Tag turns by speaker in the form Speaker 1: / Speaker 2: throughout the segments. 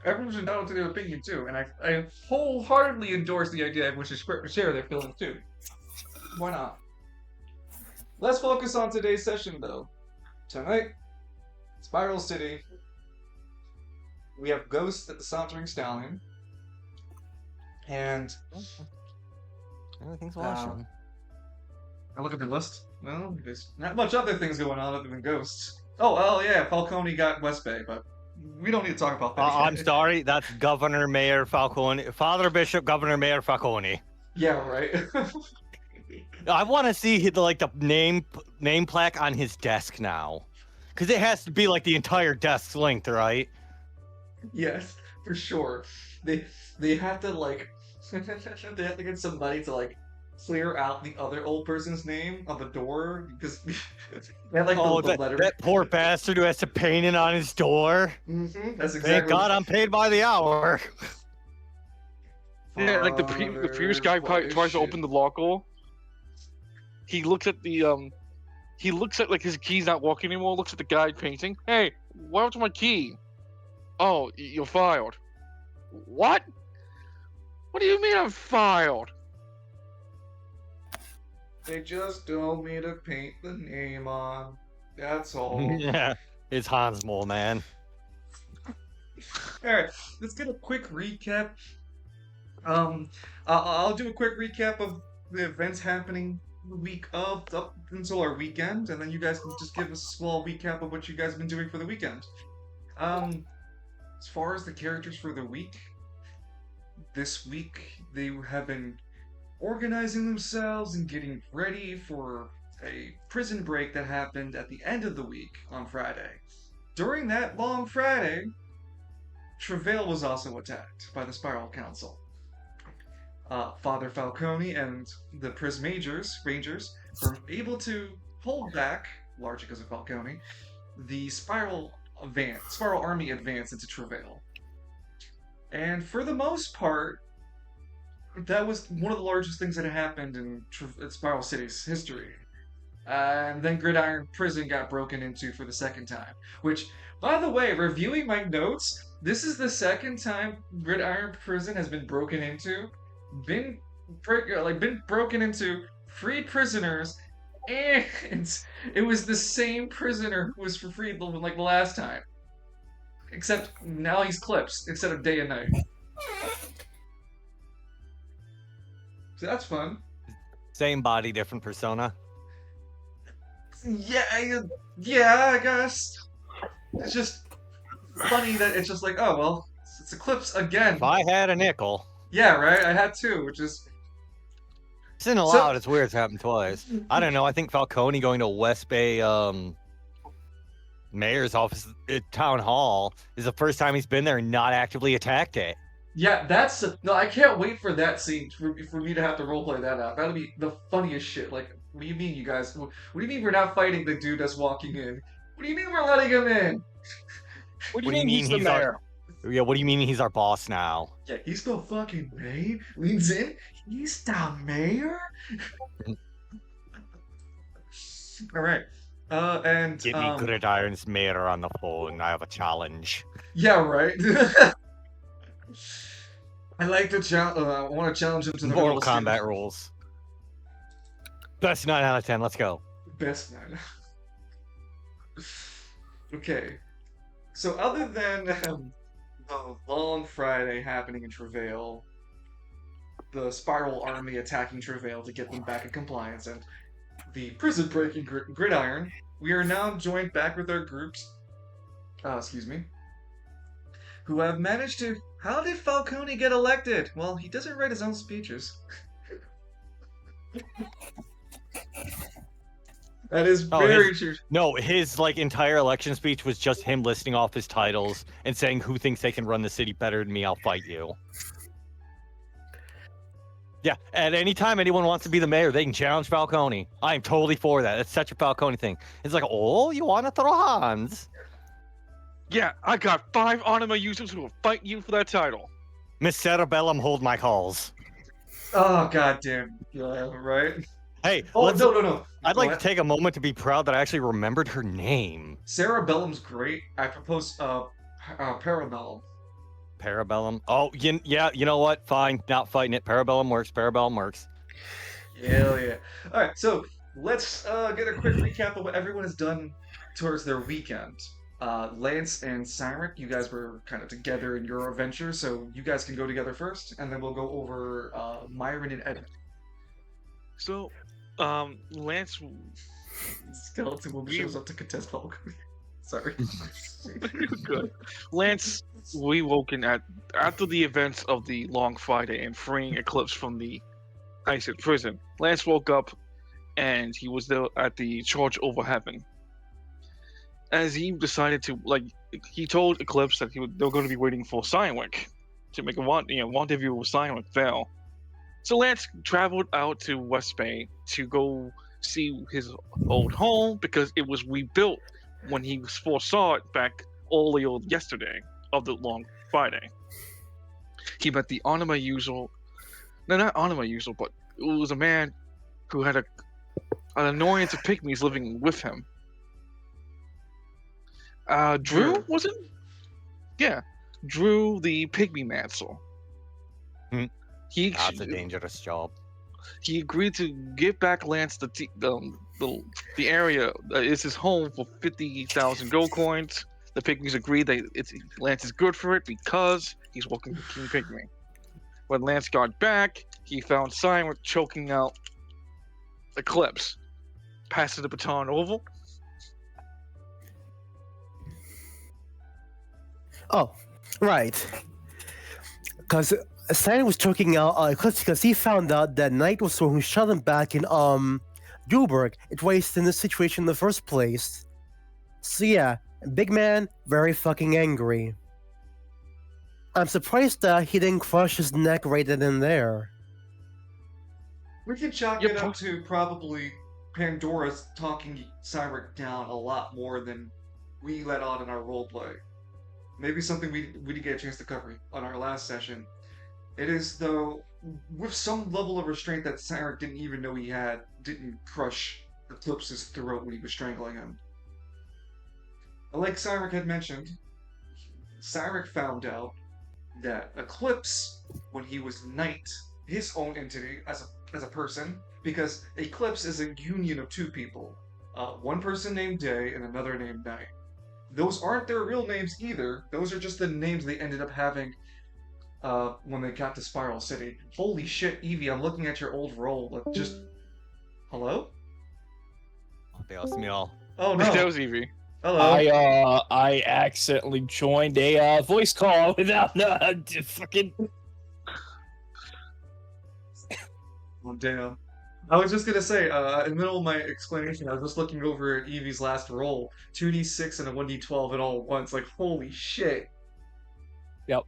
Speaker 1: Everyone's entitled to their opinion too, and I wholeheartedly endorse the idea of which to share their feelings too. Why not? Let's focus on today's session though. Tonight, Spiral City. We have Ghost at the Sauntering Stallion, and
Speaker 2: Everything's watching.
Speaker 1: I look at the list. Well, there's not much other things going on other than Ghosts. Oh yeah, Falcone got West Bay, but we don't need to talk about that.
Speaker 2: I'm sorry, that's Governor Mayor Falcone. Father Bishop Governor Mayor Falcone.
Speaker 1: Yeah, right.
Speaker 2: I want to see the name plaque on his desk now, because it has to be like the entire desk length, right?
Speaker 1: Yes, for sure. They have to like they have to get somebody to like clear out the other old person's name on the door because they have like the letter.
Speaker 2: That poor bastard who has to paint it on his door.
Speaker 1: That's exactly.
Speaker 2: Thank God I'm paid by the hour.
Speaker 3: Yeah, like the previous guy tries to open the locker. He looks at the he looks at like his key's not working anymore. Looks at the guy painting. Hey, where's my key? Oh, you're fired. What? What do you mean I'm fired?
Speaker 1: They just told me to paint the name on. That's all.
Speaker 2: Yeah, it's Hans Mole, man.
Speaker 1: Alright, let's get a quick recap. I'll do a quick recap of the events happening the week up until our weekend, and then you guys can just give us a small recap of what you guys have been doing for the weekend. As far as the characters for the week, this week they have been organizing themselves and getting ready for a prison break that happened at the end of the week on Friday. During that long Friday, Travail was also attacked by the Spiral Council. Father Falcone and the Rangers were able to hold back, largely because of Falcone, the Spiral Army advance into Travail. And for the most part, that was one of the largest things that had happened in Spiral City's history. And then Gridiron Prison got broken into for the second time. Which, by the way, reviewing my notes, this is the second time Gridiron Prison has been broken into. Been broken into, freed prisoners, and it was the same prisoner who was freed like the last time. Except now he's clips instead of day and night. So that's fun.
Speaker 2: Same body, different persona.
Speaker 1: Yeah, I guess. It's just funny that it's just like, oh well, it's Eclipse again.
Speaker 2: If I had a nickel.
Speaker 1: Yeah, right. I had two, which is.
Speaker 2: It's in allowed. It's weird. It's happened twice. I don't know. I think Falcone going to West Bay mayor's office at town hall is the first time he's been there and not actively attacked it.
Speaker 1: Yeah, that's no. I can't wait for that scene for me to have to roleplay that out. That'll be the funniest shit. Like, what do you mean, you guys? What do you mean we're not fighting the dude that's walking in? What do you mean we're letting him in?
Speaker 3: What do you mean he's the mayor?
Speaker 2: Yeah, what do you mean he's our boss now?
Speaker 1: Yeah, he's the fucking mayor. Leans in. He's the mayor. All right. And
Speaker 2: Get me Gridiron's mayor on the phone. I have a challenge.
Speaker 1: Yeah, right. I like to challenge. I want to challenge him to the
Speaker 2: Mortal Kombat rules. Best 9 out of 10. Let's go.
Speaker 1: Best 9. Okay. So other than the long Friday happening in Travail, the Spiral Army attacking Travail to get them back in compliance, and the prison breaking Gridiron, we are now joined back with our groups. Who have managed to. How did Falcone get elected? Well, he doesn't write his own speeches. That is very true.
Speaker 2: No, his entire election speech was just him listing off his titles and saying who thinks they can run the city better than me, I'll fight you. Yeah, at any time anyone wants to be the mayor, they can challenge Falcone. I am totally for that. It's such a Falcone thing. It's like, oh, you want to throw hands?
Speaker 3: Yeah, I got 5 anime users who will fight you for that title.
Speaker 2: Miss Cerebellum, hold my calls.
Speaker 1: Oh, goddamn. Yeah, right?
Speaker 2: Hey,
Speaker 1: no.
Speaker 2: I'd like to take a moment to be proud that I actually remembered her name.
Speaker 1: Cerebellum's great. I propose Parabellum.
Speaker 2: Parabellum. Oh, yeah. You know what? Fine. Not fighting it. Parabellum works. Parabellum works.
Speaker 1: Hell yeah. All right, so let's get a quick recap of what everyone has done towards their weekend. Lance and Cyric, you guys were kind of together in your adventure, so you guys can go together first, and then we'll go over Myron and Ed.
Speaker 3: So, Lance,
Speaker 1: Skeleton Woman shows up to contest Hulk. Sorry.
Speaker 3: good. Lance, we woken after the events of the Long Friday and freeing Eclipse from the ISIS prison. Lance woke up, and he was there at the charge over heaven. As he decided to, he told Eclipse that they were going to be waiting for Cyric to make a rendezvous with Cyric there. So Lance traveled out to West Bay to go see his old home because it was rebuilt when he first saw it back earlier yesterday of the Long Friday. He met the anima user. No, not anima user, but it was a man who had an annoyance of pygmies living with him. Drew, was it? Yeah, Drew the pygmy mancer.
Speaker 2: That's a dangerous job.
Speaker 3: He agreed to give back Lance the area that is his home for 50,000 gold coins. The pygmies agreed that Lance is good for it because he's working for King Pygmy. When Lance got back, he found Cyric choking out Eclipse, passing the baton over.
Speaker 4: Oh, right. Because Stallion was choking out Eclipse because he found out that Knight was the one who shot him back in Duberg. It was in this situation in the first place. So yeah, big man, very fucking angry. I'm surprised that he didn't crush his neck right then and there.
Speaker 1: We can chalk it up to probably Pandora's talking Cyric down a lot more than we let on in our roleplay. Maybe something we didn't get a chance to cover on our last session. It is, though, with some level of restraint that Cyric didn't even know he had, didn't crush Eclipse's throat when he was strangling him. Like Cyric had mentioned, Cyric found out that Eclipse, when he was Knight, his own entity as a person, because Eclipse is a union of two people, one person named Day and another named Night. Those aren't their real names either. Those are just the names they ended up having when they got to Spiral City. Holy shit, Evie, I'm looking at your old role. Just... Hello?
Speaker 2: They asked me all.
Speaker 1: Oh no.
Speaker 3: That was Evie.
Speaker 1: Hello.
Speaker 5: I accidentally joined a voice call without fucking...
Speaker 1: Oh, damn. I was just gonna say, in the middle of my explanation, I was just looking over at Evie's last roll. 2d6 and a 1d12 and all at once. Like, holy shit.
Speaker 5: Yep.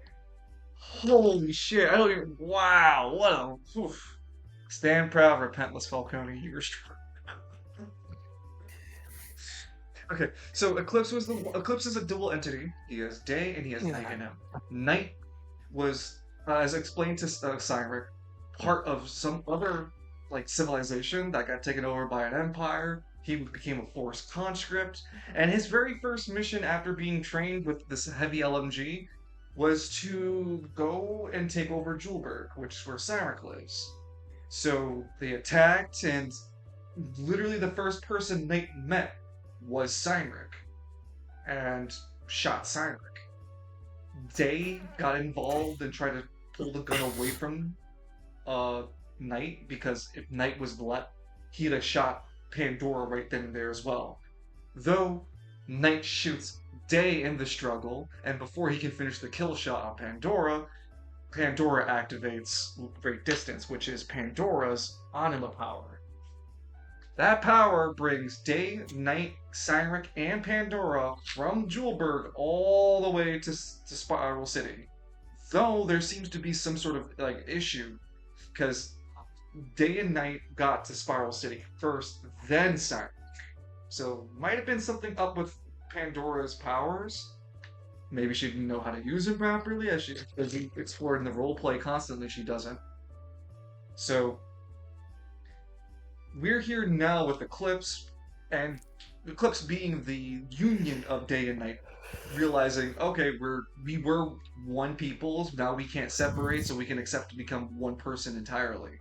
Speaker 1: Holy shit. I don't even... Wow. What a... Oof. Stand proud, repentless Falcone. You're strong. Okay, so Eclipse is a dual entity. He has Day and he has Night in him. Night was, as explained to Cyric, part of some other civilization that got taken over by an empire. He became a forced conscript, and his very first mission after being trained with this heavy LMG was to go and take over Julberg, which is where Cyric lives. So they attacked, and literally the first person Night met was Cyric, and shot Cyric. Day got involved and tried to pull the gun away from Knight, because if Knight was let, he'd have shot Pandora right then and there as well. Though Knight shoots Day in the struggle, and before he can finish the kill shot on Pandora, Pandora activates Great Distance, which is Pandora's anima power. That power brings Day, Night, Cyric, and Pandora from Julberg all the way to Spiral City. Though there seems to be some sort of issue, because Day and Night got to Spiral City first, then Cyric. So might have been something up with Pandora's powers. Maybe she didn't know how to use them properly, as we explored in the roleplay constantly. She doesn't. So we're here now with Eclipse, and Eclipse being the union of Day and Night. realizing, okay, we were one people, now we can't separate, so we can accept to become one person entirely.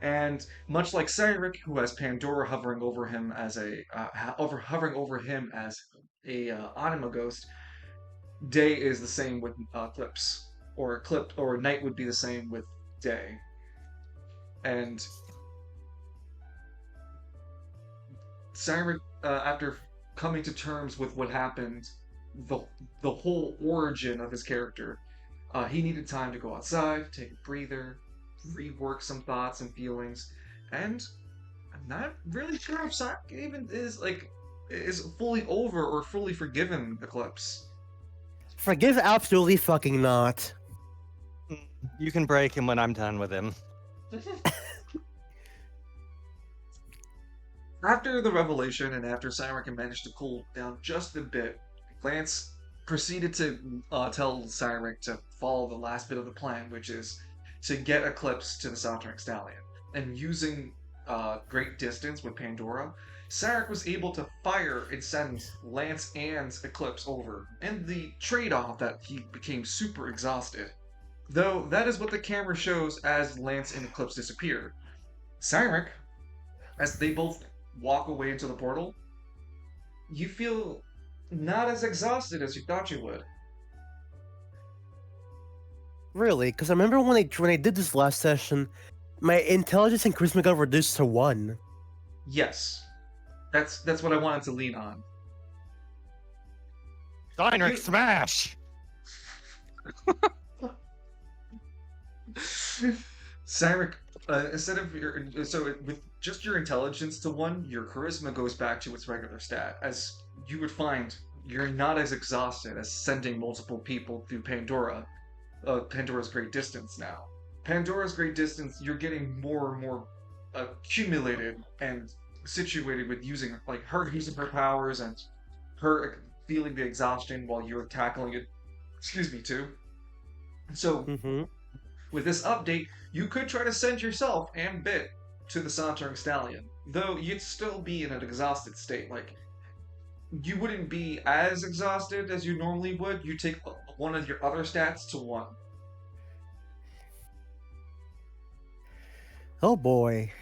Speaker 1: And much like Cyric, who has Pandora hovering over him as hovering over him as a anima ghost, Day is the same with Eclipse, or Night would be the same with Day. And Cyric, after coming to terms with what happened, the the whole origin of his character, he needed time to go outside, take a breather, rework some thoughts and feelings, and I'm not really sure if Cyric even is fully over or fully forgiven Eclipse.
Speaker 4: Forgive absolutely fucking not.
Speaker 2: You can break him when I'm done with him.
Speaker 1: After the revelation and after Cyric managed to cool down just a bit, Lance proceeded to tell Cyric to follow the last bit of the plan, which is to get Eclipse to the Sauntering Stallion. And using great distance with Pandora, Cyric was able to fire and send Lance and Eclipse over, and the trade-off that he became super exhausted. Though that is what the camera shows as Lance and Eclipse disappear. Cyric, as they both walk away into the portal, you feel not as exhausted as you thought you would.
Speaker 4: Really? Because I remember when I did this last session, my intelligence and charisma got reduced to 1.
Speaker 1: Yes. That's what I wanted to lean on.
Speaker 2: Dynamic smash!
Speaker 1: Cyric, instead of with just your intelligence to 1, your charisma goes back to its regular stat. As you would find, you're not as exhausted as sending multiple people through Pandora's Great Distance now. Pandora's Great Distance, you're getting more and more accumulated and situated with using her using her powers and her feeling the exhaustion while you're tackling it. Excuse me, too. So, with this update, you could try to send yourself and Bit to the Sauntering Stallion, though you'd still be in an exhausted state. You wouldn't be as exhausted as you normally would. You take one of your other stats to 1.
Speaker 4: Oh boy.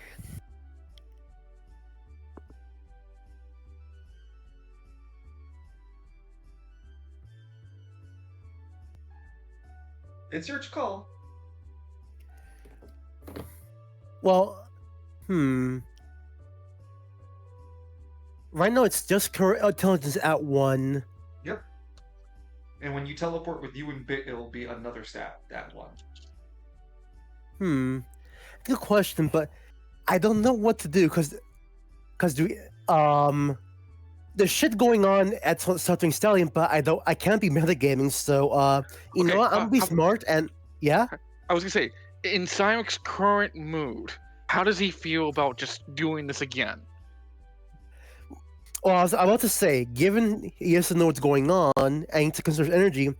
Speaker 1: It's your call.
Speaker 4: Well, right now it's just current intelligence at 1.
Speaker 1: Yep. And when you teleport with you and Bit, it'll be another stat at 1.
Speaker 4: Good question, but I don't know what to do because there's shit going on at Sauntering Stallion, but I can't be metagaming, so you know what, I'm gonna be smart and yeah.
Speaker 3: I was gonna say, in Cyric's current mood, how does he feel about just doing this again?
Speaker 4: Well, I was about to say, given he has to know what's going on and to conserve energy,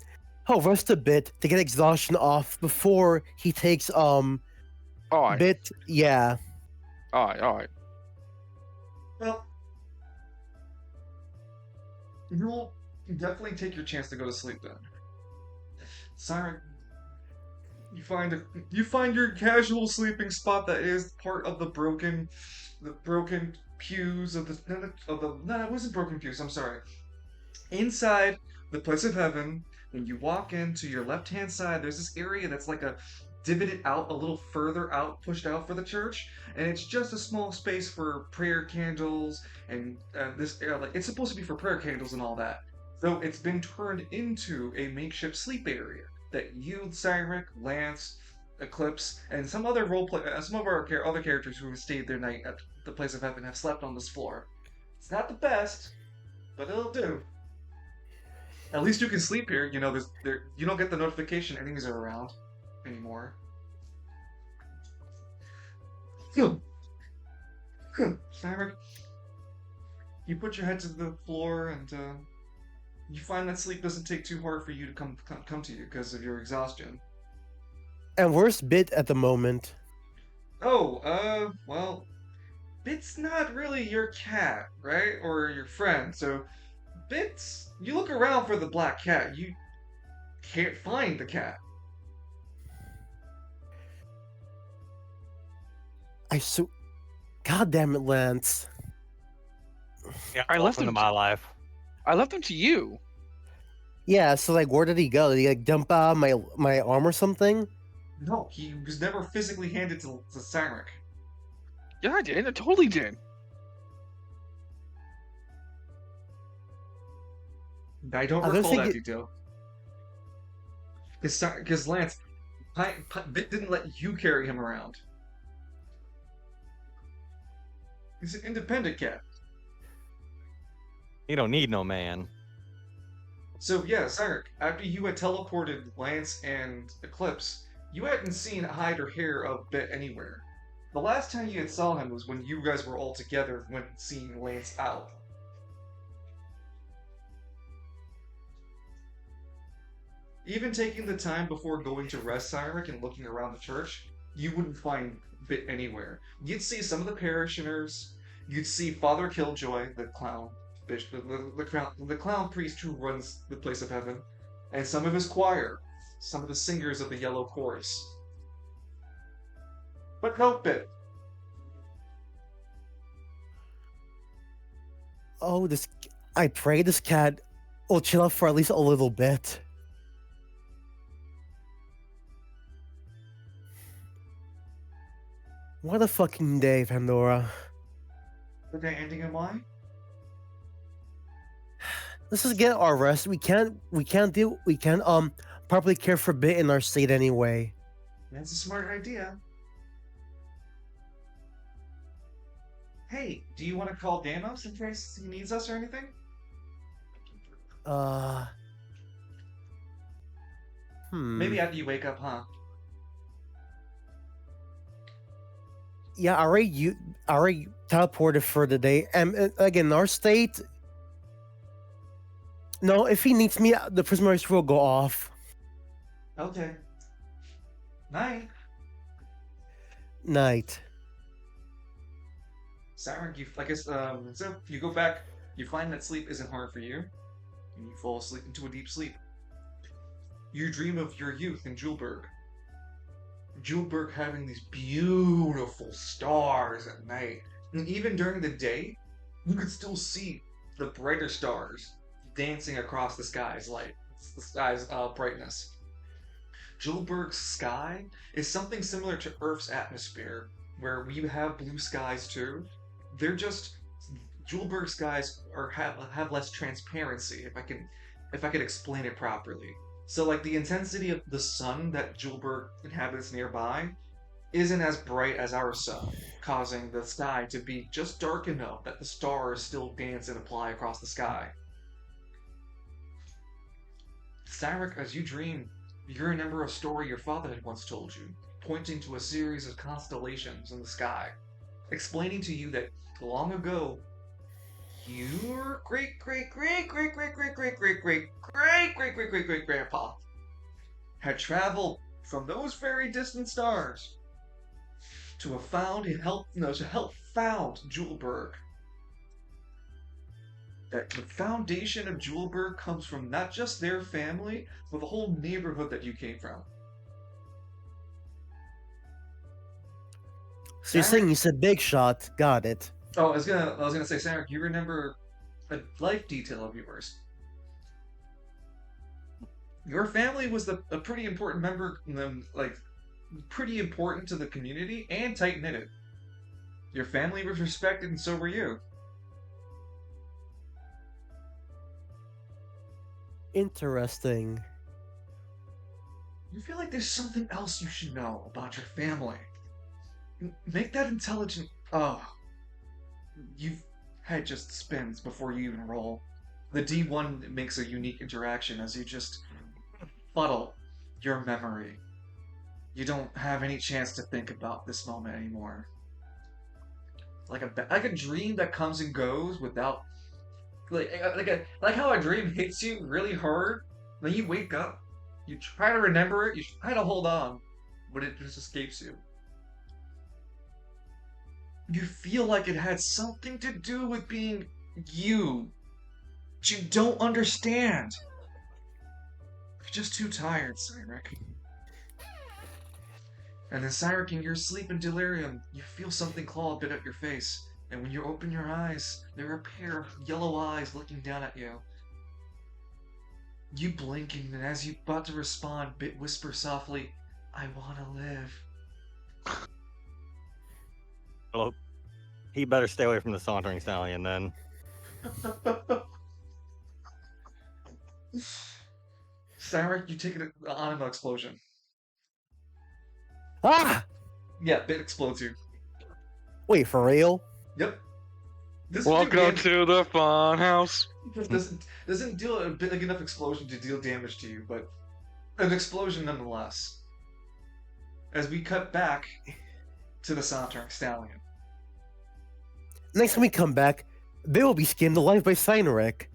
Speaker 4: he'll rest a bit to get exhaustion off before he takes
Speaker 3: Alright.
Speaker 4: Bit. Yeah.
Speaker 3: Alright.
Speaker 1: Well, you'll definitely take your chance to go to sleep then. Cyric, you find your casual sleeping spot that is part of the broken pews of the no, it wasn't broken pews, I'm sorry. Inside the place of heaven, when you walk into your left-hand side, there's this area that's like a divoted out a little further out, pushed out for the church, and it's just a small space for prayer candles and this it's supposed to be for prayer candles and all that. Though it's been turned into a makeshift sleep area that you, Cyric, Lance, Eclipse, and some other some of our other characters who have stayed their night at the place of heaven have slept on this floor. It's not the best, but it'll do. At least you can sleep here. You know, you don't get the notification enemies are around anymore. Cyric, you put your head to the floor and you find that sleep doesn't take too hard for you to come to you because of your exhaustion.
Speaker 4: And where's Bit at the moment?
Speaker 1: Oh, well, Bit's not really your cat, right? Or your friend, so bit. You look around for the black cat. You can't find the cat.
Speaker 4: God damn it, Lance.
Speaker 2: Yeah,
Speaker 3: I left
Speaker 2: welcome to
Speaker 3: him
Speaker 2: my life.
Speaker 3: I left him to you.
Speaker 4: Yeah, so like, where did he go? Did he like dump out my arm or something?
Speaker 1: No, he was never physically handed to Cyric.
Speaker 3: Yeah, I did. I totally did.
Speaker 1: I don't
Speaker 4: I don't
Speaker 1: recall
Speaker 4: think
Speaker 1: that
Speaker 4: it-
Speaker 1: detail. Because Lance, Bit didn't let you carry him around. He's an independent cat.
Speaker 2: You don't need no man.
Speaker 1: So yeah, Cyric, after you had teleported Lance and Eclipse, you hadn't seen hide or hair of Bit anywhere. The last time you had saw him was when you guys were all together when seeing Lance out. Even taking the time before going to rest Cyric and looking around the church, you wouldn't find Bit anywhere. You'd see some of the parishioners, you'd see Father Killjoy, the clown, the clown priest who runs the place of heaven, and some of his choir, some of the singers of the Yellow Chorus. But no Bit.
Speaker 4: Oh, I pray this cat will chill out for at least a little bit. What a fucking day, Pandora.
Speaker 1: The day ending in Y?
Speaker 4: Let's just get our rest. We can't properly care for Bit in our state anyway.
Speaker 1: That's a smart idea. Hey, do you want to call Danos in case he needs us or anything? Maybe after you wake up, huh?
Speaker 4: Yeah, I already teleported for the day. And again, our state. No, if he needs me, the prisoners will go off.
Speaker 1: Okay. Night.
Speaker 4: Night.
Speaker 1: Siren, so you go back, you find that sleep isn't hard for you, and you fall asleep into a deep sleep. You dream of your youth in Julberg. Julberg having these beautiful stars at night. And even during the day, you could still see the brighter stars dancing across the sky's light, the sky's brightness. Julberg's sky is something similar to Earth's atmosphere, where we have blue skies too. They're just Julberg skies have less transparency, if I could explain it properly. So like the intensity of the sun that Julberg inhabits nearby isn't as bright as our sun, causing the sky to be just dark enough that the stars still dance and apply across the sky. Cyric, as you dream, you remember a story your father had once told you, pointing to a series of constellations in the sky, explaining to you that long ago, your great-great-great-great-great-great-great-great-great-great-great-great-grandpa had traveled from those very distant stars to help found Julberg. That the foundation of Julberg comes from not just their family, but the whole neighborhood that you came from.
Speaker 4: So you're saying he's a big shot? Got it.
Speaker 1: Oh, I was gonna say, Sarah, you remember a life detail of yours. Your family was a pretty important member, pretty important to the community and tight-knitted. Your family was respected and so were you.
Speaker 4: Interesting.
Speaker 1: You feel like there's something else you should know about your family. Make that intelligent. Oh. You've had just spins before you even roll. The D1 makes a unique interaction as you just fuddle your memory. You don't have any chance to think about this moment anymore. Like a dream that comes and goes without like how a dream hits you really hard, then you wake up, you try to remember it, you try to hold on, but it just escapes you. You feel like it had something to do with being you. But you don't understand. You're just too tired, Cyrek. And then, Cyrek, in your sleep and delirium, you feel something claw a bit at your face. And when you open your eyes, there are a pair of yellow eyes looking down at you. You blinking, and as you about to respond, Bit whisper softly, "I wanna live."
Speaker 2: Well, he better stay away from the Sauntering Stallion then.
Speaker 1: Cyrek, you take an anima explosion.
Speaker 4: Ah!
Speaker 1: Yeah, Bit explodes you.
Speaker 4: Wait, for real?
Speaker 1: Yep. This
Speaker 3: Welcome to the fun house.
Speaker 1: doesn't deal a big enough explosion to deal damage to you, but an explosion nonetheless. As we cut back to the Sauntering Stallion.
Speaker 4: Next time we come back, they will be skinned alive by Cyneric.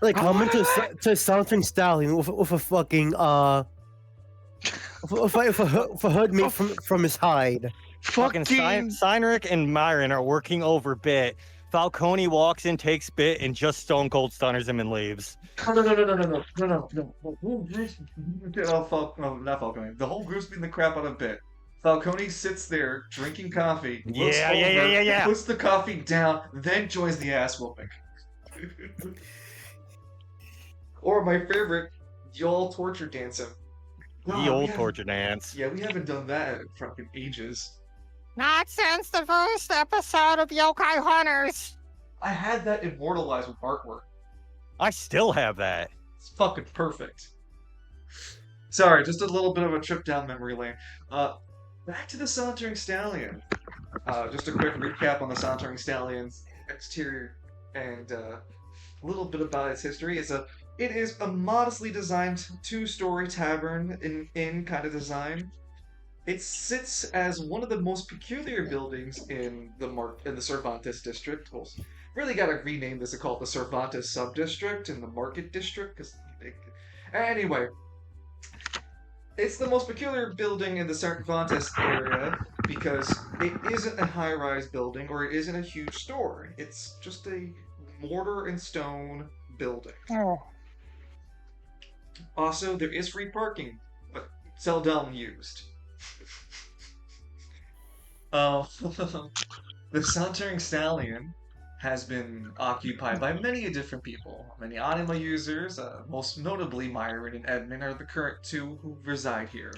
Speaker 4: Like, come into a Sauntering Stallion with a fucking, with a hood made from his hide.
Speaker 2: Fucking Cyneric and Myron are working over Bit. Falcone walks in, takes Bit, and just stone cold stunners him and leaves.
Speaker 1: No. The whole group's not Falcone. The whole group's beating the crap out of Bit. Falcone sits there drinking coffee.
Speaker 2: Yeah.
Speaker 1: Puts the coffee down, then joins the ass whooping. Or my favorite, y'all torture dance him.
Speaker 2: The old torture dance.
Speaker 1: Yeah, we haven't done that in fucking ages.
Speaker 2: Not since the first episode of Yokai Hunters.
Speaker 1: I had that immortalized with artwork.
Speaker 2: I still have that.
Speaker 1: It's fucking perfect. Sorry, just a little bit of a trip down memory lane. Back to the Sauntering Stallion. Just a quick recap on the Sauntering Stallion's exterior and a little bit about its history. It is a modestly designed two-story tavern in kind of design. It sits as one of the most peculiar buildings in the Cervantes district. Well, really got to rename this and call it the Cervantes sub-district in the Market district. Anyway, it's the most peculiar building in the Cervantes area because it isn't a high-rise building or it isn't a huge store. It's just a mortar and stone building.
Speaker 5: Oh.
Speaker 1: Also, there is free parking, but seldom used. The Sauntering Stallion has been occupied by many different people. Many anima users, most notably Myron and Edmund, are the current two who reside here.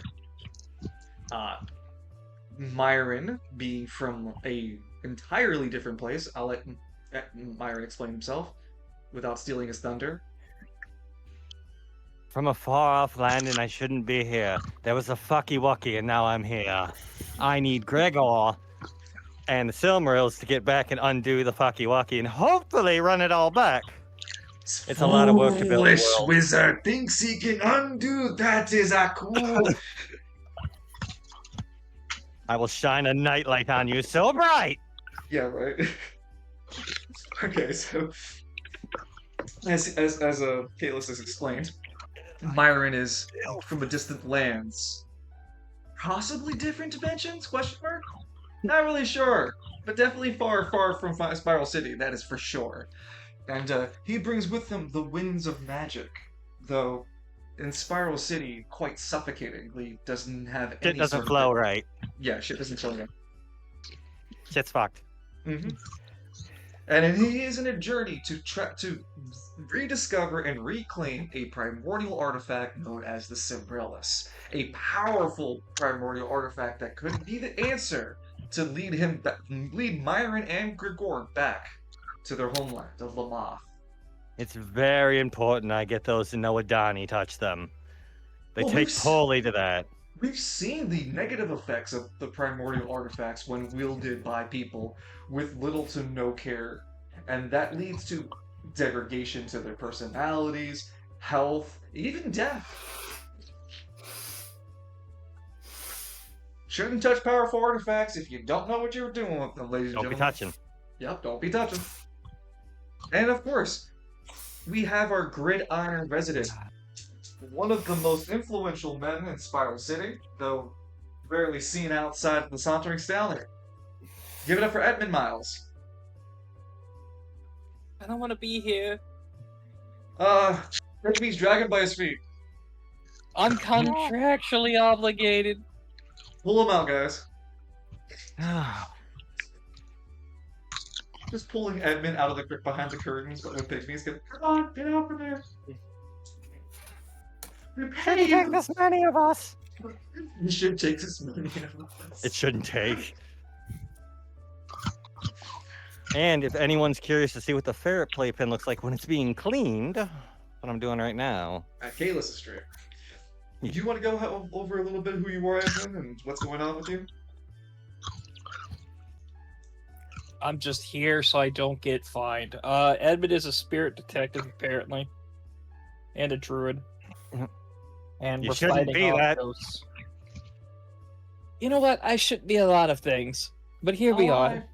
Speaker 1: Myron being from a entirely different place. I'll let Myron explain himself without stealing his thunder.
Speaker 2: From a far-off land and I shouldn't be here. There was a fucky-wucky and now I'm here. I need Gregor and the Silmarils to get back and undo the fucky-wucky and hopefully run it all back. It's a lot of work to build a
Speaker 1: Foolish
Speaker 2: world.
Speaker 1: wizard thinks he can undo that is a cool...
Speaker 2: I will shine a nightlight on you so bright!
Speaker 1: Yeah, right. Okay, so... As Kalis has explained, Myron is from a distant lands. Possibly different dimensions? Question mark? Not really sure, but definitely far, far from Spiral City, that is for sure. And he brings with him the winds of magic, though in Spiral City, quite suffocatingly, doesn't have any
Speaker 2: Shit doesn't
Speaker 1: sort of...
Speaker 2: flow right.
Speaker 1: Yeah, shit doesn't flow right.
Speaker 2: Shit's fucked.
Speaker 1: Mm-hmm. And he is in a journey to rediscover and reclaim a primordial artifact known as the Cimbrellus. A powerful primordial artifact that could be the answer to lead Myron and Gregor back to their homeland of Lamath.
Speaker 2: It's very important I get those Noadani touch them. They
Speaker 1: Well,
Speaker 2: take totally to that.
Speaker 1: We've seen the negative effects of the primordial artifacts when wielded by people with little to no care, and that leads to degradation to their personalities, health, even death. Shouldn't touch powerful artifacts if you don't know what you're doing with them, ladies and
Speaker 2: Don't
Speaker 1: gentlemen.
Speaker 2: be touching.
Speaker 1: Yep, don't be touching. And of course, we have our gridiron resident, one of the most influential men in Spiral City, though rarely seen outside of the Sauntering Stallion. Give it up for Edmund Miles.
Speaker 5: I don't want to be here.
Speaker 1: He's dragging by his feet.
Speaker 5: I'm contractually obligated.
Speaker 1: Pull him out, guys. Just pulling Edmund out of behind the curtains with pygmies. Come on, get out from there.
Speaker 2: Shouldn't take this many of us.
Speaker 1: You should take this many of us.
Speaker 2: It shouldn't take. And if anyone's curious to see what the ferret playpen looks like when it's being cleaned, what I'm doing right now.
Speaker 1: Kalis is straight. Do you want to go over a little bit who you are, Edmund, and what's going on with you?
Speaker 5: I'm just here so I don't get fined. Edmund is a spirit detective, apparently. And a druid. And
Speaker 2: You
Speaker 5: we're
Speaker 2: shouldn't
Speaker 5: fighting
Speaker 2: be
Speaker 5: off
Speaker 2: that.
Speaker 5: ghosts. You know what? I shouldn't be a lot of things. But here we are.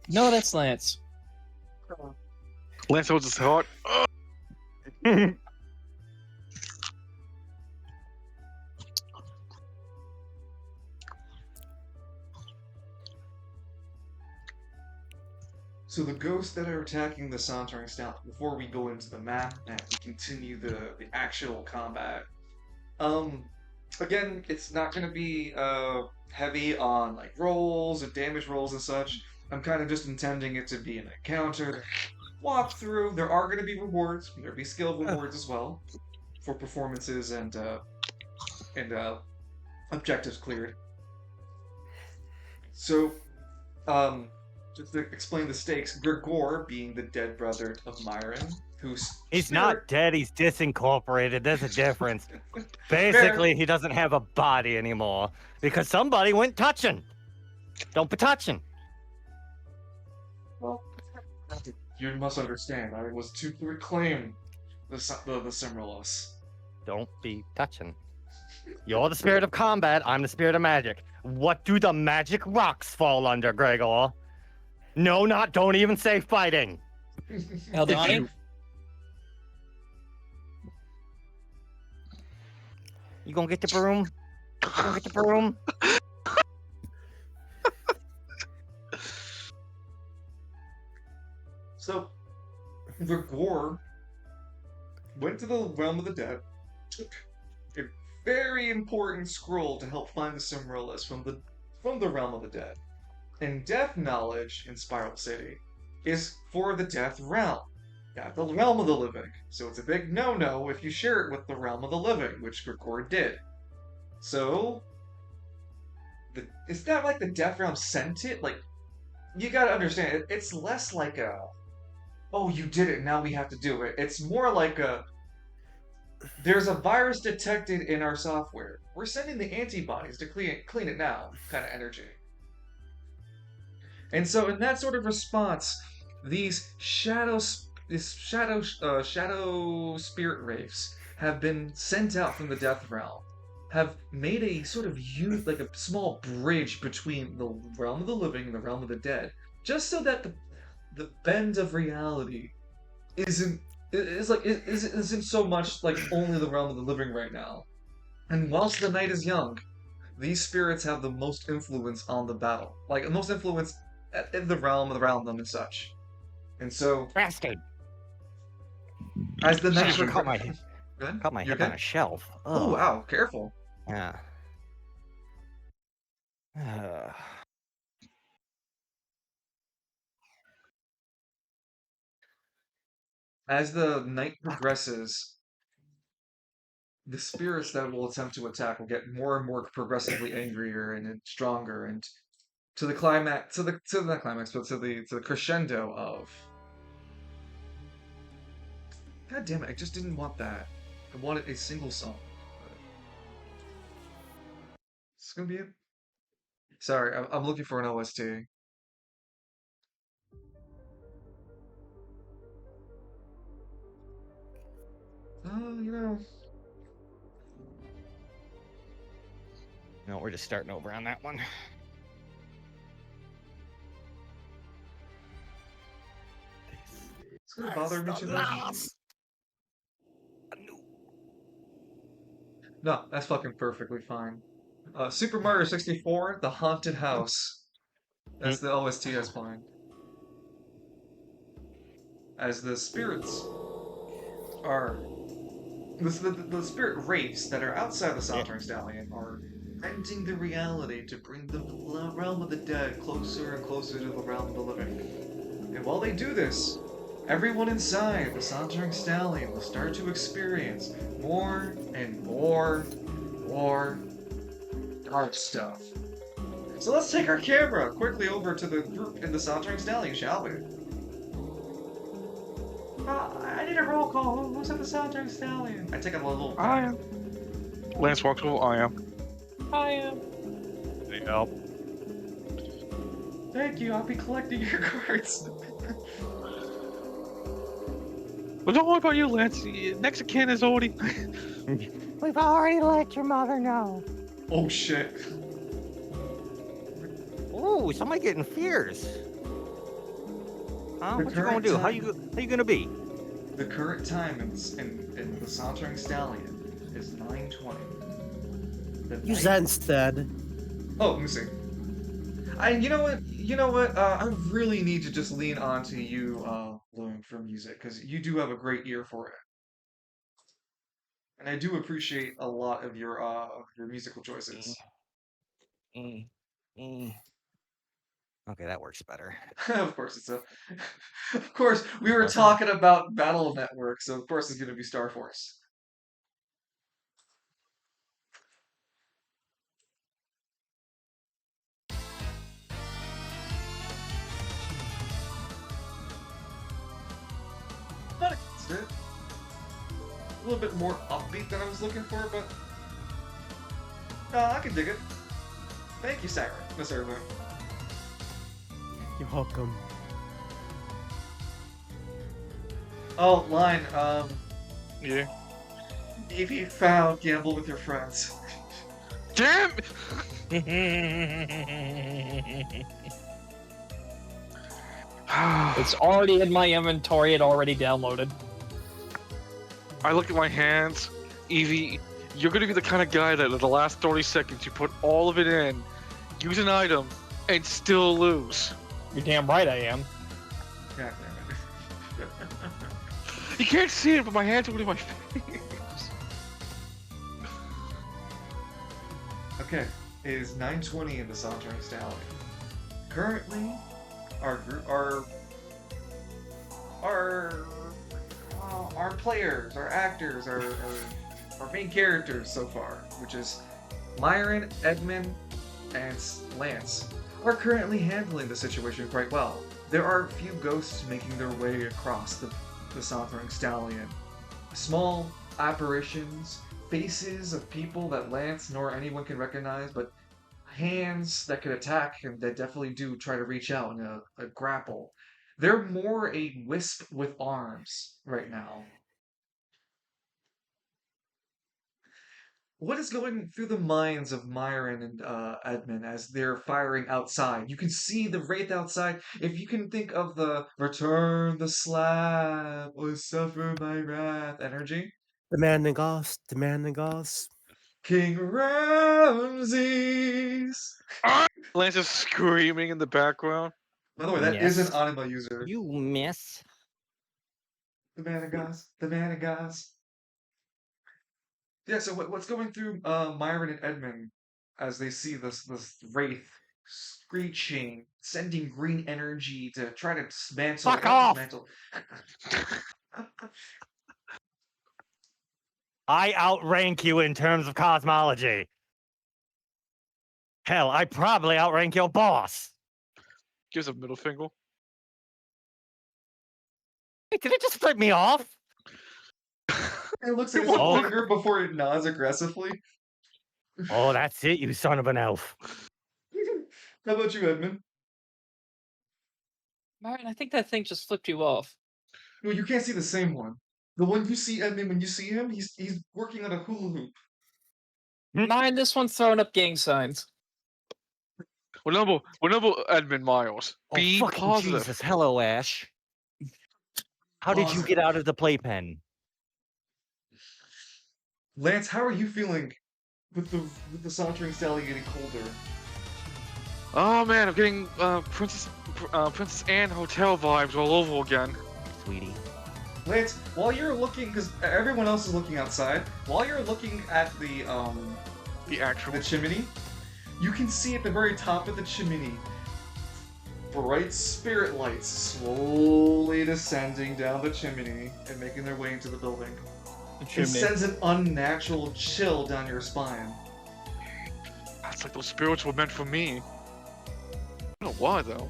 Speaker 5: No, that's Lance.
Speaker 3: Lance holds his heart.
Speaker 1: So the ghosts that are attacking the Sauntering Stallion, before we go into the map and we continue the actual combat, again, it's not going to be heavy on like rolls and damage rolls and such. I'm kind of just intending it to be an encounter, walk through. There are going to be rewards. There'll be skill rewards as well for performances and objectives cleared. So, just to explain the stakes, Gregor being the dead brother of Myron,
Speaker 2: He's not dead, he's disincorporated. There's a difference. Basically, he doesn't have a body anymore because somebody went touching. Don't be touching.
Speaker 1: Well, you must understand, I was to reclaim the Cimmerlos.
Speaker 2: Don't be touching. You're the spirit of combat, I'm the spirit of magic. What do the magic rocks fall under, Gregor? No, don't even say fighting.
Speaker 5: Eldani?
Speaker 2: You gonna get the broom? You gonna get the broom?
Speaker 1: So, Gregor went to the realm of the dead, took a very important scroll to help find the Cimmerlos from the realm of the dead. And death knowledge in Spiral City is for the death realm, not the realm of the living. So it's a big no-no if you share it with the realm of the living, which Gregor did. So, it's not like the death realm sent it. Like, you gotta understand, it's less like a, oh, you did it, now we have to do it. It's more like a, there's a virus detected in our software. We're sending the antibodies to clean it now, kind of energy. And so, in that sort of response, these shadow spirit wraiths have been sent out from the death realm, have made a sort of like a small bridge between the realm of the living and the realm of the dead, just so that the bend of reality isn't so much like only the realm of the living right now. And whilst the night is young, these spirits have the most influence on the battle, like the most influence in the realm around them and such. And so,
Speaker 2: Bastard!
Speaker 1: as the night
Speaker 2: Caught my
Speaker 1: Good?
Speaker 2: Caught my
Speaker 1: You
Speaker 2: head
Speaker 1: okay?
Speaker 2: on a shelf.
Speaker 1: Oh wow, careful.
Speaker 2: Yeah.
Speaker 1: As the night progresses, the spirits that will attempt to attack will get more and more progressively angrier and stronger, and to the climax, to the crescendo of. God damn it! I just didn't want that. I wanted a single song. It's gonna be it. Sorry, I'm looking for an OST. You know.
Speaker 2: No, we're just starting over on that one.
Speaker 1: It's gonna bother me too much. No, that's fucking perfectly fine. Super Mario 64, The Haunted House. That's the OST that's fine. as the spirits are the spirit wraiths that are outside the Sauntering Stallion are bending the reality to bring the realm of the dead closer and closer to the realm of the living. And while they do this, everyone inside the Sauntering Stallion will start to experience more and more dark stuff. So let's take our camera quickly over to the group in the Sauntering Stallion, shall we? I need a roll call. Who's at the Sauntering Stallion? I take a little.
Speaker 3: I am. Lance walks over. I am.
Speaker 5: I am.
Speaker 2: Yep.
Speaker 1: Thank you. I'll be collecting your cards.
Speaker 3: Well, don't worry about you, Lance. Next of kin is already.
Speaker 2: We've already let your mother know.
Speaker 1: Oh shit.
Speaker 2: Ooh, somebody getting fierce. Huh?
Speaker 1: The
Speaker 2: What you gonna
Speaker 1: current
Speaker 2: do?
Speaker 1: time-
Speaker 2: How you gonna be?
Speaker 1: The current time in the Sauntering Stallion is 9:20.
Speaker 4: Use that instead.
Speaker 1: Oh, let me see. You know what? I really need to just lean on to you, Loon, for music, because you do have a great ear for it. And I do appreciate a lot of your musical choices.
Speaker 2: Okay, that works better.
Speaker 1: Of course, of course, we were talking about Battle Network, so of course it's going to be Star Force. Not against it. A little bit more upbeat than I was looking for, but I can dig it. Thank you, Siren, Miss Erwin.
Speaker 4: You're welcome.
Speaker 1: Oh, line.
Speaker 3: Yeah.
Speaker 1: If you found, gamble with your friends.
Speaker 3: Damn!
Speaker 5: It's already in my inventory. It already downloaded.
Speaker 3: I look at my hands. Evie, you're gonna be the kind of guy that in the last 30 seconds you put all of it in, use an item, and still lose.
Speaker 5: You're damn right I am.
Speaker 1: God damn it.
Speaker 3: You can't see it, but my hands are holding my face.
Speaker 1: Okay, it is 9:20 in the Sauntering Stallion. Currently, our players, our actors, our main characters so far, which is Myron, Edmund, and Lance, are currently handling the situation quite well. There are a few ghosts making their way across the Sauntering Stallion. Small apparitions, faces of people that Lance nor anyone can recognize, but hands that could attack and that definitely do try to reach out in a grapple. They're more a wisp with arms right now. What is going through the minds of Myron and Edmund as they're firing outside? You can see the wraith outside. If you can think of the return the slab or suffer my wrath energy.
Speaker 4: Demand the goss. Demand the goss.
Speaker 1: King Ramses!
Speaker 3: Lance is screaming in the background.
Speaker 1: By the way, that is
Speaker 2: Yes.
Speaker 1: an Anima user.
Speaker 2: You miss.
Speaker 1: The Managas. The Managas. Yeah, so what's going through Myron and Edmund as they see this wraith screeching, sending green energy to try to dismantle.
Speaker 2: Fuck off!
Speaker 1: Dismantle.
Speaker 2: I outrank you in terms of cosmology. Hell, I probably outrank your boss.
Speaker 3: Gives a middle finger.
Speaker 2: Wait, did it just flip me off?
Speaker 1: It looks at his
Speaker 2: Oh.
Speaker 1: finger before it nods aggressively.
Speaker 2: Oh, that's it, you son of an elf.
Speaker 1: How about you, Edmund?
Speaker 5: Martin, I think that thing just flipped you off.
Speaker 1: No, you can't see the same one. The one you see Edmund when you see him, he's working on a hula hoop.
Speaker 5: Mine, this one's throwing up gang signs.
Speaker 3: Remember, Edmund Miles.
Speaker 2: Oh,
Speaker 3: Be
Speaker 2: fucking
Speaker 3: positive.
Speaker 2: Jesus. Hello, Ash. How did you get out of the playpen?
Speaker 1: Lance, how are you feeling with the Sauntering Stallion getting colder?
Speaker 3: Oh man, I'm getting Princess Anne hotel vibes all over again.
Speaker 6: sweetie.
Speaker 1: Lance, while you're looking, because everyone else is looking outside, while you're looking at the
Speaker 3: actual
Speaker 1: chimney, you can see at the very top of the chimney bright spirit lights slowly descending down the chimney and making their way into the building.
Speaker 5: The
Speaker 1: It
Speaker 5: chimney.
Speaker 1: sends an unnatural chill down your spine.
Speaker 3: That's like those spirits were meant for me. I don't know why though.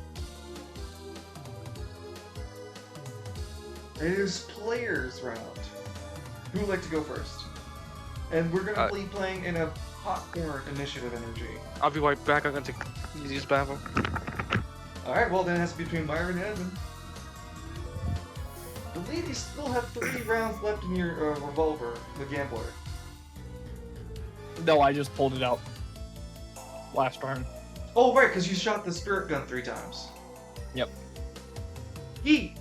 Speaker 1: It is players round. Who would like to go first? And we're gonna be playing in a popcorn initiative energy.
Speaker 3: I'll be right back. I'm gonna take the easiest battle.
Speaker 1: Alright, well then it has to be between Myron and Edmund. I believe you still have 3 rounds left in your revolver, the gambler.
Speaker 5: No, I just pulled it out. Last turn.
Speaker 1: Oh right, because you shot the spirit gun 3 times.
Speaker 5: Yep.
Speaker 1: Yeet!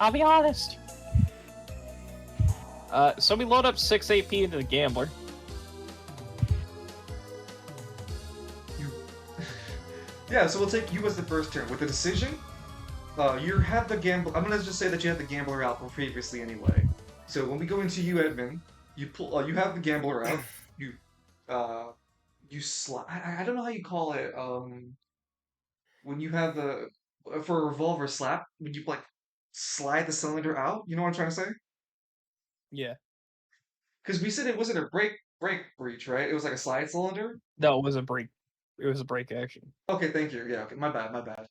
Speaker 5: I'll be honest. So we load up 6 AP into the gambler.
Speaker 1: Yeah, so we'll take you as the first turn. With the decision, you have the gambler. I'm gonna just say that you had the gambler out from previously anyway. So when we go into you, Edmund, you pull. You have the gambler out. You slide. I don't know how you call it. When you have the for a revolver slap, when you like slide the cylinder out. You know what I'm trying to say?
Speaker 5: Yeah.
Speaker 1: Because we said it wasn't a break breach, right? It was like a slide cylinder.
Speaker 5: No, it was a break. It was a break action.
Speaker 1: Okay, thank you. Yeah, okay, my bad.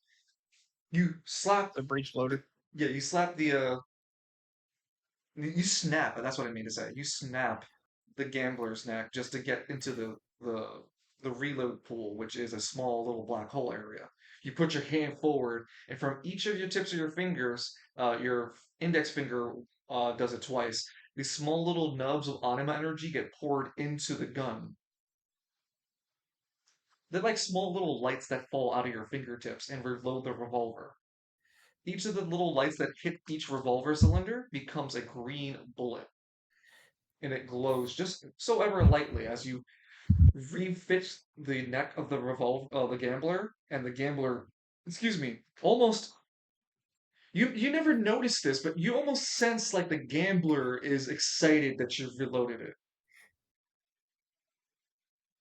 Speaker 1: You slap
Speaker 5: The breach loader.
Speaker 1: Yeah, you slap the you snap, that's what I mean to say. You snap the gambler's neck just to get into the reload pool, which is a small little black hole area. You put your hand forward, and from each of your tips of your fingers, your index finger does it twice. These small little nubs of anima energy get poured into the gun. They're like small little lights that fall out of your fingertips and reload the revolver. Each of the little lights that hit each revolver cylinder becomes a green bullet. And it glows just so ever lightly as you refit the neck of the gambler, and the gambler, almost you never noticed this, but you almost sense like the gambler is excited that you've reloaded it.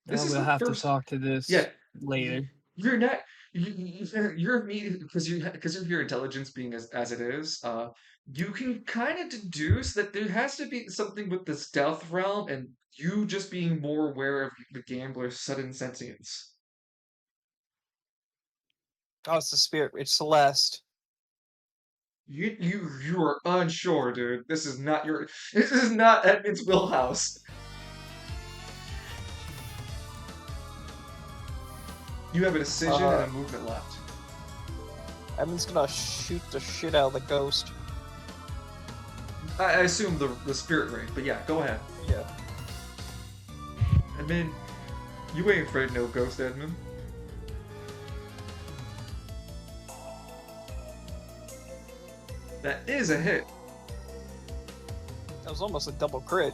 Speaker 5: We'll have to talk to this later.
Speaker 1: You're not. You're immediate because of your intelligence being as it is. You can kind of deduce that there has to be something with the stealth realm, and you just being more aware of the gambler's sudden sentience.
Speaker 5: Oh, it's the spirit. It's Celeste.
Speaker 1: You are unsure, dude. This is not Edmund's wheelhouse. You have a decision and a movement left.
Speaker 5: Edmund's gonna shoot the shit out of the ghost.
Speaker 1: I assume the spirit ring, but yeah, go ahead.
Speaker 5: Yeah.
Speaker 1: Edmund, you ain't afraid of no ghost, Edmund. That is a hit.
Speaker 5: That was almost a double crit.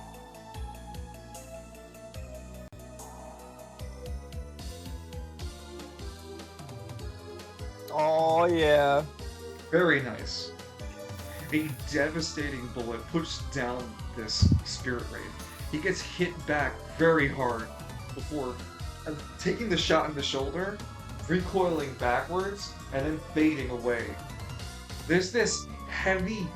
Speaker 5: Oh, yeah.
Speaker 1: Very nice. A devastating bullet pushes down this spirit raid. He gets hit back very hard before taking the shot in the shoulder, recoiling backwards, and then fading away. There's this heavy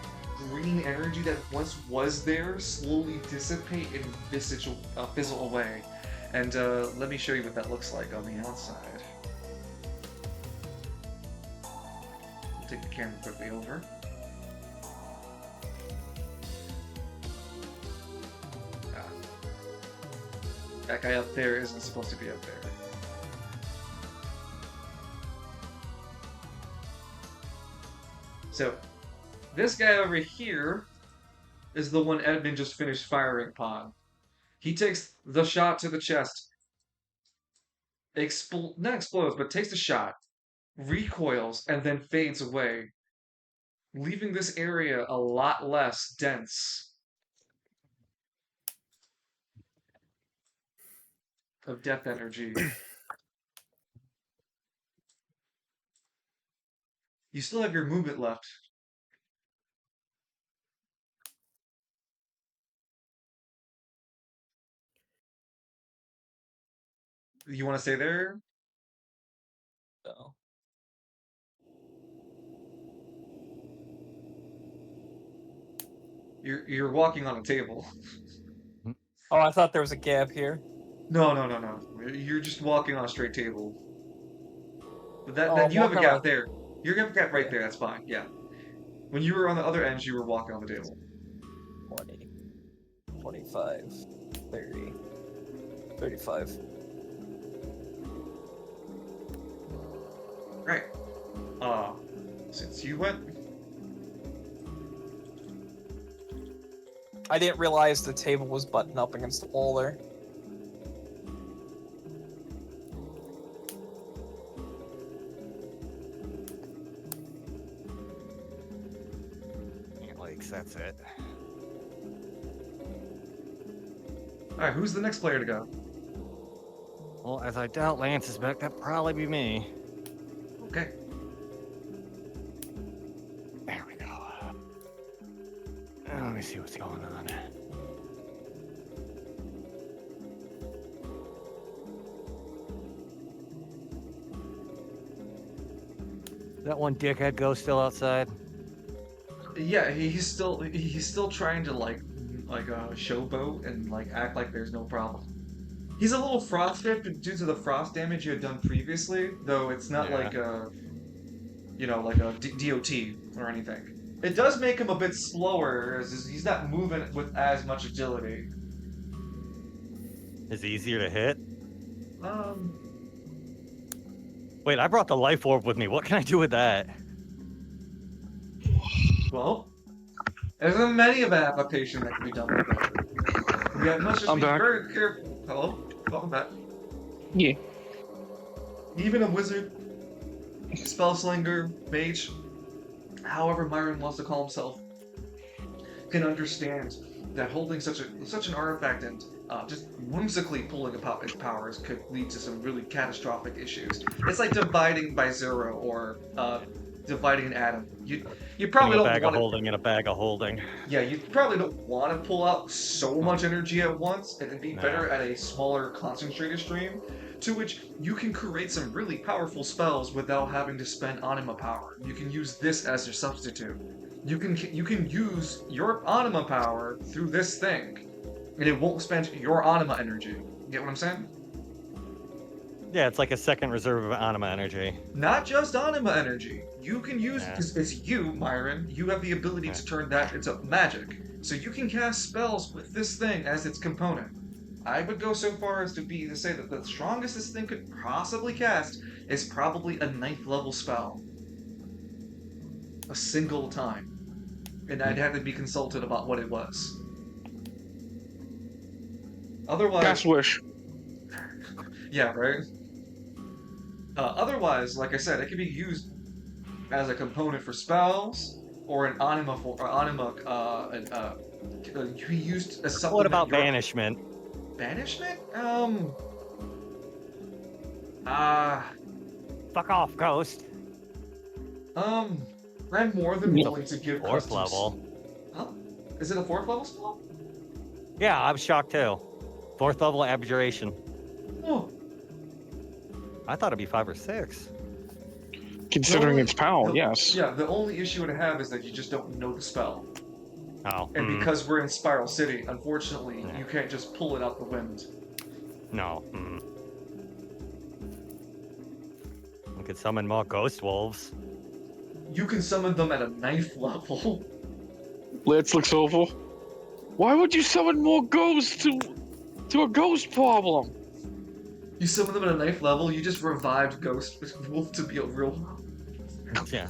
Speaker 1: green energy that once was there slowly dissipate and fizzle away. And let me show you what that looks like on the outside. Take the camera quickly over. That guy up there isn't supposed to be up there. So, this guy over here is the one Edmund just finished firing upon. He takes the shot to the chest. Not explodes, but takes the shot, recoils, and then fades away, leaving this area a lot less dense of death energy. You still have your movement left. You want to stay there?
Speaker 5: So.
Speaker 1: You're walking on a table.
Speaker 5: Oh, I thought there was a gap here.
Speaker 1: No. You're just walking on a straight table. But
Speaker 5: Oh,
Speaker 1: then
Speaker 5: I'm
Speaker 1: you have a
Speaker 5: walking
Speaker 1: gap
Speaker 5: on-
Speaker 1: there. You have a gap right
Speaker 5: Yeah.
Speaker 1: there. That's fine. Yeah. When you were on the other end, you were walking on the table.
Speaker 5: 20, 25, 30, 35.
Speaker 1: Right. Since you went,
Speaker 5: I didn't realize the table was buttoned up against the wall there.
Speaker 2: Lakes, that's it.
Speaker 1: all right. Who's the next player to go?
Speaker 2: Well, as I doubt Lance is back, that'd probably be me.
Speaker 1: Okay.
Speaker 2: There we go. Let me see what's going on. That one dickhead ghost still outside?
Speaker 1: Yeah, he's still trying to like showboat and like act like there's no problem. He's a little frosted due to the frost damage you had done previously, though it's not
Speaker 2: Yeah.
Speaker 1: like a, like a DOT or anything. It does make him a bit slower, as he's not moving with as much agility.
Speaker 2: Is it easier to hit?
Speaker 1: Um,
Speaker 2: Wait, I brought the life orb with me. What can I do with that?
Speaker 1: well, there's many of an application that can be done with that. Yeah, must just
Speaker 3: I'm
Speaker 1: be
Speaker 3: back.
Speaker 1: very careful. Hello? Welcome back.
Speaker 3: Yeah.
Speaker 1: Even a wizard, spellslinger, mage, however Myron wants to call himself, can understand that holding such an artifact and just whimsically pulling its powers could lead to some really catastrophic issues. It's like dividing by zero or dividing an atom. You probably
Speaker 2: Putting a
Speaker 1: don't
Speaker 2: bag
Speaker 1: want
Speaker 2: of
Speaker 1: to.
Speaker 2: holding in a bag of holding.
Speaker 1: Yeah, you probably don't want to pull out so much energy at once. It'd be
Speaker 2: No.
Speaker 1: better at a smaller concentrated stream, to which you can create some really powerful spells without having to spend anima power. You can use this as your substitute. You can use your anima power through this thing, and it won't spend your anima energy. You get what I'm saying?
Speaker 2: Yeah, it's like a second reserve of anima energy.
Speaker 1: Not just anima energy. You can use,
Speaker 2: Yeah.
Speaker 1: because it's you, Myron. You have the ability to turn that into magic. So you can cast spells with this thing as its component. I would go so far as to say that the strongest this thing could possibly cast is probably a 9th level spell. A single time. And I'd have to be consulted about what it was. Otherwise...
Speaker 3: Cast wish.
Speaker 1: Yeah, right? Otherwise, like I said, it can be used as a component for spells, or an anima can be used as supplement.
Speaker 2: What about
Speaker 1: your...
Speaker 2: banishment?
Speaker 1: Banishment?
Speaker 2: Fuck off, ghost.
Speaker 1: I'm more than willing to give
Speaker 2: 4th
Speaker 1: custom...
Speaker 2: level.
Speaker 1: Huh? Is it a 4th level spell?
Speaker 2: Yeah, I was shocked too. 4th level abjuration.
Speaker 1: Oh.
Speaker 2: I thought it'd be 5 or 6.
Speaker 3: Considering
Speaker 1: The
Speaker 3: its power,
Speaker 1: only-
Speaker 3: yes.
Speaker 1: Yeah, the only issue it have is that you just don't know the spell.
Speaker 2: Oh.
Speaker 1: And because we're in Spiral City, unfortunately,
Speaker 2: Yeah.
Speaker 1: you can't just pull it out the wind.
Speaker 2: No. We could summon more ghost wolves.
Speaker 1: You can summon them at a 9th level.
Speaker 3: Let's look awful. Why would you summon more ghosts to a ghost problem?
Speaker 1: You summon them at a 9th level, you just revived Ghost Wolf to be a real...
Speaker 2: Yeah.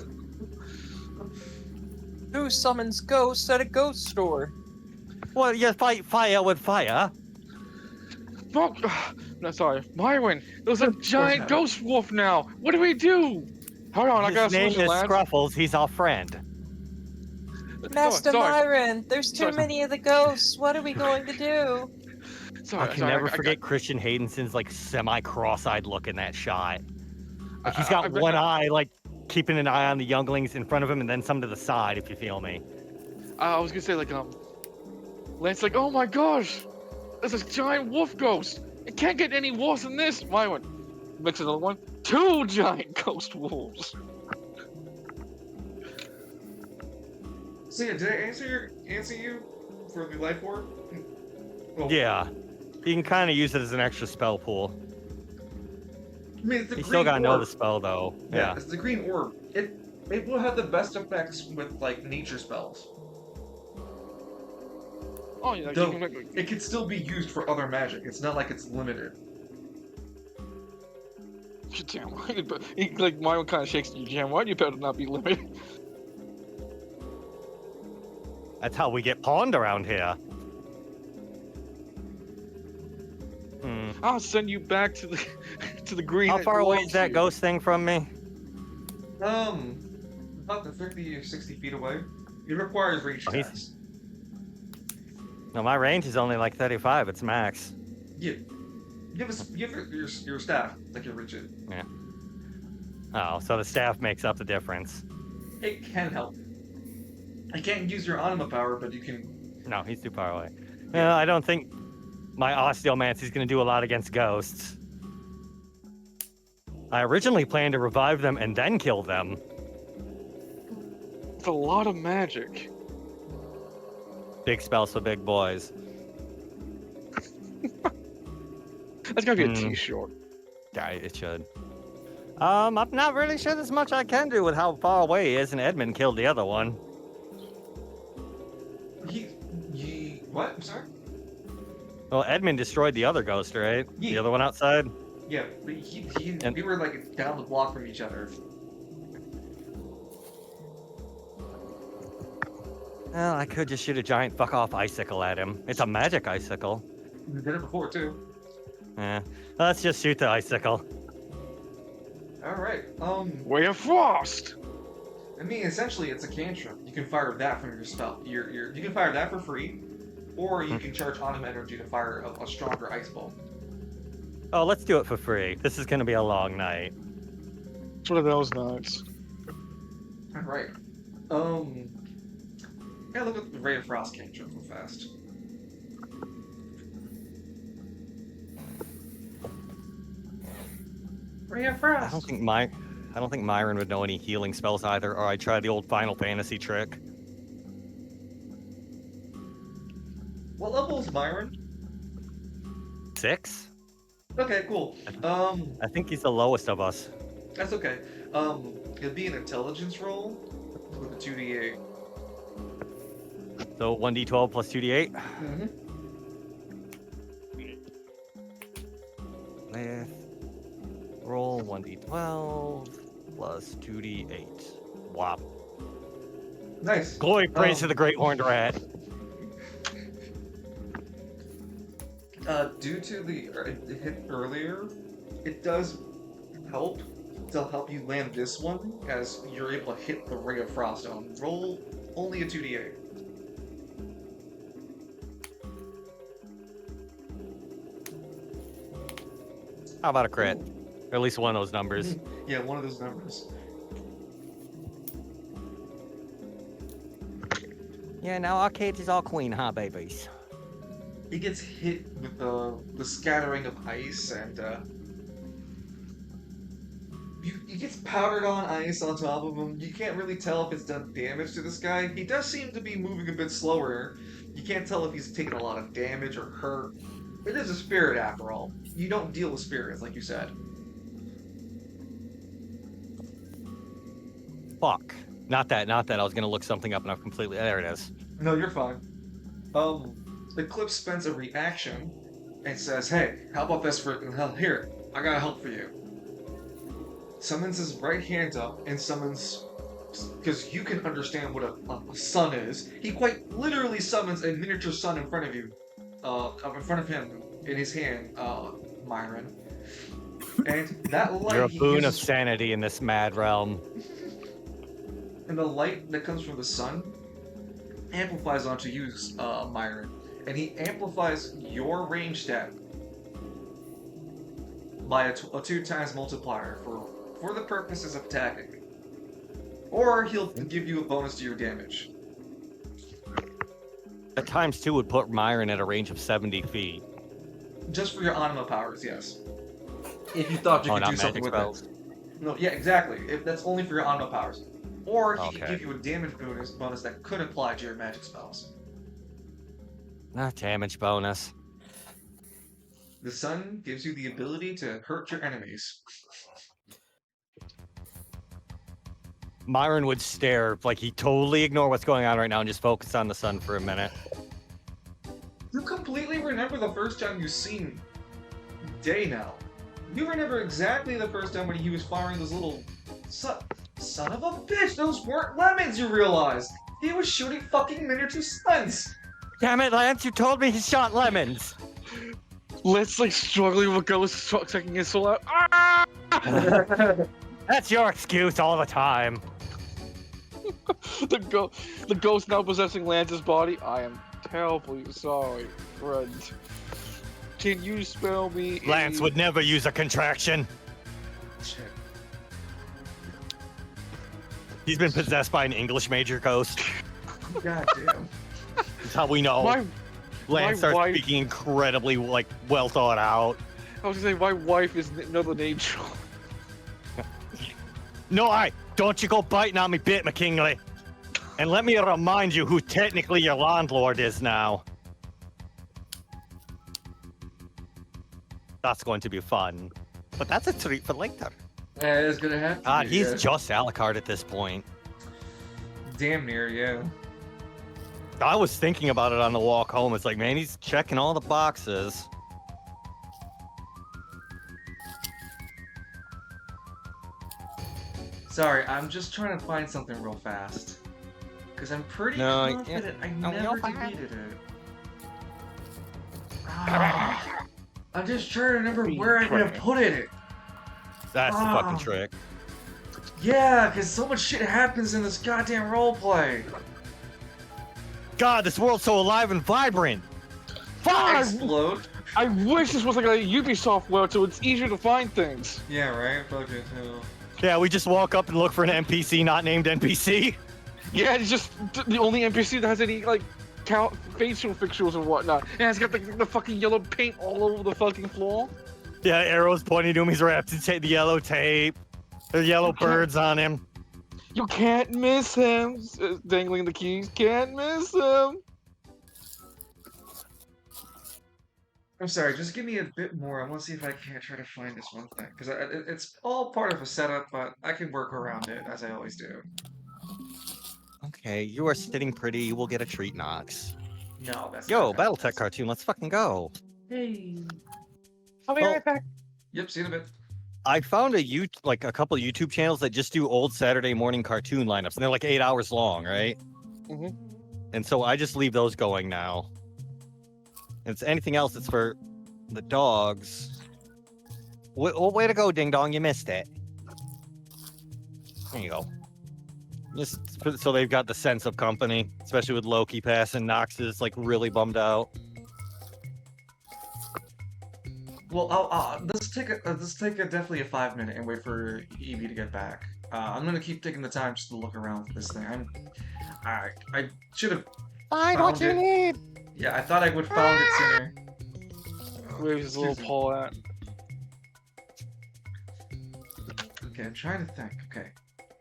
Speaker 5: Who summons ghosts at a ghost store?
Speaker 2: Well, you fight fire with fire.
Speaker 3: No, no, sorry, Myron. There's a giant
Speaker 1: not.
Speaker 3: ghost wolf now. What do we do? Hold on, I got
Speaker 2: His
Speaker 3: a
Speaker 2: name
Speaker 3: solution,
Speaker 2: is
Speaker 3: lads.
Speaker 2: Scruffles. He's our friend.
Speaker 5: Master
Speaker 3: sorry.
Speaker 5: Myron, there's too
Speaker 3: Sorry.
Speaker 5: many of the ghosts. What are we going to do?
Speaker 3: Sorry,
Speaker 2: I can
Speaker 3: sorry,
Speaker 2: never
Speaker 3: I
Speaker 2: forget Christian Haydenson's like semi-cross-eyed look in that shot. Like he's
Speaker 3: I-
Speaker 2: got
Speaker 3: I-
Speaker 2: one eye, like keeping an eye on the younglings in front of him, and then some to the side. If you feel me.
Speaker 3: I was gonna say like Lance like, oh my gosh, there's this giant wolf ghost, It can't get any worse than this. Myron, mix another one. 2 giant ghost wolves.
Speaker 1: So yeah, did I answer you for the life orb? Well,
Speaker 2: Yeah. You can kind of use it as an extra spell pool.
Speaker 1: I mean, it's the
Speaker 2: You
Speaker 1: green
Speaker 2: still gotta know
Speaker 1: orb.
Speaker 2: the spell, though. Yeah.
Speaker 1: It's the green orb. It will have the best effects with like nature spells.
Speaker 3: Oh yeah,
Speaker 1: Though,
Speaker 3: you can
Speaker 1: it can still be used for other magic. It's not like it's limited.
Speaker 3: You're damn right, but like Myron kind of shakes you. Damn right, you better not be limited.
Speaker 2: That's how we get pawned around here. Hmm.
Speaker 3: I'll send you back to the to the green.
Speaker 2: How
Speaker 3: that
Speaker 2: far away
Speaker 3: belongs
Speaker 2: is
Speaker 3: to
Speaker 2: that
Speaker 3: you.
Speaker 2: ghost thing from me?
Speaker 1: About the 50 or 60 feet away. It requires reach
Speaker 2: Oh, he's-
Speaker 1: checks.
Speaker 2: No, my range is only like 35. It's max.
Speaker 1: Yeah. Give your staff like you reach it.
Speaker 2: Oh, so the staff makes up the difference.
Speaker 1: It can help. I can't use your anima power, but you can.
Speaker 2: No, he's too far away. Yeah, I don't think my osteomancy is going to do a lot against ghosts. I originally planned to revive them and then kill them.
Speaker 3: It's a lot of magic.
Speaker 2: Big spells for big boys.
Speaker 3: That's gotta be a
Speaker 2: Hmm.
Speaker 3: t-shirt.
Speaker 2: Yeah, it should. I'm not really sure there's much I can do with how far away he is, and Edmund killed the other one.
Speaker 1: What? I'm sorry?
Speaker 2: Well, Edmund destroyed the other ghost, right?
Speaker 1: Yeah.
Speaker 2: The other one outside?
Speaker 1: Yeah, but
Speaker 2: And-
Speaker 1: we were like down the block from each other.
Speaker 2: Well, I could just shoot a giant fuck-off icicle at him. It's a magic icicle.
Speaker 1: We did it before too.
Speaker 2: Yeah. Let's just shoot the icicle.
Speaker 1: Alright.
Speaker 3: Way of Frost.
Speaker 1: I mean, essentially, it's a cantrip. You can fire that from your spell. You can fire that for free, or you can charge anima energy to fire a stronger ice bolt.
Speaker 2: Oh, let's do it for free. This is going to be a long night.
Speaker 3: It's one of those nights.
Speaker 1: Alright. Yeah, look at the Ray of Frost cantrip real fast. Ray of Frost!
Speaker 2: I don't think Myron would know any healing spells either, or I'd try the old Final Fantasy trick.
Speaker 1: What level is Myron?
Speaker 2: 6?
Speaker 1: Okay, cool.
Speaker 2: I think he's the lowest of us.
Speaker 1: That's okay. It'd be an intelligence roll with a 2d8.
Speaker 2: So 1d12 plus 2d8.
Speaker 1: Mm-hmm.
Speaker 2: With roll 1d12 plus 2d8. Wop.
Speaker 1: Nice.
Speaker 2: Glory praise to the great horned rat.
Speaker 1: Due to the hit earlier, it does help to help you land this one, as you're able to hit the Ray of Frost on. Roll only a 2d8.
Speaker 2: How about a crit? Or at least one of those numbers.
Speaker 1: Yeah, one of those numbers.
Speaker 2: Yeah, now Arcade is all queen, huh, babies?
Speaker 1: He gets hit with the scattering of ice, and he gets powdered on ice on top of him. You can't really tell if it's done damage to this guy. He does seem to be moving a bit slower. You can't tell if he's taken a lot of damage or hurt. It is a spirit after all. You don't deal with spirits, like you said.
Speaker 2: Fuck. Not that. I was gonna look something up and I've completely. There it is.
Speaker 1: No, you're fine. Eclipse spends a reaction and says, "Hey, how about this for here? I got help for you." Summons his right hand up and summons, because you can understand what a sun is. He quite literally summons a miniature sun in front of you, in front of him in his hand, Myron. And that light
Speaker 2: You're a
Speaker 1: he
Speaker 2: boon of
Speaker 1: uses-
Speaker 2: sanity in this mad realm.
Speaker 1: and the light that comes from the sun amplifies onto you, Myron, and he amplifies your range stat by a 2 times multiplier for the purposes of attacking, or he'll give you a bonus to your damage.
Speaker 2: At times 2 would put Myron at a range of 70 feet.
Speaker 1: just for your anima powers, yes. If you thought you
Speaker 2: Oh,
Speaker 1: could
Speaker 2: not
Speaker 1: do something
Speaker 2: magic
Speaker 1: with
Speaker 2: spells.
Speaker 1: it. No, yeah, exactly. If that's only for your anima powers. Or he could
Speaker 2: Okay.
Speaker 1: give you a damage bonus that could apply to your magic spells.
Speaker 2: Damage bonus.
Speaker 1: The sun gives you the ability to hurt your enemies.
Speaker 2: Myron would stare like he totally ignore what's going on right now and just focus on the sun for a minute.
Speaker 1: You completely remember the first time you seen Day now. You remember exactly the first time when he was firing those little... Son of a bitch, those weren't lemons, you realized! He was shooting fucking miniature suns!
Speaker 2: Damn it, Lance, you told me he shot lemons!
Speaker 3: Let's like struggling with Ghost taking his soul out. Ah!
Speaker 2: That's your excuse all the time.
Speaker 3: The ghost now possessing Lance's body. I am terribly sorry, friend. Can you spell me?
Speaker 2: Lance would never use a contraction.
Speaker 1: Shit.
Speaker 2: He's been possessed by an English major ghost.
Speaker 1: God damn.
Speaker 2: That's how we know. Lance starts
Speaker 3: wife-
Speaker 2: speaking incredibly like well thought out.
Speaker 3: I was gonna say my wife is another angel.
Speaker 2: No, don't you go biting on me bit, McKinley. And let me remind you who technically your landlord is now. That's going to be fun. But that's a treat for later.
Speaker 1: Yeah, it's gonna happen.
Speaker 2: God, he's just Alucard at this point.
Speaker 1: Damn near, yeah.
Speaker 2: I was thinking about it on the walk home. It's like, man, he's checking all the boxes.
Speaker 1: Sorry, I'm just trying to find something real fast. Because I'm pretty
Speaker 2: No,
Speaker 1: confident I
Speaker 2: no,
Speaker 1: never
Speaker 2: you're fine.
Speaker 1: deleted it. Ah, I'm just trying to remember where I'm gonna put it.
Speaker 2: That's the fucking trick.
Speaker 1: Yeah, because so much shit happens in this goddamn roleplay.
Speaker 2: God, this world's so alive and vibrant. Fuck!
Speaker 1: Explode.
Speaker 3: I wish this was like a Ubisoft world, so it's easier to find things.
Speaker 1: Yeah, right? Fuck it, too.
Speaker 2: Yeah, we just walk up and look for an NPC not named NPC.
Speaker 3: Yeah, it's just the only NPC that has any like facial pictures and whatnot. And it's got the fucking yellow paint all over the fucking floor.
Speaker 2: Yeah, arrows pointing to him. He's wrapped in the yellow tape. There's yellow birds on him.
Speaker 3: You can't miss him. Dangling the keys. Can't miss him.
Speaker 1: I'm sorry, just give me a bit more. I want to see if I can't try to find this one thing. Because it's all part of a setup, but I can work around it, as I always do.
Speaker 2: Okay, you are sitting pretty. You will get a treat, Nox.
Speaker 1: No, that's
Speaker 2: Yo,
Speaker 1: not
Speaker 2: Battletech cartoon. Let's fucking go.
Speaker 1: Hey.
Speaker 5: I'll be
Speaker 2: Well-
Speaker 5: right back.
Speaker 1: Yep, see you in a bit.
Speaker 2: I found a a couple of YouTube channels that just do old Saturday morning cartoon lineups, and they're like 8 hours long, right?
Speaker 3: Mhm.
Speaker 2: And so I just leave those going now. And it's anything else that's for the dogs. Way to go, Ding Dong! You missed it. There you go. Just so they've got the sense of company, especially with Loki passing. Nox is like really bummed out.
Speaker 1: Well, let's take definitely a 5 minute and wait for Evie to get back. I'm gonna keep taking the time just to look around for this thing. I should have.
Speaker 2: Find what you need.
Speaker 1: Yeah, I thought I would found it sooner.
Speaker 3: Where's his little paw at?
Speaker 1: Okay, I'm trying to think. Okay,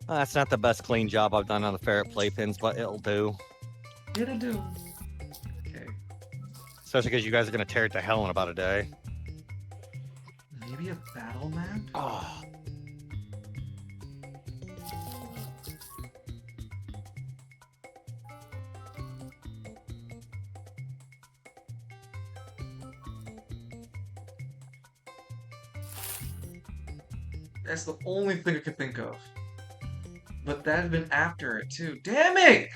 Speaker 2: That's not the best clean job I've done on the ferret playpins, but it'll do.
Speaker 1: it'll do. Okay,
Speaker 2: Especially because you guys are gonna tear it to hell in about a day.
Speaker 1: maybe a battle map.
Speaker 2: Oh.
Speaker 1: That's the only thing I could think of. But that had been after it too. Damn it!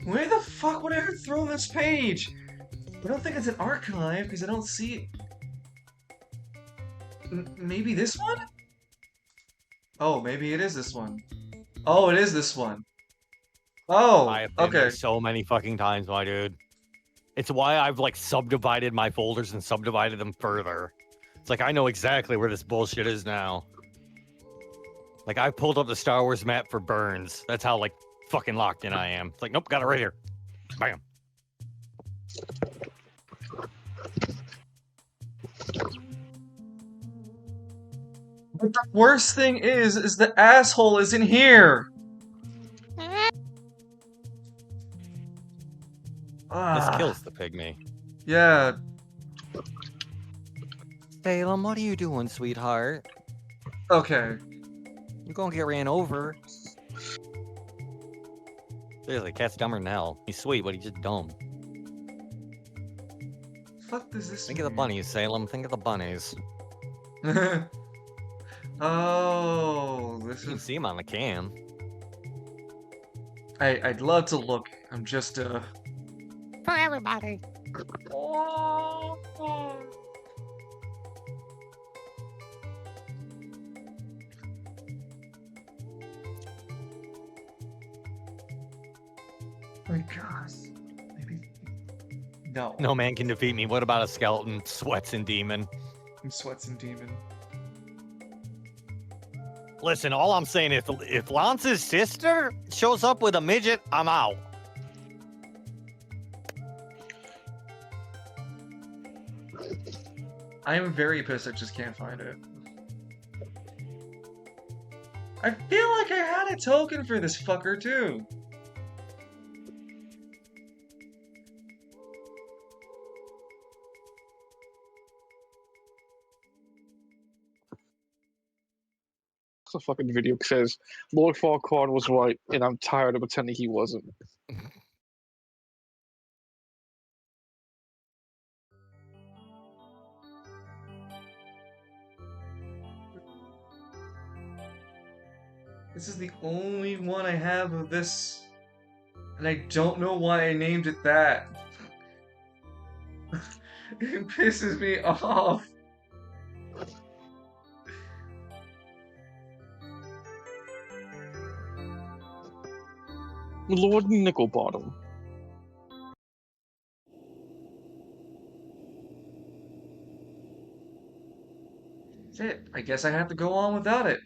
Speaker 1: Where the fuck would I have thrown this page? I don't think it's an archive because I don't see it. Maybe this one? Oh, maybe it is this one. Oh, it is this one. Oh,
Speaker 2: I have been
Speaker 1: okay.
Speaker 2: there so many fucking times, my dude. It's why I've like subdivided my folders and subdivided them further. It's like I know exactly where this bullshit is now. Like I pulled up the Star Wars map for Burns. That's how like fucking locked in I am. It's like, nope, got it right here. Bam.
Speaker 1: But the worst thing is the asshole is in here.
Speaker 2: This
Speaker 1: Ah,
Speaker 2: kills the pygmy.
Speaker 1: yeah.
Speaker 2: Salem, what are you doing, sweetheart?
Speaker 1: Okay.
Speaker 2: You're gonna get ran over. Seriously, cat's dumber than hell. He's sweet, but he's just dumb.
Speaker 1: Fuck does this
Speaker 2: Think of the
Speaker 1: mean?
Speaker 2: bunnies, Salem. Think of the bunnies.
Speaker 1: Oh, this
Speaker 2: You can
Speaker 1: is.
Speaker 2: see him on the cam.
Speaker 1: I'd love to look. I'm just
Speaker 2: For everybody.
Speaker 1: My God. Maybe. No.
Speaker 2: No man can defeat me. What about a skeleton? Sweats and demon.
Speaker 1: I'm Sweats and Demon.
Speaker 2: Listen, all I'm saying is if Lance's sister shows up with a midget, I'm out.
Speaker 1: I am very pissed I just can't find it. I feel like I had a token for this fucker too.
Speaker 3: The fucking video says Lord Farquaad was right, and I'm tired of pretending he wasn't.
Speaker 1: This is the only one I have of this, and I don't know why I named it that. It pisses me off.
Speaker 3: Lord Nickelbottom.
Speaker 1: That's it. I guess I have to go on without it.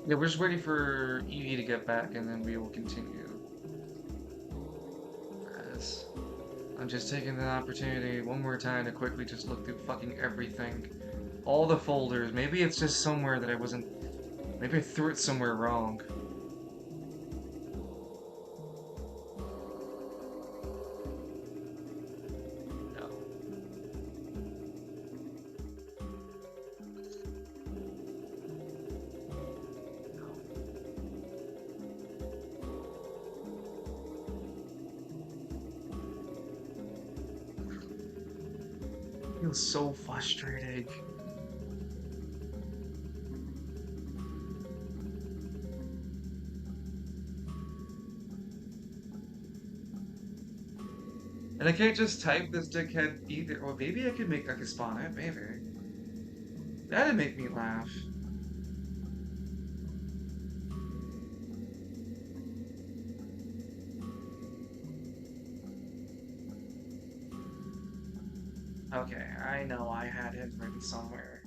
Speaker 1: Yeah, we're just waiting for Evie to get back, and then we will continue. As I'm just taking the opportunity one more time to quickly just look through fucking everything. All the folders. Maybe it's just somewhere that I wasn't... Maybe I threw it somewhere wrong. No. Feels so frustrating. And I can't just type this dickhead either. Or maybe I could spawn it, maybe. That'd make me laugh. Okay, I know I had him written somewhere.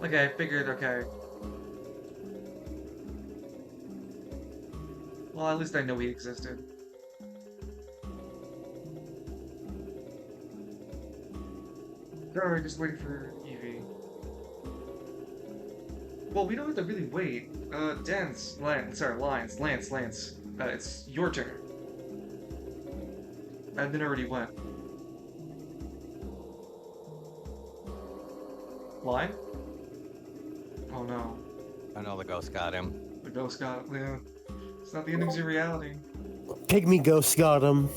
Speaker 1: Okay, I figured, okay. Well, at least I know he existed. Alright, just waiting for Evie. Well, we don't have to really wait. Lance, it's your turn. Admin already went. Line? Oh no.
Speaker 2: I know the ghost got him.
Speaker 1: The ghost got, yeah. It's not the end of your reality.
Speaker 4: Pygmy ghost got him.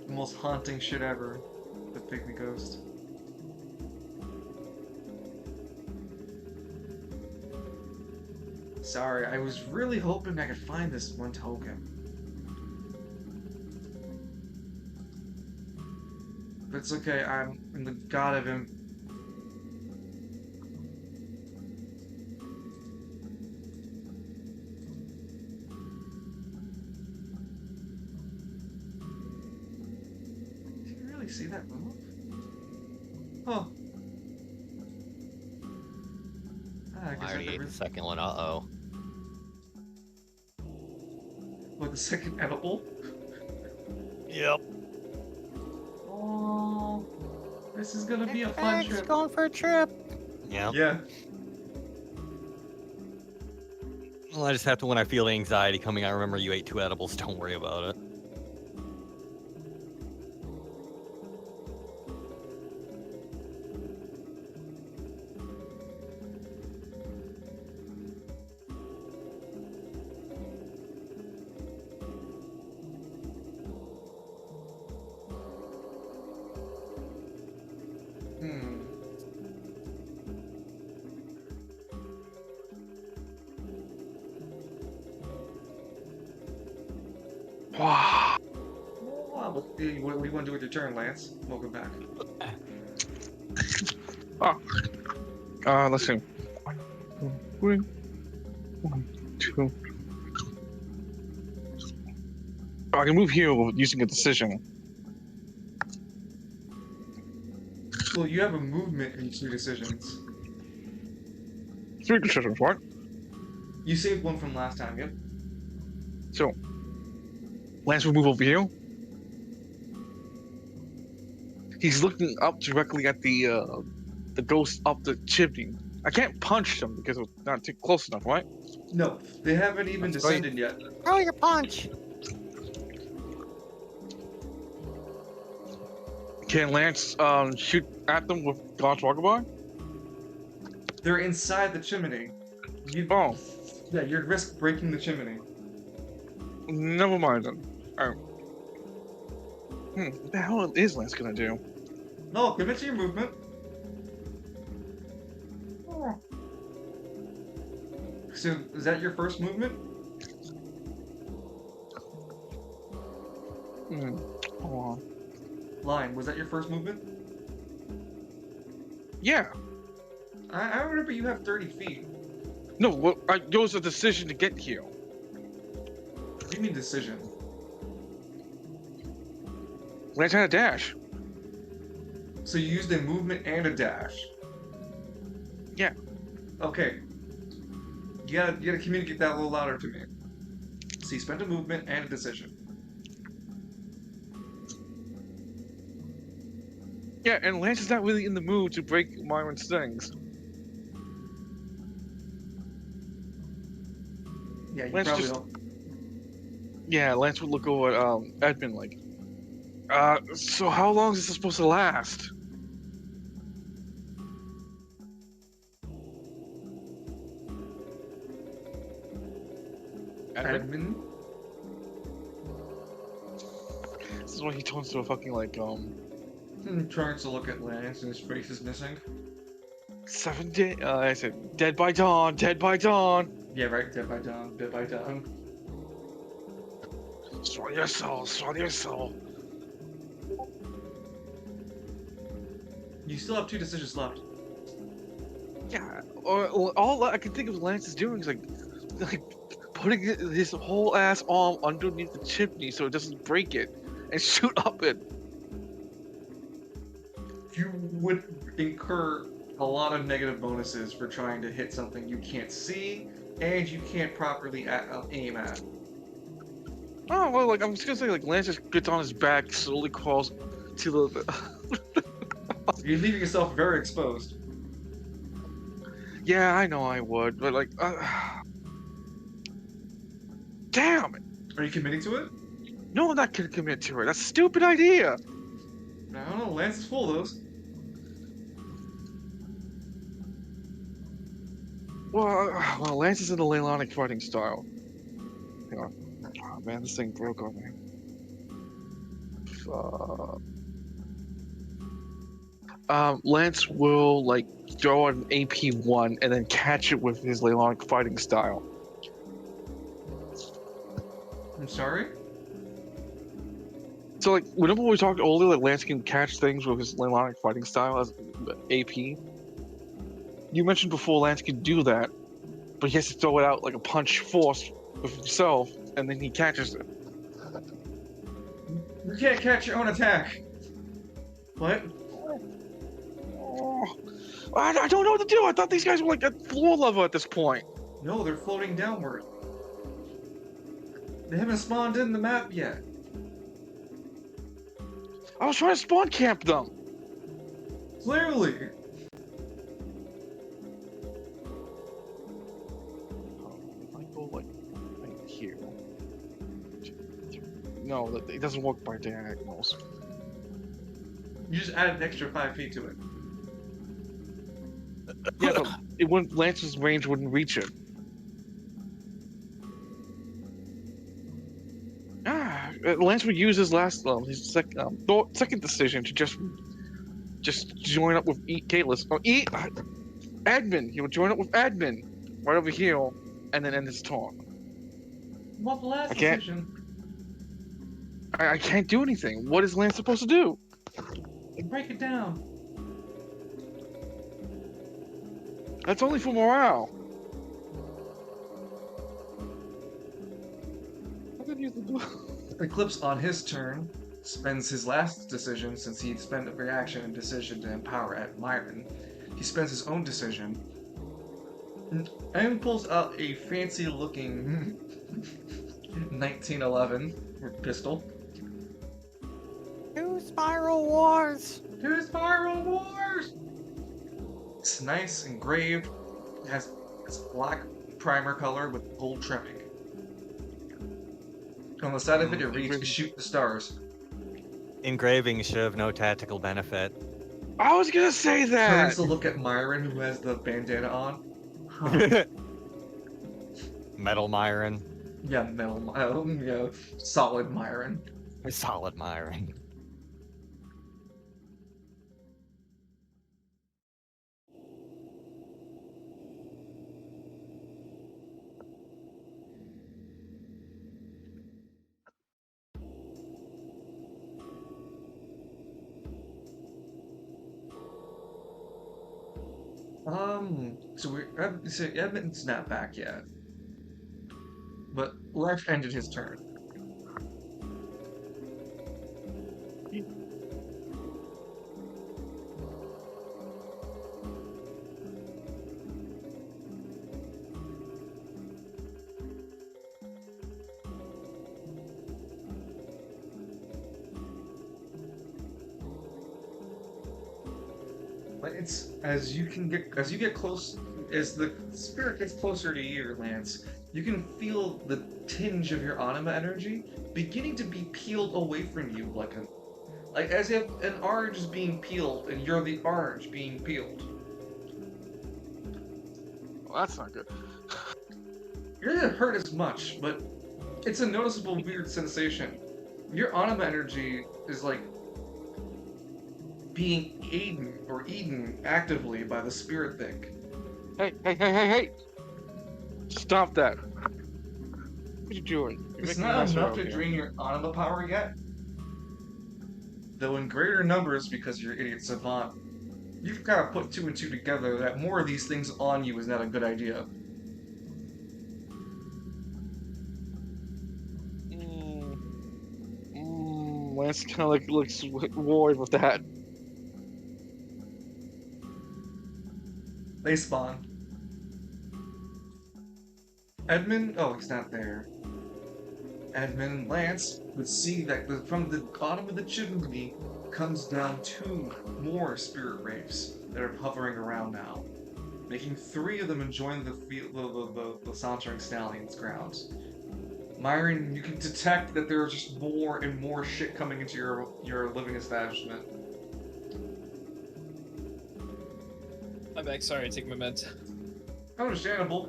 Speaker 1: The most haunting shit ever. The pygmy ghost. Sorry, I was really hoping I could find this one token. It's okay, I'm in the god of him. Can you really see that move? Oh. Ah, I
Speaker 2: I
Speaker 1: guess I
Speaker 2: already ate
Speaker 1: never...
Speaker 2: the second one. Uh-oh.
Speaker 1: What, the second edible?
Speaker 2: Yep.
Speaker 1: Oh, this is gonna be a fun trip.
Speaker 2: Going for a trip. Yep.
Speaker 1: Yeah.
Speaker 2: Well, I just have to, when I feel anxiety coming, I remember you ate 2 edibles. Don't worry about it.
Speaker 1: Hmm.
Speaker 3: Wow.
Speaker 1: Wow, what do you want to do with your turn, Lance? Welcome back.
Speaker 3: Let's see. 1, 2. Oh, I can move here using a decision.
Speaker 1: Well, you have a movement in 2 decisions.
Speaker 3: 3 decisions, right?
Speaker 1: You saved one from last time, yep.
Speaker 3: So, Lance will move over here. He's looking up directly at the ghost up the chimney. I can't punch them because it's not too close enough, right?
Speaker 1: No, they haven't even
Speaker 2: That's right.
Speaker 1: descended yet.
Speaker 2: Throw your punch.
Speaker 3: Can Lance shoot at them with God's Rocket Bar?
Speaker 1: They're inside the chimney.
Speaker 3: Oh,
Speaker 1: Yeah, you're at risk breaking the chimney.
Speaker 3: never mind then. Alright. What the hell is Lance gonna do?
Speaker 1: No, commit to your movement. Oh. So, is that your first movement?
Speaker 3: Hold on.
Speaker 1: Line, was that your first movement?
Speaker 3: Yeah.
Speaker 1: I remember you have 30 feet.
Speaker 3: No, well, it was a decision to get here.
Speaker 1: What do you mean decision?
Speaker 3: Lance had a dash.
Speaker 1: So you used a movement and a dash?
Speaker 3: Yeah.
Speaker 1: Okay. You gotta communicate that a little louder to me. So you spent a movement and a decision.
Speaker 3: Yeah, and Lance is not really in the mood to break Myron's things.
Speaker 1: Yeah, you
Speaker 3: Lance
Speaker 1: probably
Speaker 3: just-
Speaker 1: don't.
Speaker 3: Yeah, Lance would look over at Edmund like, so how long is this supposed to last?
Speaker 1: Edmund?
Speaker 3: This is when he turns to a fucking like
Speaker 1: Trying to look at Lance and his face is missing.
Speaker 3: 7 day. I said dead by dawn, dead by dawn.
Speaker 1: Yeah, right, dead by dawn, dead by dawn.
Speaker 3: Swallow your soul, swallow your soul.
Speaker 1: You still have 2 decisions left.
Speaker 3: Yeah, or all I can think of Lance is doing is like putting his whole ass arm underneath the chimney so it doesn't break it and shoot up it.
Speaker 1: You would incur a lot of negative bonuses for trying to hit something you can't see and you can't properly aim at.
Speaker 3: Oh well, like I'm just gonna say, like Lance just gets on his back, slowly crawls to the.
Speaker 1: You're leaving yourself very exposed.
Speaker 3: Yeah, I know I would, but like, damn it!
Speaker 1: Are you committing to it?
Speaker 3: No, I'm not gonna commit to it. That's a stupid idea.
Speaker 1: I don't know, Lance is full of those.
Speaker 3: Well, Lance is in the Leilanic fighting style. Hang on. Oh man, this thing broke on me. Lance will like throw an AP1 and then catch it with his Leilanic fighting style.
Speaker 1: I'm sorry?
Speaker 3: So like, whenever we talked earlier, like Lance can catch things with his Lylonic fighting style as AP. You mentioned before Lance can do that, but he has to throw it out like a punch force with himself, and then he catches it.
Speaker 1: You can't catch your own attack. What?
Speaker 3: Oh, I don't know what to do. I thought these guys were like at floor level at this point.
Speaker 1: No, they're floating downward. They haven't spawned in the map yet.
Speaker 3: I was trying to spawn camp them.
Speaker 1: Clearly.
Speaker 3: If I go like right here. No, it doesn't work by diagonals.
Speaker 1: You just added an extra 5 feet to it.
Speaker 3: Yeah, but it wouldn't. Lance's range wouldn't reach it. Lance would use his last, his second decision to just join up with Kalis. Admin. He would join up with Admin right over here, and then end his talk.
Speaker 1: What the last
Speaker 3: I can't-
Speaker 1: decision?
Speaker 3: I can't do anything. What is Lance supposed to do?
Speaker 1: Break it down.
Speaker 3: That's only for morale. I could use the
Speaker 1: Eclipse on his turn spends his last decision, since he'd spent a reaction and decision to empower at Myron. He spends his own decision and pulls out a fancy looking 1911 pistol.
Speaker 2: Two Spiral Wars!
Speaker 1: Two Spiral Wars! It's nice, engraved. It has this black primer color with gold trimming. On the side of it, it reads, "Shoot the stars."
Speaker 2: Engraving should have no tactical benefit.
Speaker 3: I was gonna say that.
Speaker 1: Turns to look at Myron, who has the bandana on. Huh.
Speaker 2: Metal Myron.
Speaker 1: Yeah, yeah, solid Myron.
Speaker 2: Solid Myron.
Speaker 1: So Edmonton's not back yet. But Lex ended his turn. But it's as you get close, as the spirit gets closer to you, Lance, you can feel the tinge of your anima energy beginning to be peeled away from you, like as if an orange is being peeled and you're the orange being peeled.
Speaker 3: Well, that's not good.
Speaker 1: It doesn't hurt as much, but it's a noticeable weird sensation. Your anima energy is like being eaten actively by the spirit thing.
Speaker 3: Hey! Stop that. What are you doing? You're
Speaker 1: It's
Speaker 3: making a
Speaker 1: not
Speaker 3: mess
Speaker 1: enough
Speaker 3: around
Speaker 1: to
Speaker 3: here.
Speaker 1: drain your anima power yet. Though in greater numbers because you're idiot savant. You've got to put two and two together that more of these things on you is not a good idea.
Speaker 3: Lance kind of like looks worried with that.
Speaker 1: They spawn. Edmund, oh, he's not there. Edmund and Lance would see that from the bottom of the chimney comes down 2 more spirit wraiths that are hovering around now, making 3 of them enjoying the Sauntering Stallion's grounds. Myron, you can detect that there are just more and more shit coming into your living establishment.
Speaker 5: I'm back. Sorry, I take my meds.
Speaker 1: Understandable.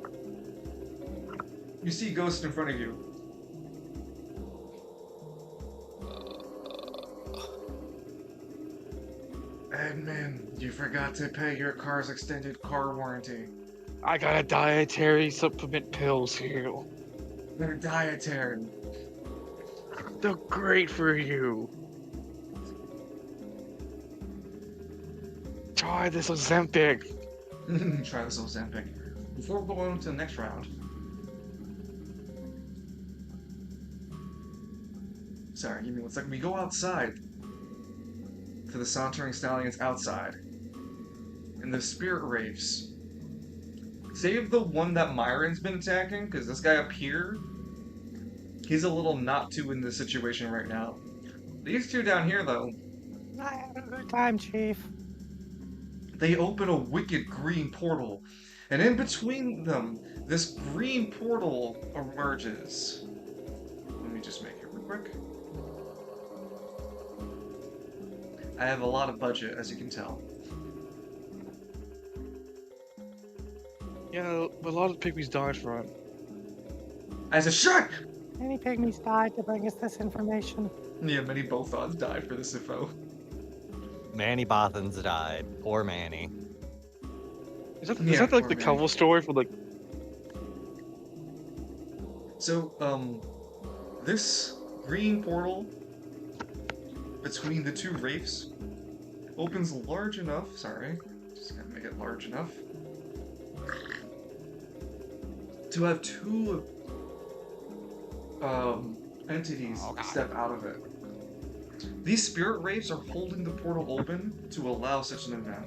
Speaker 1: You see Ghost in front of you. Edmund, you forgot to pay your car's extended car warranty.
Speaker 3: I got a dietary supplement pills here.
Speaker 1: They're dietary.
Speaker 3: They're great for you. Try this Ozempic.
Speaker 1: Try this Ozempic. Before we go on to the next round. Sorry, give me 1 second. We go outside to the Sauntering Stallions outside. And the Spirit Wraiths. Save the one that Myron's been attacking, because this guy up here, he's a little not too in this situation right now. These two down here, though,
Speaker 2: I had a good time, Chief.
Speaker 1: they open a wicked green portal. And in between them, this green portal emerges. Let me just make it real quick. I have a lot of budget, as you can tell.
Speaker 3: Yeah, a lot of pygmies died for it.
Speaker 1: As a shark!
Speaker 2: Many pygmies died to bring us this information.
Speaker 1: Yeah, many Bothons died for this info.
Speaker 2: Manny Bothans died. Poor Manny.
Speaker 3: Is that,
Speaker 1: Yeah,
Speaker 3: is that like
Speaker 1: poor
Speaker 3: the
Speaker 1: man.
Speaker 3: cover story for like?
Speaker 1: So, this green portal between the two wraiths opens large enough. Sorry, just gonna make it large enough to have two entities step out of it. These spirit wraiths are holding the portal open to allow such an event.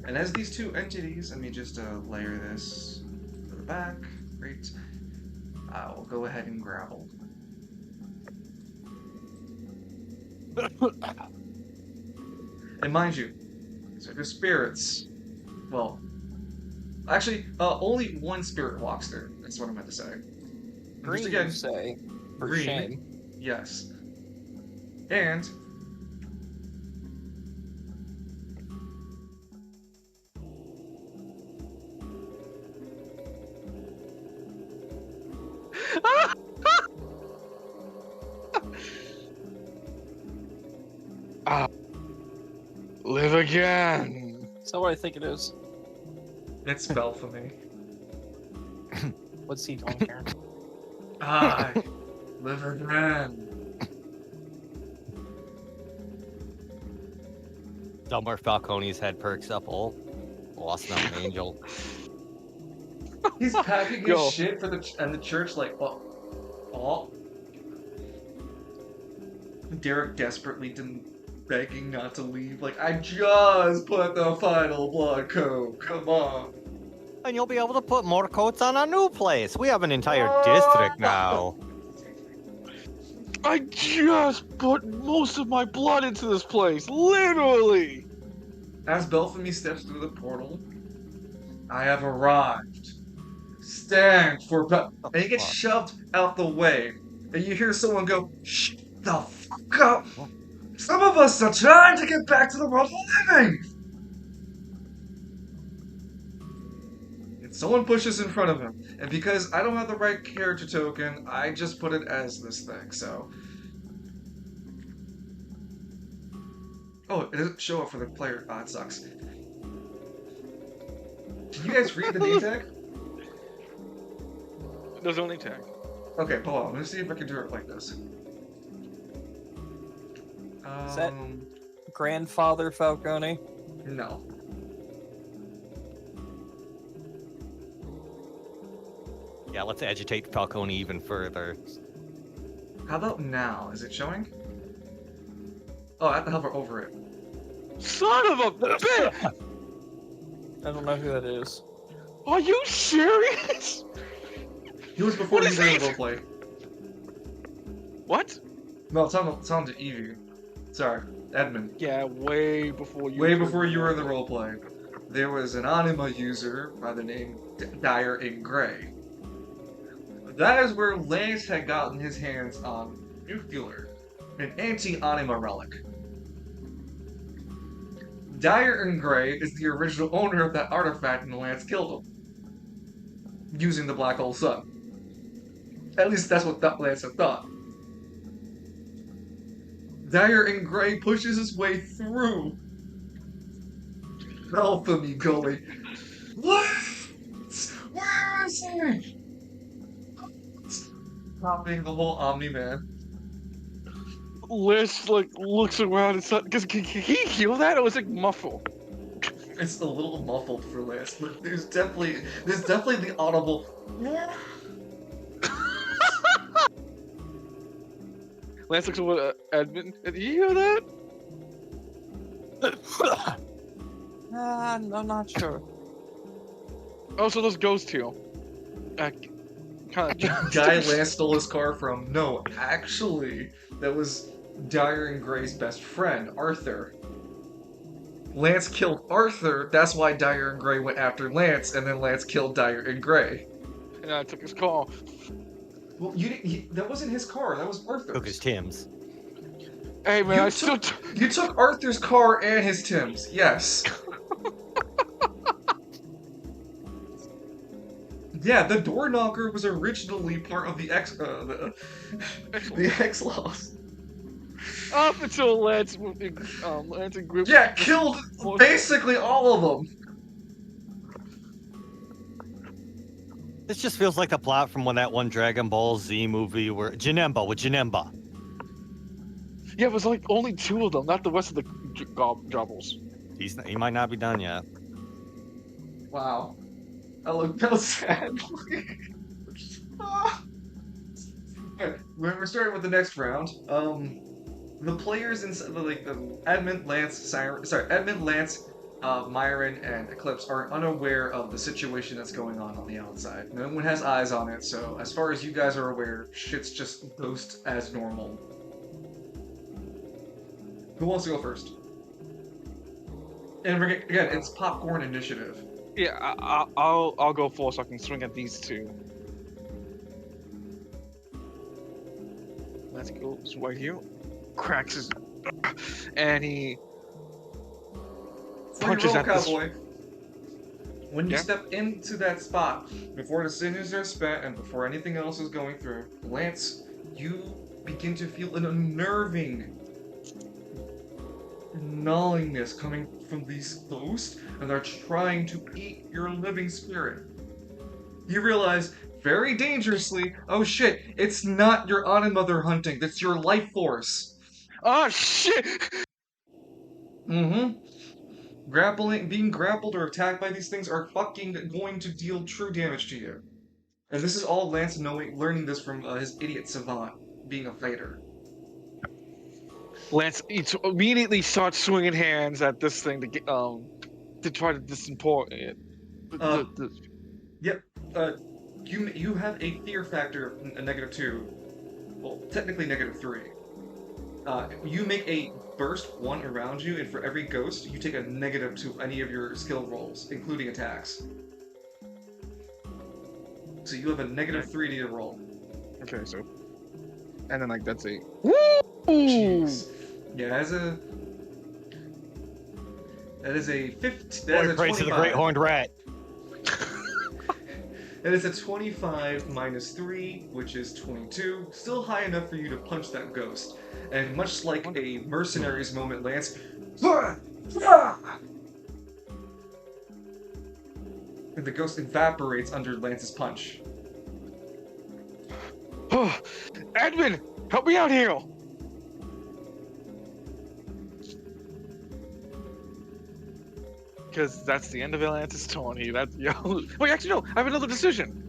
Speaker 1: And as these two entities, let me just layer this to the back. Great. I'll go ahead and grapple. And mind you, so the spirits, well, actually, only one spirit walks there. That's what I meant to say. And
Speaker 5: Green,
Speaker 1: just again,
Speaker 5: you say. For
Speaker 1: green.
Speaker 5: shame.
Speaker 1: Yes. And
Speaker 3: Live again.
Speaker 5: Is that what I think it is?
Speaker 1: it's spell for me.
Speaker 5: What's he doing here?
Speaker 1: I live again.
Speaker 2: Somewhere Falcone's head perks up. Oh, lost an angel.
Speaker 1: He's packing his
Speaker 3: Yo.
Speaker 1: shit for the church like, oh. Derek desperately begging not to leave. Like, I just put the final blood coat. Come on.
Speaker 2: And you'll be able to put more coats on our new place. We have an entire district now.
Speaker 3: I just put most of my blood into this place, literally.
Speaker 1: As Belphemy steps through the portal, I have arrived. Stand for and he gets shoved out the way, and you hear someone go, "Shut the fuck up! Some of us are trying to get back to the world of living." And someone pushes in front of him, and because I don't have the right character token, I just put it as this thing. So, oh, it doesn't show up for the player. Ah, it sucks. Can you guys read the name tag?
Speaker 3: There's only tag.
Speaker 1: Okay, hold on. Let me see if I can do it like this.
Speaker 5: Is that- Grandfather Falcone?
Speaker 1: No.
Speaker 2: Yeah, let's agitate Falcone even further.
Speaker 1: How about now? Is it showing? Oh, I have to hover over it.
Speaker 3: Son of a bitch!
Speaker 5: I don't know who that is.
Speaker 3: Are you serious?
Speaker 1: He was before
Speaker 3: What
Speaker 1: you
Speaker 3: is
Speaker 1: were in
Speaker 3: it?
Speaker 1: the roleplay.
Speaker 3: What?
Speaker 1: No, it's on to Evie. Sorry, Edmund.
Speaker 3: Yeah, way before you.
Speaker 1: Way before you were in the roleplay, there was an anima user by the name Dire in Grey. That is where Lance had gotten his hands on Nuclear, an anti-anima relic. Dire in Grey is the original owner of that artifact, and Lance killed him using the Black Hole Sun. At least that's what Lance had thought. Dire in Grey pushes his way through. Help me, Gully. What? Where is he? Stopping the whole Omni-Man.
Speaker 3: Liz like looks around and says, "Can he heal that?" Or was it muffle?
Speaker 1: It's a little muffled for Lance, but there's definitely the audible.
Speaker 3: Lance looks over at Edmund. Did you hear that?
Speaker 5: I'm not sure.
Speaker 3: Oh, so those ghosts here. Kind of.
Speaker 1: Guy Lance stole his car from. No, actually, that was Dyer and Gray's best friend, Arthur. Lance killed Arthur, that's why Dyer and Gray went after Lance, and then Lance killed Dyer and Gray.
Speaker 3: And I took his car.
Speaker 1: Well, that wasn't his car, that was Arthur's.
Speaker 2: Took his Tim's.
Speaker 3: Hey man,
Speaker 1: You took Arthur's car and his Tim's, yes. Yeah, the door knocker was originally part of the X-Laws.
Speaker 3: Up until Lance and group.
Speaker 1: Yeah, killed basically all of them.
Speaker 2: This just feels like the plot from when that one Dragon Ball Z movie where Janemba.
Speaker 3: Yeah, it was like only 2 of them, not the rest of the jobbles.
Speaker 2: He might not be done yet.
Speaker 1: Wow. I look so sad. We're starting with the next round. The players in Edmund, Lance, Myron, and Eclipse are unaware of the situation that's going on the outside. No one has eyes on it, so as far as you guys are aware, shit's just ghost as normal. Who wants to go first? And again, it's popcorn initiative.
Speaker 3: Yeah, I'll go first so I can swing at these 2. Let's go right here. Cracks his, and he punches at this.
Speaker 1: Cowboy. When you step into that spot, before the sinews are spent and before anything else is going through, Lance, you begin to feel an unnerving gnawingness coming from these ghosts, and they're trying to eat your living spirit. You realize, very dangerously, oh shit, it's not your Anima hunting, that's your life force.
Speaker 3: Oh shit!
Speaker 1: Mm-hmm. Being grappled or attacked by these things are fucking going to deal true damage to you. And this is all Lance learning this from his idiot savant, being a fighter.
Speaker 3: Lance immediately starts swinging hands at this thing to get to try to disimport it.
Speaker 1: Yep. You have a fear factor of a -2. Well, technically -3. You make a burst 1 around you, and for every ghost, you take a negative to any of your skill rolls, including attacks. So you have a -3 to roll.
Speaker 3: Okay, so. And then, like, that's a.
Speaker 1: Jeez. Yeah, that is a 15. That is a 25.
Speaker 2: Praise to the great horned rat.
Speaker 1: That is a 25 minus 3, which is 22. Still high enough for you to punch that ghost. And much like a mercenary's moment, Lance. And the ghost evaporates under Lance's punch.
Speaker 3: Edmund, help me out here! Because that's the end of Lance's Tony. That's Wait, actually no, I have another decision.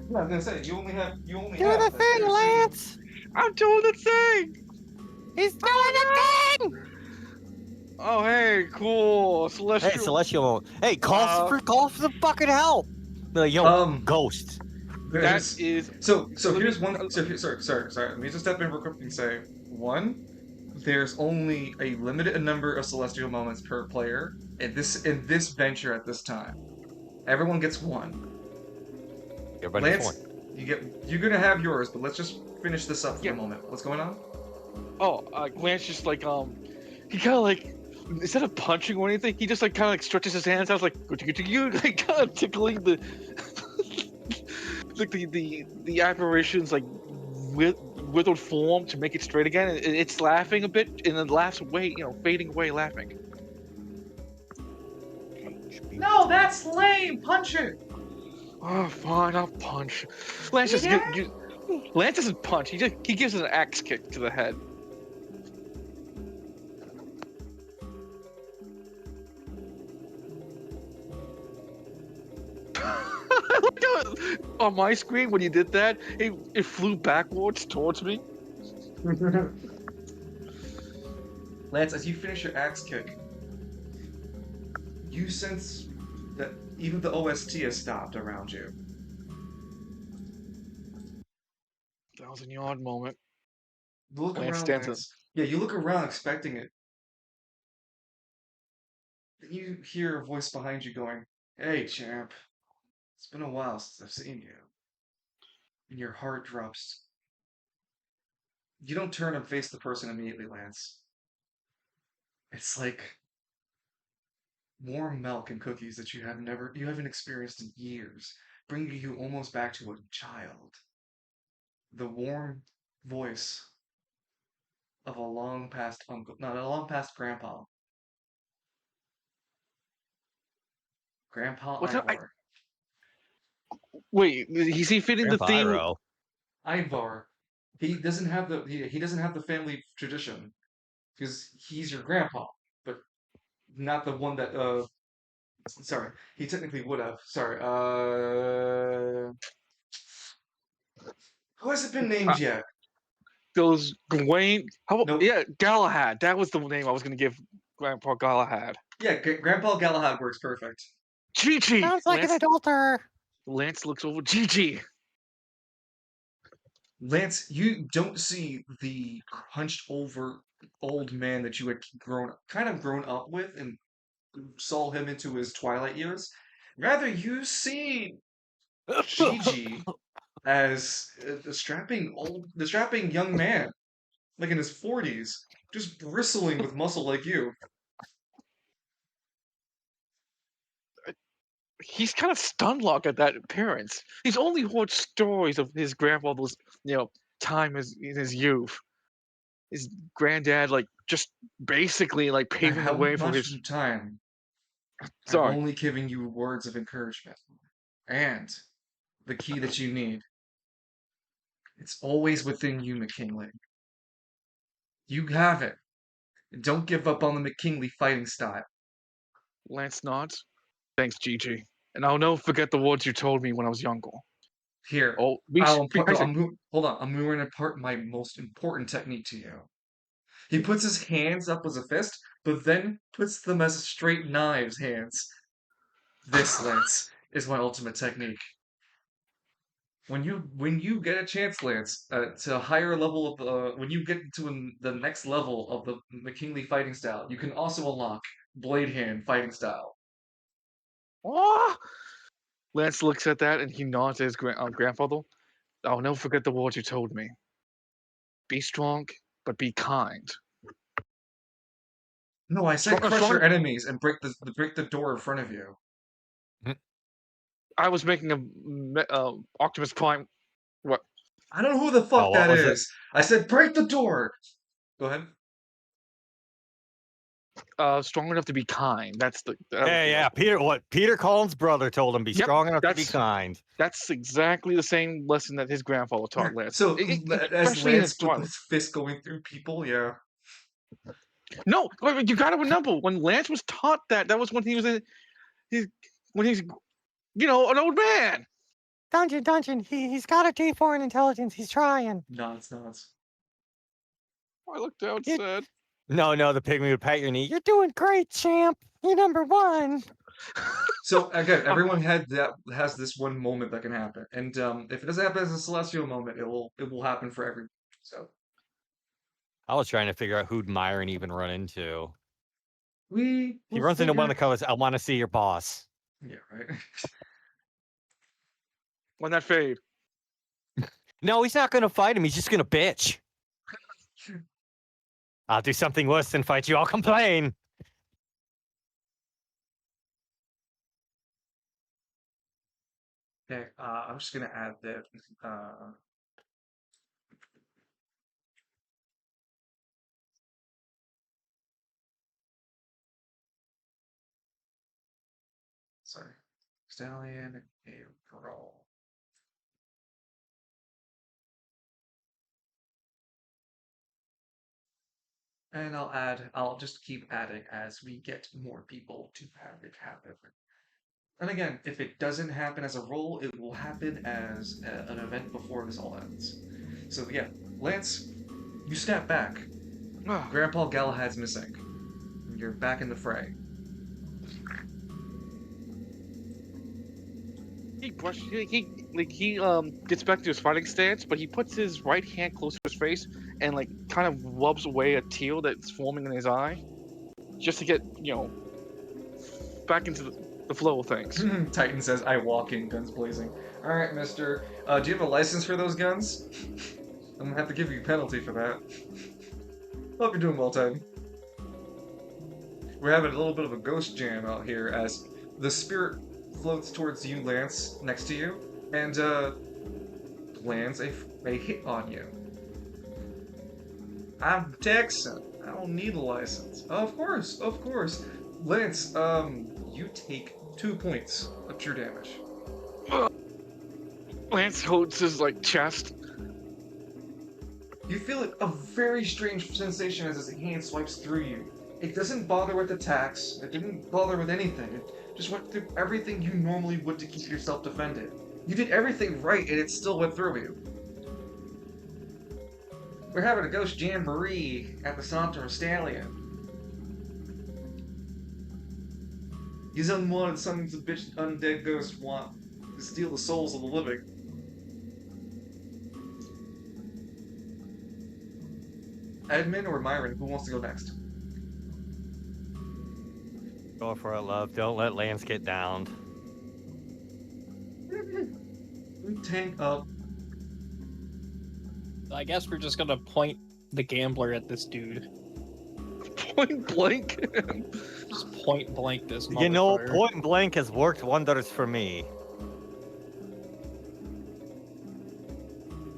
Speaker 1: Yeah, I was gonna say you only have.
Speaker 2: Do the thing, Lance.
Speaker 3: I'm doing the thing.
Speaker 2: He's doing the thing.
Speaker 3: Oh hey, cool. Celestial.
Speaker 2: Hey, Celestial. Hey, call for some fucking help. Be like, yo, ghost.
Speaker 3: That is
Speaker 1: so. Here's one. Sorry. Let me just step in real quick and say 1. There's only a limited number of celestial moments per player in this venture at this time. Everyone gets 1.
Speaker 2: Everybody
Speaker 1: Lance, you're gonna have yours, but let's just finish this up for the moment. What's going on?
Speaker 3: Oh, Lance just like he kind of like instead of punching or anything, he just like kind of like stretches his hands out like like kind of tickling the like the apparition's like withered form to make it straight again. And it's laughing a bit, and then laughs away, fading away, laughing.
Speaker 1: No, that's lame. Punch it.
Speaker 3: Oh, fine, I'll punch. Lance Lance doesn't punch. He gives an axe kick to the head. On my screen, when you did that, it flew backwards towards me.
Speaker 1: Lance, as you finish your axe kick, you sense that even the OST has stopped around you.
Speaker 3: That was an odd moment.
Speaker 1: You look
Speaker 3: Lance
Speaker 1: around,
Speaker 3: stands up.
Speaker 1: Lance. Yeah, you look around expecting it. Then you hear a voice behind you going, "Hey, champ. It's been a while since I've seen you." And your heart drops. You don't turn and face the person immediately, Lance. It's like warm milk and cookies that you haven't experienced in years, bringing you almost back to a child. The warm voice of a long past uncle, not a long past grandpa. Grandpa
Speaker 3: What's that?
Speaker 1: Ivar.
Speaker 3: Wait, is he fitting the
Speaker 2: Grandpa
Speaker 3: theme?
Speaker 2: Iro.
Speaker 1: Ivar. He doesn't have the family tradition because he's your grandpa, but not the one that sorry, he technically would have. Sorry. Who hasn't been named yet?
Speaker 3: Those Gawain.
Speaker 1: Nope.
Speaker 3: Yeah, Galahad. That was the name I was gonna give Grandpa Galahad.
Speaker 1: Yeah, Grandpa Galahad works perfect.
Speaker 3: Gigi.
Speaker 2: Sounds like an adulterer.
Speaker 3: Lance looks over. Gigi.
Speaker 1: Lance, you don't see the hunched over old man that you had grown up with and saw him into his twilight years. Rather, you see Gigi as the strapping young man, like in his 40s, just bristling with muscle like you.
Speaker 3: He's kind of stun-locked at that appearance. He's only heard stories of his grandfather's, time in his youth. His granddad, like, just basically like
Speaker 1: I
Speaker 3: paving the way
Speaker 1: haven't
Speaker 3: for
Speaker 1: much
Speaker 3: his.
Speaker 1: time. I'm
Speaker 3: Sorry,
Speaker 1: only giving you words of encouragement. And the key that you need. It's always within you, McKinley. You have it. Don't give up on the McKinley fighting style.
Speaker 3: Lance nods. Thanks, Gigi. And I'll never forget the words you told me when I was younger.
Speaker 1: Here,
Speaker 3: Oh, be
Speaker 1: no,
Speaker 3: patient.
Speaker 1: hold on. I'm moving apart my most important technique to you. He puts his hands up as a fist, but then puts them as straight knives hands. This, Lance, is my ultimate technique. When you get a chance, Lance, to a higher level of when you get to the next level of the McKinley fighting style, you can also unlock blade hand fighting style.
Speaker 3: Ah! Lance looks at that and he nods at his grandfather. I'll never forget the words you told me. Be strong, but be kind.
Speaker 1: No, I said crush your
Speaker 3: Strong.
Speaker 1: enemies and break the door in front of you.
Speaker 3: I was making a Optimus Prime. What?
Speaker 1: I don't know who the
Speaker 2: Oh,
Speaker 1: fuck
Speaker 2: what
Speaker 1: that
Speaker 2: was it?
Speaker 1: is. I said break the door. Go ahead.
Speaker 3: Strong enough to be kind. That was
Speaker 2: Yeah. Peter Cullen's brother told him be
Speaker 3: Yep,
Speaker 2: strong enough to be
Speaker 3: that's
Speaker 2: kind.
Speaker 3: that's exactly the same lesson that his grandfather taught Lance.
Speaker 1: So as
Speaker 3: Especially in his
Speaker 1: Lance with
Speaker 3: twilight.
Speaker 1: his fist going through people, yeah.
Speaker 3: No, wait, you got to remember when Lance was taught that was when he was when he's an old man.
Speaker 2: Dungeon. He's got a D4 in intelligence. He's trying.
Speaker 1: Nods.
Speaker 3: I looked out,
Speaker 2: You-
Speaker 3: said,
Speaker 2: No, the pygmy would pat your knee. You're doing great, champ. You're number one.
Speaker 1: So again, everyone has this one moment that can happen, and if it doesn't happen as a celestial moment, it will happen for everyone. So
Speaker 2: I was trying to figure out who'd Myron even run into.
Speaker 1: we
Speaker 2: He
Speaker 1: will
Speaker 2: runs into one of
Speaker 1: figure.
Speaker 2: the colors. I want to see your boss.
Speaker 1: Yeah, right.
Speaker 3: when that fade.
Speaker 2: No, he's not going to fight him. He's just going to bitch. I'll do something worse than fight you. I'll complain.
Speaker 1: Okay, I'm just gonna add that. Sorry, Stallion April. And I'll just keep adding as we get more people to have it happen. And again, if it doesn't happen as a roll, it will happen as an event before this all ends. So yeah, Lance, you snap back. Grandpa Galahad's missing. You're back in the fray.
Speaker 3: He gets back to his fighting stance, but he puts his right hand close to his face and like kind of rubs away a tear that's forming in his eye, just to get back into the flow of things.
Speaker 1: Titan says, "I walk in, guns blazing." All right, Mister. Do you have a license for those guns? I'm gonna have to give you a penalty for that. Hope you're doing well, Titan. We're having a little bit of a ghost jam out here as the spirit floats towards you, Lance, next to you, and lands a hit on you. I'm Texan. I don't need a license. Of course. Lance, you take 2 points of true damage.
Speaker 3: Lance holds his chest.
Speaker 1: You feel a very strange sensation as his hand swipes through you. It doesn't bother with attacks. It didn't bother with anything. It just went through everything you normally would to keep yourself defended. You did everything right, and it still went through you. We're having a ghost jamboree at the Sauntering Stallion. These unwanted sons of bitch undead ghosts want to steal the souls of the living. Edmund or Myron, who wants to go next?
Speaker 2: Go for it, love. Don't let Lance get downed.
Speaker 1: Tank up.
Speaker 5: I guess we're just gonna point the gambler at this dude.
Speaker 3: Point blank.
Speaker 5: Just point blank this motherfucker.
Speaker 2: You know, point blank has worked wonders for me.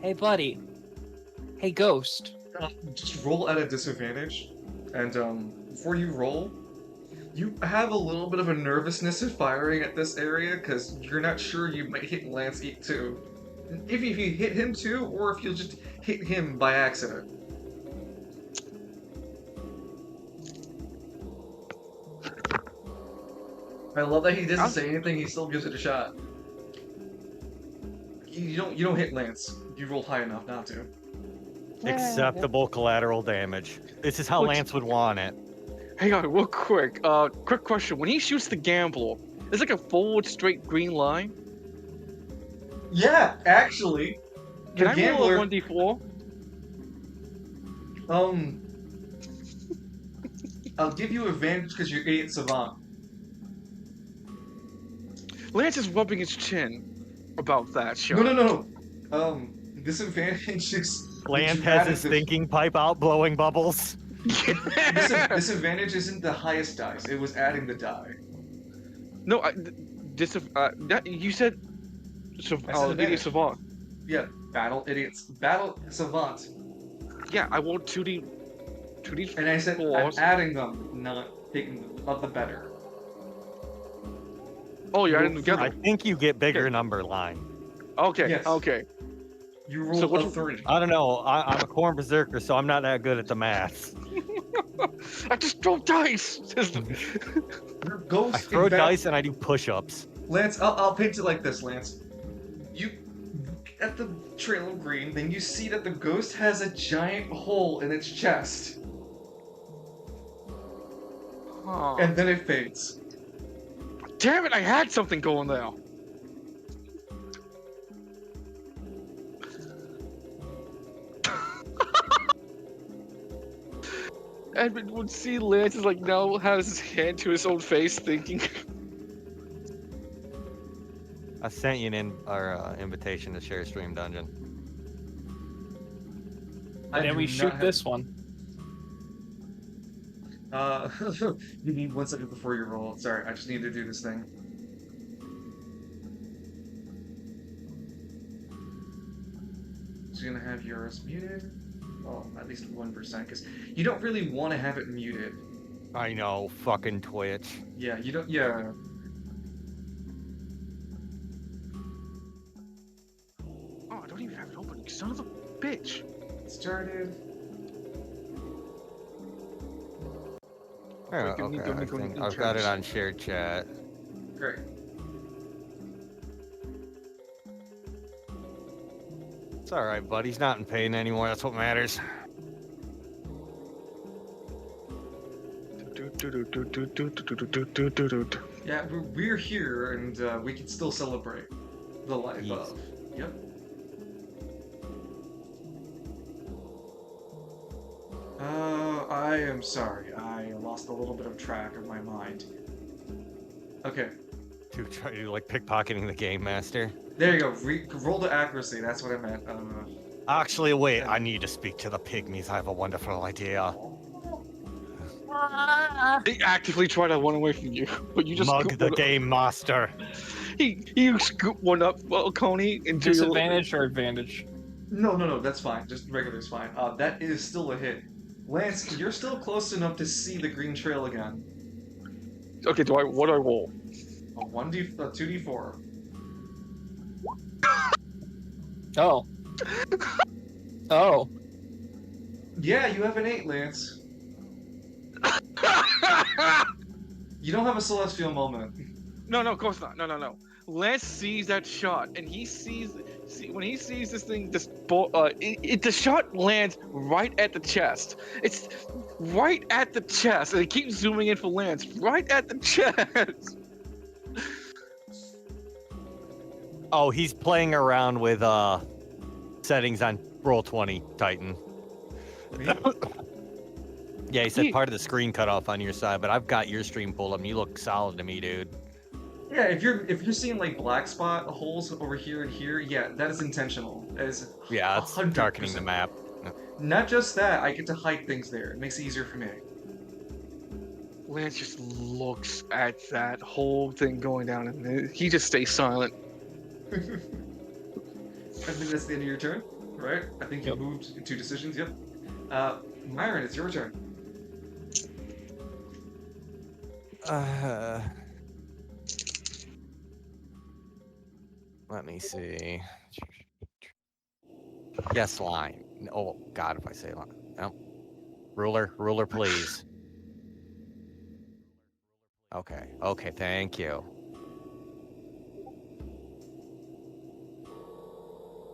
Speaker 5: Hey, buddy. Hey, ghost.
Speaker 1: Just roll at a disadvantage, and before you roll, you have a little bit of a nervousness in firing at this area because you're not sure you might hit Lance too. If you hit him too, or if you'll just hit him by accident. I love that he doesn't say anything. He still gives it a shot. You don't hit Lance. You rolled high enough not to.
Speaker 2: Acceptable collateral damage. This is how Lance would want it.
Speaker 3: Hang on, real quick. Quick question. When he shoots the gambler, it's like a forward straight green line.
Speaker 1: Yeah, actually. The
Speaker 3: Can I
Speaker 1: gambler,
Speaker 3: roll a 1d4?
Speaker 1: I'll give you advantage because you're 8 savant.
Speaker 3: Lance is rubbing his chin about that shot.
Speaker 1: No. Disadvantage is...
Speaker 2: Lance has his thinking pipe out, blowing bubbles.
Speaker 1: Disadvantage isn't the highest dice. It was adding the die.
Speaker 3: No, you said... idiot savant.
Speaker 1: Yeah, battle savant.
Speaker 3: Yeah, I rolled 2d...
Speaker 1: And I said I'm adding them, not taking them. Not the better.
Speaker 3: Oh, you're adding them
Speaker 2: I
Speaker 3: together.
Speaker 2: think you get bigger
Speaker 3: Okay.
Speaker 2: number line.
Speaker 3: Okay,
Speaker 1: Yes.
Speaker 3: okay.
Speaker 1: You rolled a 3.
Speaker 2: I don't know. I'm a corn berserker, so I'm not that good at the math.
Speaker 3: I just throw dice!
Speaker 1: Your ghost
Speaker 2: I throw
Speaker 1: in battle-
Speaker 2: dice and I do push-ups.
Speaker 1: Lance, I'll paint it like this, Lance. You at the trail of green, then you see that the ghost has a giant hole in its chest,
Speaker 3: Huh.
Speaker 1: and then it fades.
Speaker 3: Damn it, I had something going there. Edmund would see Lance is now has his hand to his own face thinking.
Speaker 2: I sent you an invitation to share stream dungeon.
Speaker 1: I
Speaker 5: And then
Speaker 1: do
Speaker 5: we
Speaker 1: not
Speaker 5: shoot
Speaker 1: have-
Speaker 5: this one.
Speaker 1: You need 1 second before you roll. Sorry, I just need to do this thing. Just gonna have yours muted. Well, at least 1%, because you don't really want to have it muted.
Speaker 2: I know, fucking Twitch.
Speaker 1: Yeah, you don't. Yeah.
Speaker 3: Oh, I don't even have it open, you son of a bitch.
Speaker 1: Started.
Speaker 2: Oh, okay, I think I've got it on shared chat.
Speaker 1: Great.
Speaker 2: It's all right, bud. He's not in pain anymore. That's what matters.
Speaker 1: Yeah, we're here, and we can still celebrate the life
Speaker 2: Yes.
Speaker 1: of. Yep. I am sorry. I lost a little bit of track of my mind. Okay,
Speaker 2: To try to like pickpocketing the game master.
Speaker 1: there you go. Roll to accuracy. That's what I meant.
Speaker 2: Actually, wait. I need to speak to the pygmies. I have a wonderful idea.
Speaker 3: They actively try to run away from you, but you just
Speaker 2: Mug
Speaker 3: scoop
Speaker 2: the
Speaker 3: one up.
Speaker 2: game master.
Speaker 3: You scoop one up, well, Coney, into your
Speaker 5: Disadvantage or advantage?
Speaker 1: No. That's fine. Just regular is fine. That is still a hit. Lance, you're still close enough to see the green trail again.
Speaker 3: Okay, what do I roll?
Speaker 1: A 2d4.
Speaker 5: Oh. Oh.
Speaker 1: Yeah, you have an 8, Lance. You don't have a celestial moment.
Speaker 3: No, of course not. No. Lance sees that shot, and when he sees this thing, the shot lands right at the chest. It's right at the chest, and it keeps zooming in for Lance, right at the chest.
Speaker 2: Oh, he's playing around with settings on Roll20 Titan. Yeah, he said part of the screen cut off on your side, but I've got your stream pulled up and you look solid to me, dude.
Speaker 1: Yeah, if you're seeing like black spot holes over here and here, yeah, that is intentional. That is
Speaker 2: Yeah, it's
Speaker 1: 100%.
Speaker 2: darkening the map.
Speaker 1: Not just that, I get to hide things there. It makes it easier for me.
Speaker 3: Lance just looks at that whole thing going down, and he just stays silent.
Speaker 1: I think that's the end of your turn, right? I think you moved 2 decisions. Yep. Myron, it's your turn.
Speaker 2: Let me see. Yes, line. Oh, God, if I say line. No. Ruler, please. Okay, thank you.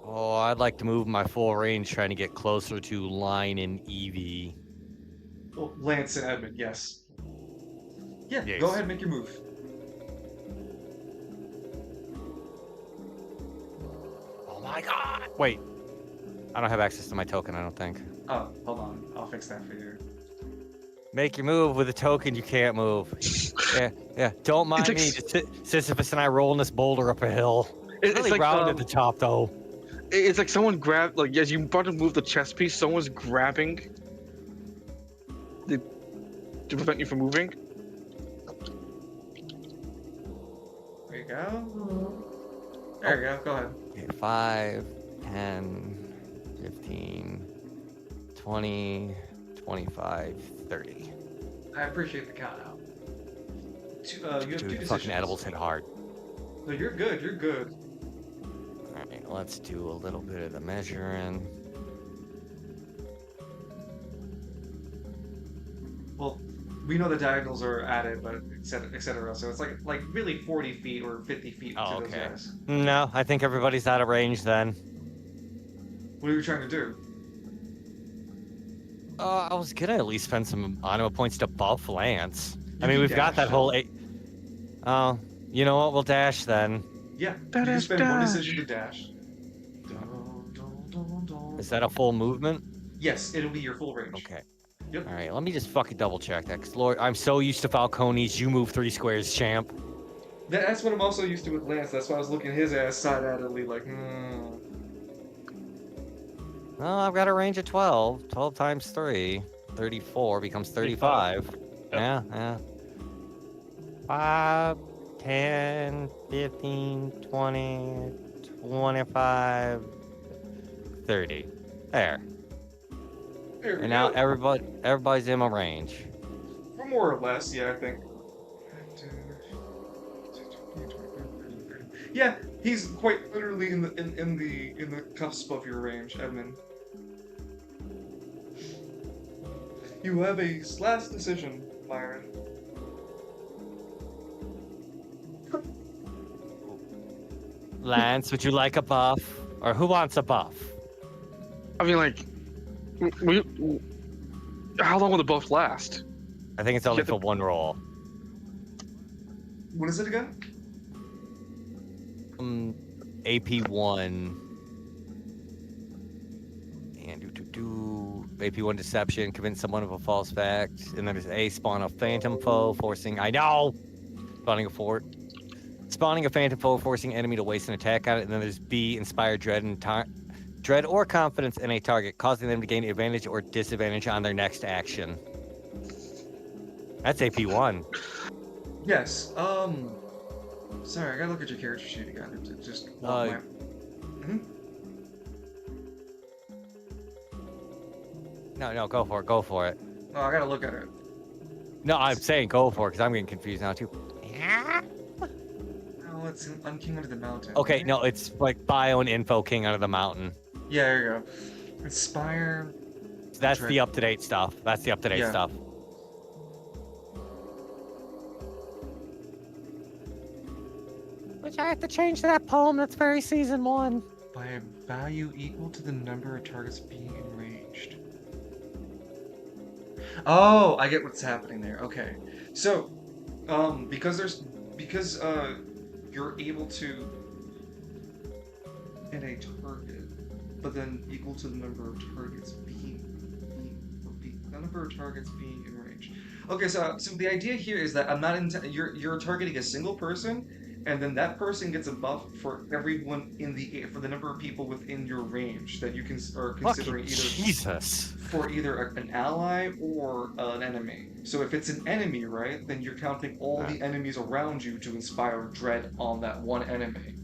Speaker 2: Oh, I'd like to move my full range, trying to get closer to line and Eevee.
Speaker 1: Oh, Lance and Edmund, yes. Yeah,
Speaker 2: Yes.
Speaker 1: go ahead and make your move.
Speaker 2: Oh my God! Wait, I don't have access to my token, I don't think.
Speaker 1: Oh, hold on. I'll fix that for you.
Speaker 2: Make your move with a token you can't move. Yeah. Don't mind
Speaker 3: like
Speaker 2: me. Sisyphus and I rolling this boulder up a hill. It's really
Speaker 3: like,
Speaker 2: round at the top, though.
Speaker 3: It's like someone grabbed, like, as you about to move the chest piece, someone's grabbing to prevent you from moving.
Speaker 1: There you go. There you go. Go ahead.
Speaker 2: Okay, 5, 10, 15, 20, 25, 30.
Speaker 1: I appreciate the count out. You have 2
Speaker 2: Dude,
Speaker 1: decisions.
Speaker 2: fucking edibles hit hard.
Speaker 1: No, you're good. You're good.
Speaker 2: Alright, let's do a little bit of the measuring.
Speaker 1: Well, we know the diagonals are added, but et cetera. So it's like really 40 feet or 50 feet
Speaker 2: Oh,
Speaker 1: to those
Speaker 2: okay.
Speaker 1: guys.
Speaker 2: No, I think everybody's out of range then.
Speaker 1: What are you trying to do?
Speaker 2: I was gonna at least spend some anima points to buff Lance. I
Speaker 1: You
Speaker 2: mean,
Speaker 1: can
Speaker 2: we've got
Speaker 1: dash.
Speaker 2: that whole 8. Oh, you know what? We'll dash then.
Speaker 1: Yeah, you can spend 1 decision to dash.
Speaker 2: Is that a full movement?
Speaker 1: Yes, it'll be your full range.
Speaker 2: Okay.
Speaker 1: Yep.
Speaker 2: All right, let me just fucking double check that. Cause Lord, I'm so used to Falcone's. You move 3 squares, champ.
Speaker 1: That's what I'm also used to with Lance. That's why I was looking at his ass side-eyedly like,
Speaker 2: Well, I've got a range of 12. 12 times 3. 34 becomes 35. Yeah. 5, 10, 15, 20, 25, 30. There.
Speaker 1: There we
Speaker 2: And now
Speaker 1: go.
Speaker 2: everybody's in my range.
Speaker 1: For more or less, yeah, I think. Yeah, he's quite literally in the cusp of your range, Edmund. You have a last decision, Myron.
Speaker 2: Lance, would you like a buff? Or who wants a buff?
Speaker 3: I mean, like, how long will the buff last?
Speaker 2: I think it's only
Speaker 3: Get the-
Speaker 2: for one roll.
Speaker 1: What is it again?
Speaker 2: AP1. And AP1 deception, convince someone of a false fact. And then there's A, spawn a phantom foe, forcing. I know! Spawning a fort. Spawning a phantom foe, forcing enemy to waste an attack on it. And then there's B, inspire dread or confidence in a target, causing them to gain advantage or disadvantage on their next action. That's AP1.
Speaker 1: Yes. Sorry, I gotta look at your character sheet again. To just
Speaker 2: No, go for it. Go for it.
Speaker 1: Oh, I gotta look at it.
Speaker 2: No, I'm saying go for it because I'm getting confused now too.
Speaker 1: Oh, it's on King Under the Mountain.
Speaker 2: Okay,
Speaker 1: right?
Speaker 2: no, it's like bio and info king under the mountain.
Speaker 1: Yeah, there you go. Inspire.
Speaker 2: That's
Speaker 1: Dread.
Speaker 2: the up-to-date stuff. That's the up-to-date
Speaker 1: Yeah.
Speaker 2: stuff. Which I have to change that poem. That's very season 1.
Speaker 1: By a value equal to the number of targets being enraged. Oh, I get what's happening there. Okay, so, because you're able to hit a target, but then equal to the number of targets the number of targets being enraged. Okay, so the idea here is that I'm not you're targeting a single person. And then that person gets a buff for everyone for the number of people within your range that you can are considering
Speaker 2: Jesus.
Speaker 1: for either an ally or an enemy. So if it's an enemy, right, then you're counting all the enemies around you to inspire dread on that one enemy.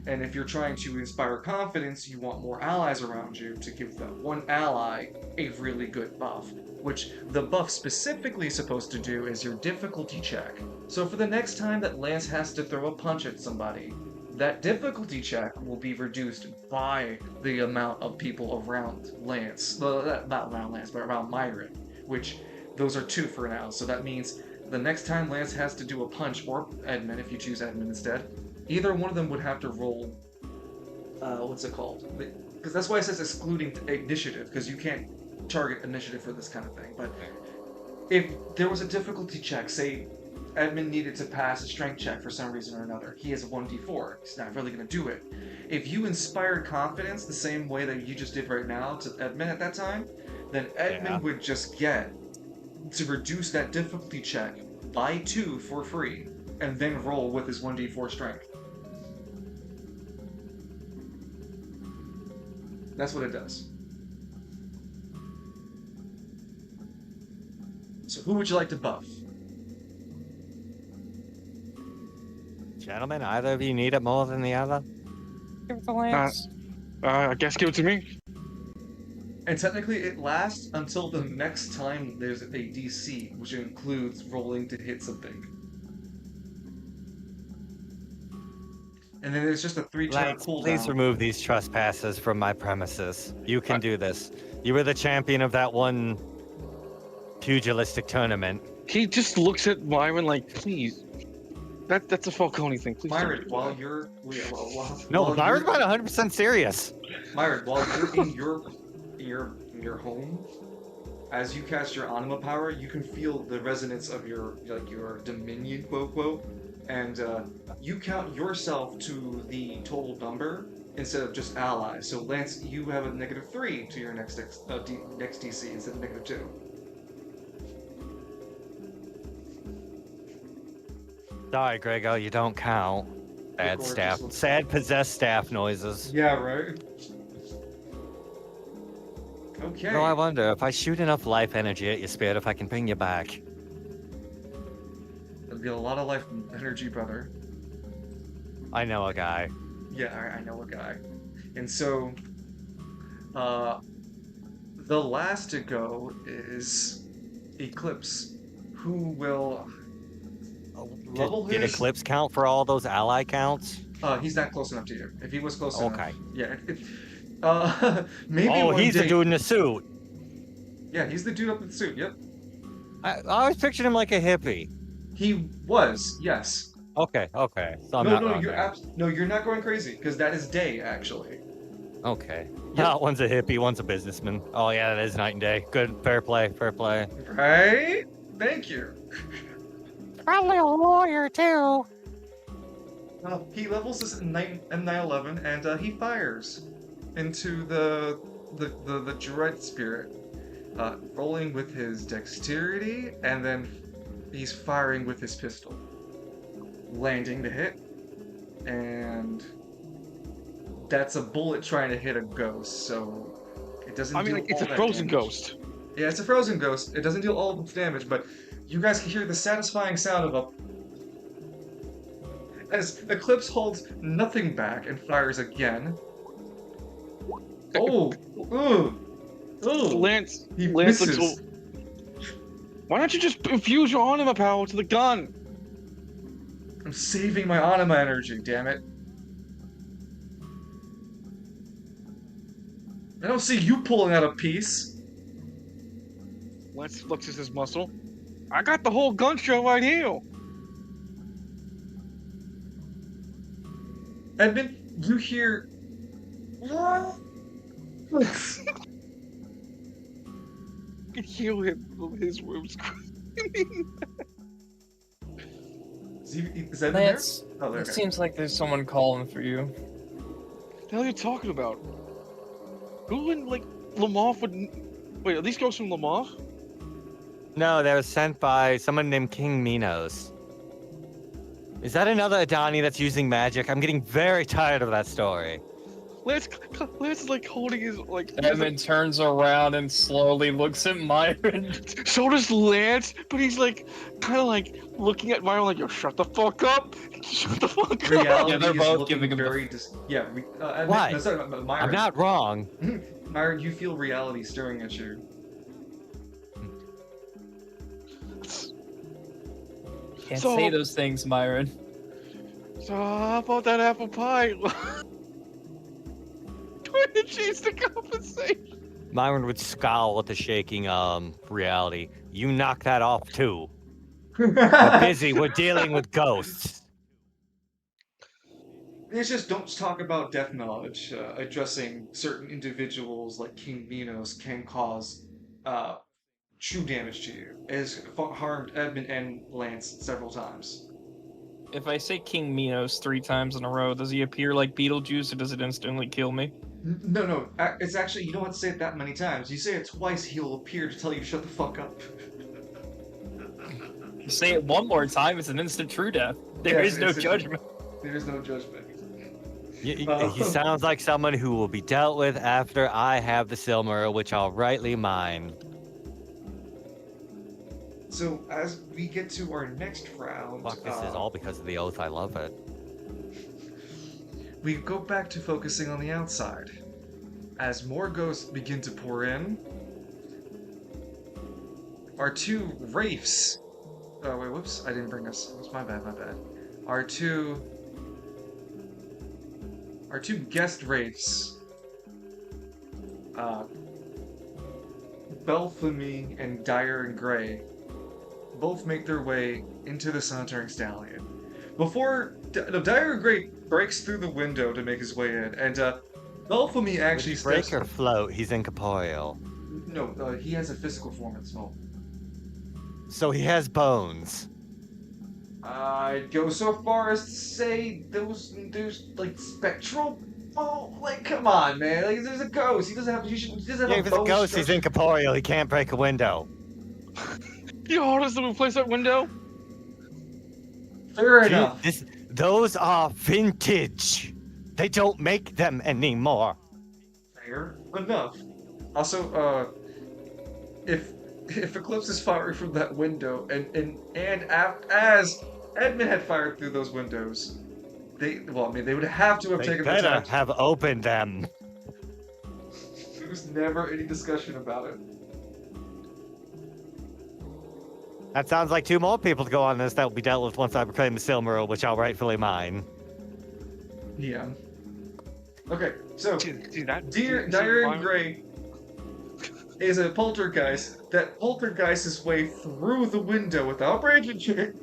Speaker 1: And if you're trying to inspire confidence, you want more allies around you to give that one ally a really good buff. Which the buff specifically is supposed to do is your difficulty check. So for the next time that Lance has to throw a punch at somebody, that difficulty check will be reduced by the amount of people around Lance. Well, not around Lance, but around Myron, which those are 2 for now. So that means the next time Lance has to do a punch, or Edmund if you choose Edmund instead, either one of them would have to roll, what's it called? Because that's why it says excluding initiative, because you can't target initiative for this kind of thing. But if there was a difficulty check, say Edmund needed to pass a strength check for some reason or another, he has a 1d4. He's not really going to do it. If you inspired confidence the same way that you just did right now to Edmund at that time, then Edmund would just get to reduce that difficulty check by 2 for free, and then roll with his 1d4 strength. That's what it does. So who would you like to buff?
Speaker 2: Gentlemen, either of you need it more than the other?
Speaker 5: Give it to Lance.
Speaker 3: I guess give it to me.
Speaker 1: And technically it lasts until the next time there's a DC, which includes rolling to hit something. And then there's just a 3-turn
Speaker 2: Lance,
Speaker 1: cooldown.
Speaker 2: please remove these trespasses from my premises. You can do this. You were the champion of that one pugilistic tournament.
Speaker 3: He just looks at Myron like, please. That's a Falcone thing. Please.
Speaker 1: Myron, while you're...
Speaker 2: No,
Speaker 1: while
Speaker 2: Myron's
Speaker 1: you're-
Speaker 2: about 100% serious.
Speaker 1: Myron, while you're in your home, as you cast your anima power, you can feel the resonance of your dominion, quote quote, and you count yourself to the total number instead of just allies. So Lance, you have a -3 to your next DC instead of -2.
Speaker 2: Sorry, Grego, you don't count. Sad staff. Sad possessed staff noises.
Speaker 1: Yeah, right. Okay.
Speaker 2: No, I wonder if I shoot enough life energy at your spirit, if I can bring you back.
Speaker 1: There'll be a lot of life energy, brother.
Speaker 2: I know a guy.
Speaker 1: Yeah, I know a guy. And so, the last to go is Eclipse, who will level
Speaker 2: Did
Speaker 1: his...
Speaker 2: Eclipse count for all those ally counts?
Speaker 1: He's not close enough to you. If he was close enough...
Speaker 2: Okay.
Speaker 1: Yeah. Maybe
Speaker 2: Oh,
Speaker 1: one
Speaker 2: he's
Speaker 1: day...
Speaker 2: the dude in the suit.
Speaker 1: Yeah, he's the dude up in the suit, yep.
Speaker 2: I always pictured him like a hippie.
Speaker 1: He was, yes.
Speaker 2: Okay. So I'm
Speaker 1: no,
Speaker 2: not
Speaker 1: no,
Speaker 2: wrong
Speaker 1: you're
Speaker 2: there.
Speaker 1: no, you're not going crazy, because that is Day, actually.
Speaker 2: Okay. Yeah, one's a hippie, one's a businessman. Oh yeah, that is night and day. Good, fair play, fair play.
Speaker 1: Right? Thank you.
Speaker 2: Probably a lawyer too.
Speaker 1: He levels his M911 and he fires into the dread spirit, rolling with his dexterity, and then he's firing with his pistol, landing the hit, and that's a bullet trying to hit a ghost, so it doesn't.
Speaker 3: I mean,
Speaker 1: deal
Speaker 3: like, it's
Speaker 1: all
Speaker 3: a
Speaker 1: that
Speaker 3: frozen
Speaker 1: damage.
Speaker 3: ghost.
Speaker 1: Yeah, it's a frozen ghost. It doesn't deal all of its damage, but you guys can hear the satisfying sound of a. As Eclipse holds nothing back and fires again. Oh! Ooh! Ooh!
Speaker 3: Lance
Speaker 1: He
Speaker 3: looks
Speaker 1: misses.
Speaker 3: Why don't you just infuse your anima power to the gun?
Speaker 1: I'm saving my anima energy, damn it. I don't see you pulling out a piece.
Speaker 3: Lance flexes his muscle. I got the whole gun show right here.
Speaker 1: Edmund, you hear.
Speaker 3: I can hear him from his room screaming.
Speaker 1: Is Edmund
Speaker 5: Lance,
Speaker 1: there? Oh, there.
Speaker 5: it
Speaker 1: Okay.
Speaker 5: seems like there's someone calling for you.
Speaker 3: What the hell are you talking about? Who in, like, Lamar would... Wait, are these ghosts from Lamar?
Speaker 2: No, they were sent by someone named King Minos. Is that another Adani that's using magic? I'm getting very tired of that story.
Speaker 3: Lance is, like, holding his, like...
Speaker 5: Edmund turns around and slowly looks at Myron.
Speaker 3: So does Lance, but he's, like, kind of, like, looking at Myron like, yo, shut the fuck up! Shut the fuck up!
Speaker 1: Reality
Speaker 5: Yeah, they're
Speaker 1: is
Speaker 5: both
Speaker 1: looking
Speaker 5: giving him the-
Speaker 1: very Edmund,
Speaker 2: Why?
Speaker 1: No, sorry, Myron.
Speaker 2: I'm not wrong.
Speaker 1: Myron, you feel reality staring at you.
Speaker 5: Can't
Speaker 3: So-
Speaker 5: say those things, Myron.
Speaker 3: So, how about that apple pie? Trying to change the conversation.
Speaker 2: Myron would scowl at the shaking reality. You knock that off too. We're busy. We're dealing with ghosts.
Speaker 1: It's just don't talk about death knowledge. Addressing certain individuals like King Minos can cause true damage to you. It has harmed Edmund and Lance several times.
Speaker 5: If I say King Minos 3 times in a row, does he appear like Beetlejuice or does it instantly kill me?
Speaker 1: No. It's actually, you don't have to say it that many times. You say it twice, he'll appear to tell you to shut the fuck up.
Speaker 5: You say it one more time, it's an instant true death. There
Speaker 1: Yes,
Speaker 5: is no
Speaker 1: instant-
Speaker 5: judgment.
Speaker 1: There is no judgment.
Speaker 2: He sounds like someone who will be dealt with after I have the Silmaril, which I'll rightly mine.
Speaker 1: So, as we get to our next round,
Speaker 2: Fuck, this is all because of the oath. I love it.
Speaker 1: we go back to focusing on the outside. As more ghosts begin to pour in, our two wraiths. Oh wait, whoops! I didn't bring us. It's my bad. Our two guest wraiths, Belphemy and Dire and Grey, both make their way into the Sauntering Stallion. Before Dire and Grey breaks through the window to make his way in, and Belphemy actually
Speaker 2: Break or float, he's incorporeal.
Speaker 1: No, he has a physical form as well.
Speaker 2: So he has bones.
Speaker 1: I'd go so far as to say there's like spectral. Oh, like come on, man! Like there's a ghost. He doesn't have. He doesn't have
Speaker 2: Yeah,
Speaker 1: a
Speaker 2: if it's a
Speaker 1: bone
Speaker 2: ghost, he's
Speaker 1: structure.
Speaker 2: incorporeal. He can't break a window.
Speaker 3: You know how hard it is to replace that window?
Speaker 1: Fair
Speaker 2: Dude,
Speaker 1: enough.
Speaker 2: those are vintage. They don't make them anymore.
Speaker 1: Fair enough. Also, if Eclipse is firing from that window, as Edmund had fired through those windows, they would have to have
Speaker 2: They
Speaker 1: taken the
Speaker 2: better
Speaker 1: time.
Speaker 2: have opened them.
Speaker 1: There was never any discussion about it.
Speaker 2: That sounds like 2 more people to go on this that will be dealt with once I proclaim the Silmaril, which I'll rightfully mine.
Speaker 1: Yeah. Okay, so
Speaker 3: See that?
Speaker 1: Dire and Grey is a poltergeist that poltergeists his way through the window without breaking it.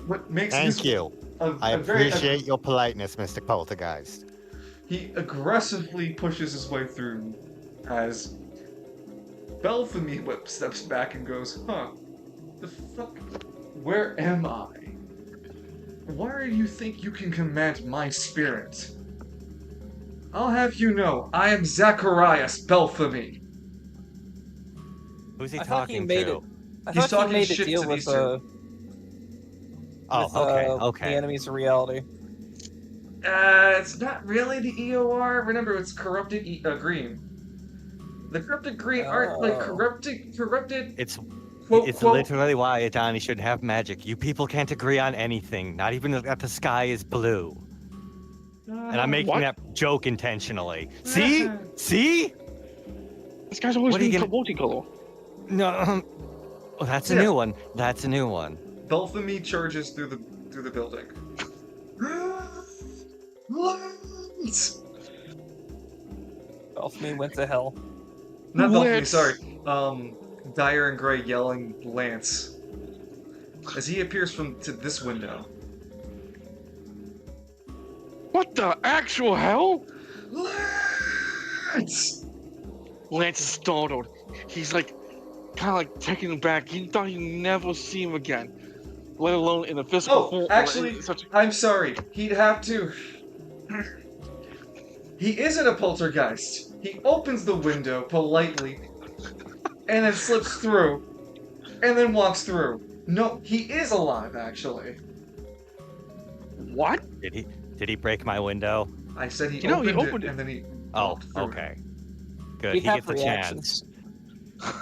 Speaker 1: What makes
Speaker 2: Thank you. I
Speaker 1: a very
Speaker 2: appreciate your politeness, Mr. Poltergeist.
Speaker 1: He aggressively pushes his way through as Belphemy steps back and goes, huh, the fuck? Where am I? Why do you think you can command my spirit? I'll have you know, I am Zacharias Belphemy.
Speaker 2: Who's he
Speaker 5: I thought he
Speaker 2: talking
Speaker 5: made
Speaker 2: to?
Speaker 5: it. I
Speaker 1: He's
Speaker 5: thought he
Speaker 1: talking
Speaker 5: made a
Speaker 1: shit
Speaker 5: deal
Speaker 1: to
Speaker 5: with
Speaker 1: these two.
Speaker 2: Okay.
Speaker 5: the enemies of reality.
Speaker 1: It's not really the EOR. Remember, it's corrupted green. The corrupted green aren't like
Speaker 5: Oh.
Speaker 1: corrupted.
Speaker 2: It's
Speaker 1: Quote.
Speaker 2: literally why Adani shouldn't have magic. You people can't agree on anything, not even that the sky is blue. And I'm making
Speaker 3: What?
Speaker 2: that joke intentionally. See? See?
Speaker 3: This guy's always
Speaker 2: What are you
Speaker 3: been multicolor.
Speaker 2: No. Oh, that's a
Speaker 1: Yeah.
Speaker 2: new one. That's a new one.
Speaker 1: Belphemy charges through the building.
Speaker 5: Belphemy went to hell.
Speaker 1: Not Belphemy,
Speaker 3: Lance.
Speaker 1: sorry. Dyer and Gray yelling Lance as he appears to this window.
Speaker 3: What the actual hell?
Speaker 1: Lance!
Speaker 3: Lance is startled. He's like, kind of like taken aback. He thought he'd never see him again, let alone in a physical form.
Speaker 1: Oh, actually, I'm sorry. He'd have to. He isn't a poltergeist. He opens the window politely, and then slips through, and then walks through. No, he is alive, actually.
Speaker 3: What?
Speaker 2: Did he break my window?
Speaker 1: I said he
Speaker 3: You know, he
Speaker 1: opened
Speaker 3: opened
Speaker 1: it,
Speaker 3: it.
Speaker 1: and then he
Speaker 2: Oh,
Speaker 1: walked through.
Speaker 2: okay. Good.
Speaker 5: We
Speaker 2: He
Speaker 5: have
Speaker 2: gets a
Speaker 5: reactions.
Speaker 2: chance.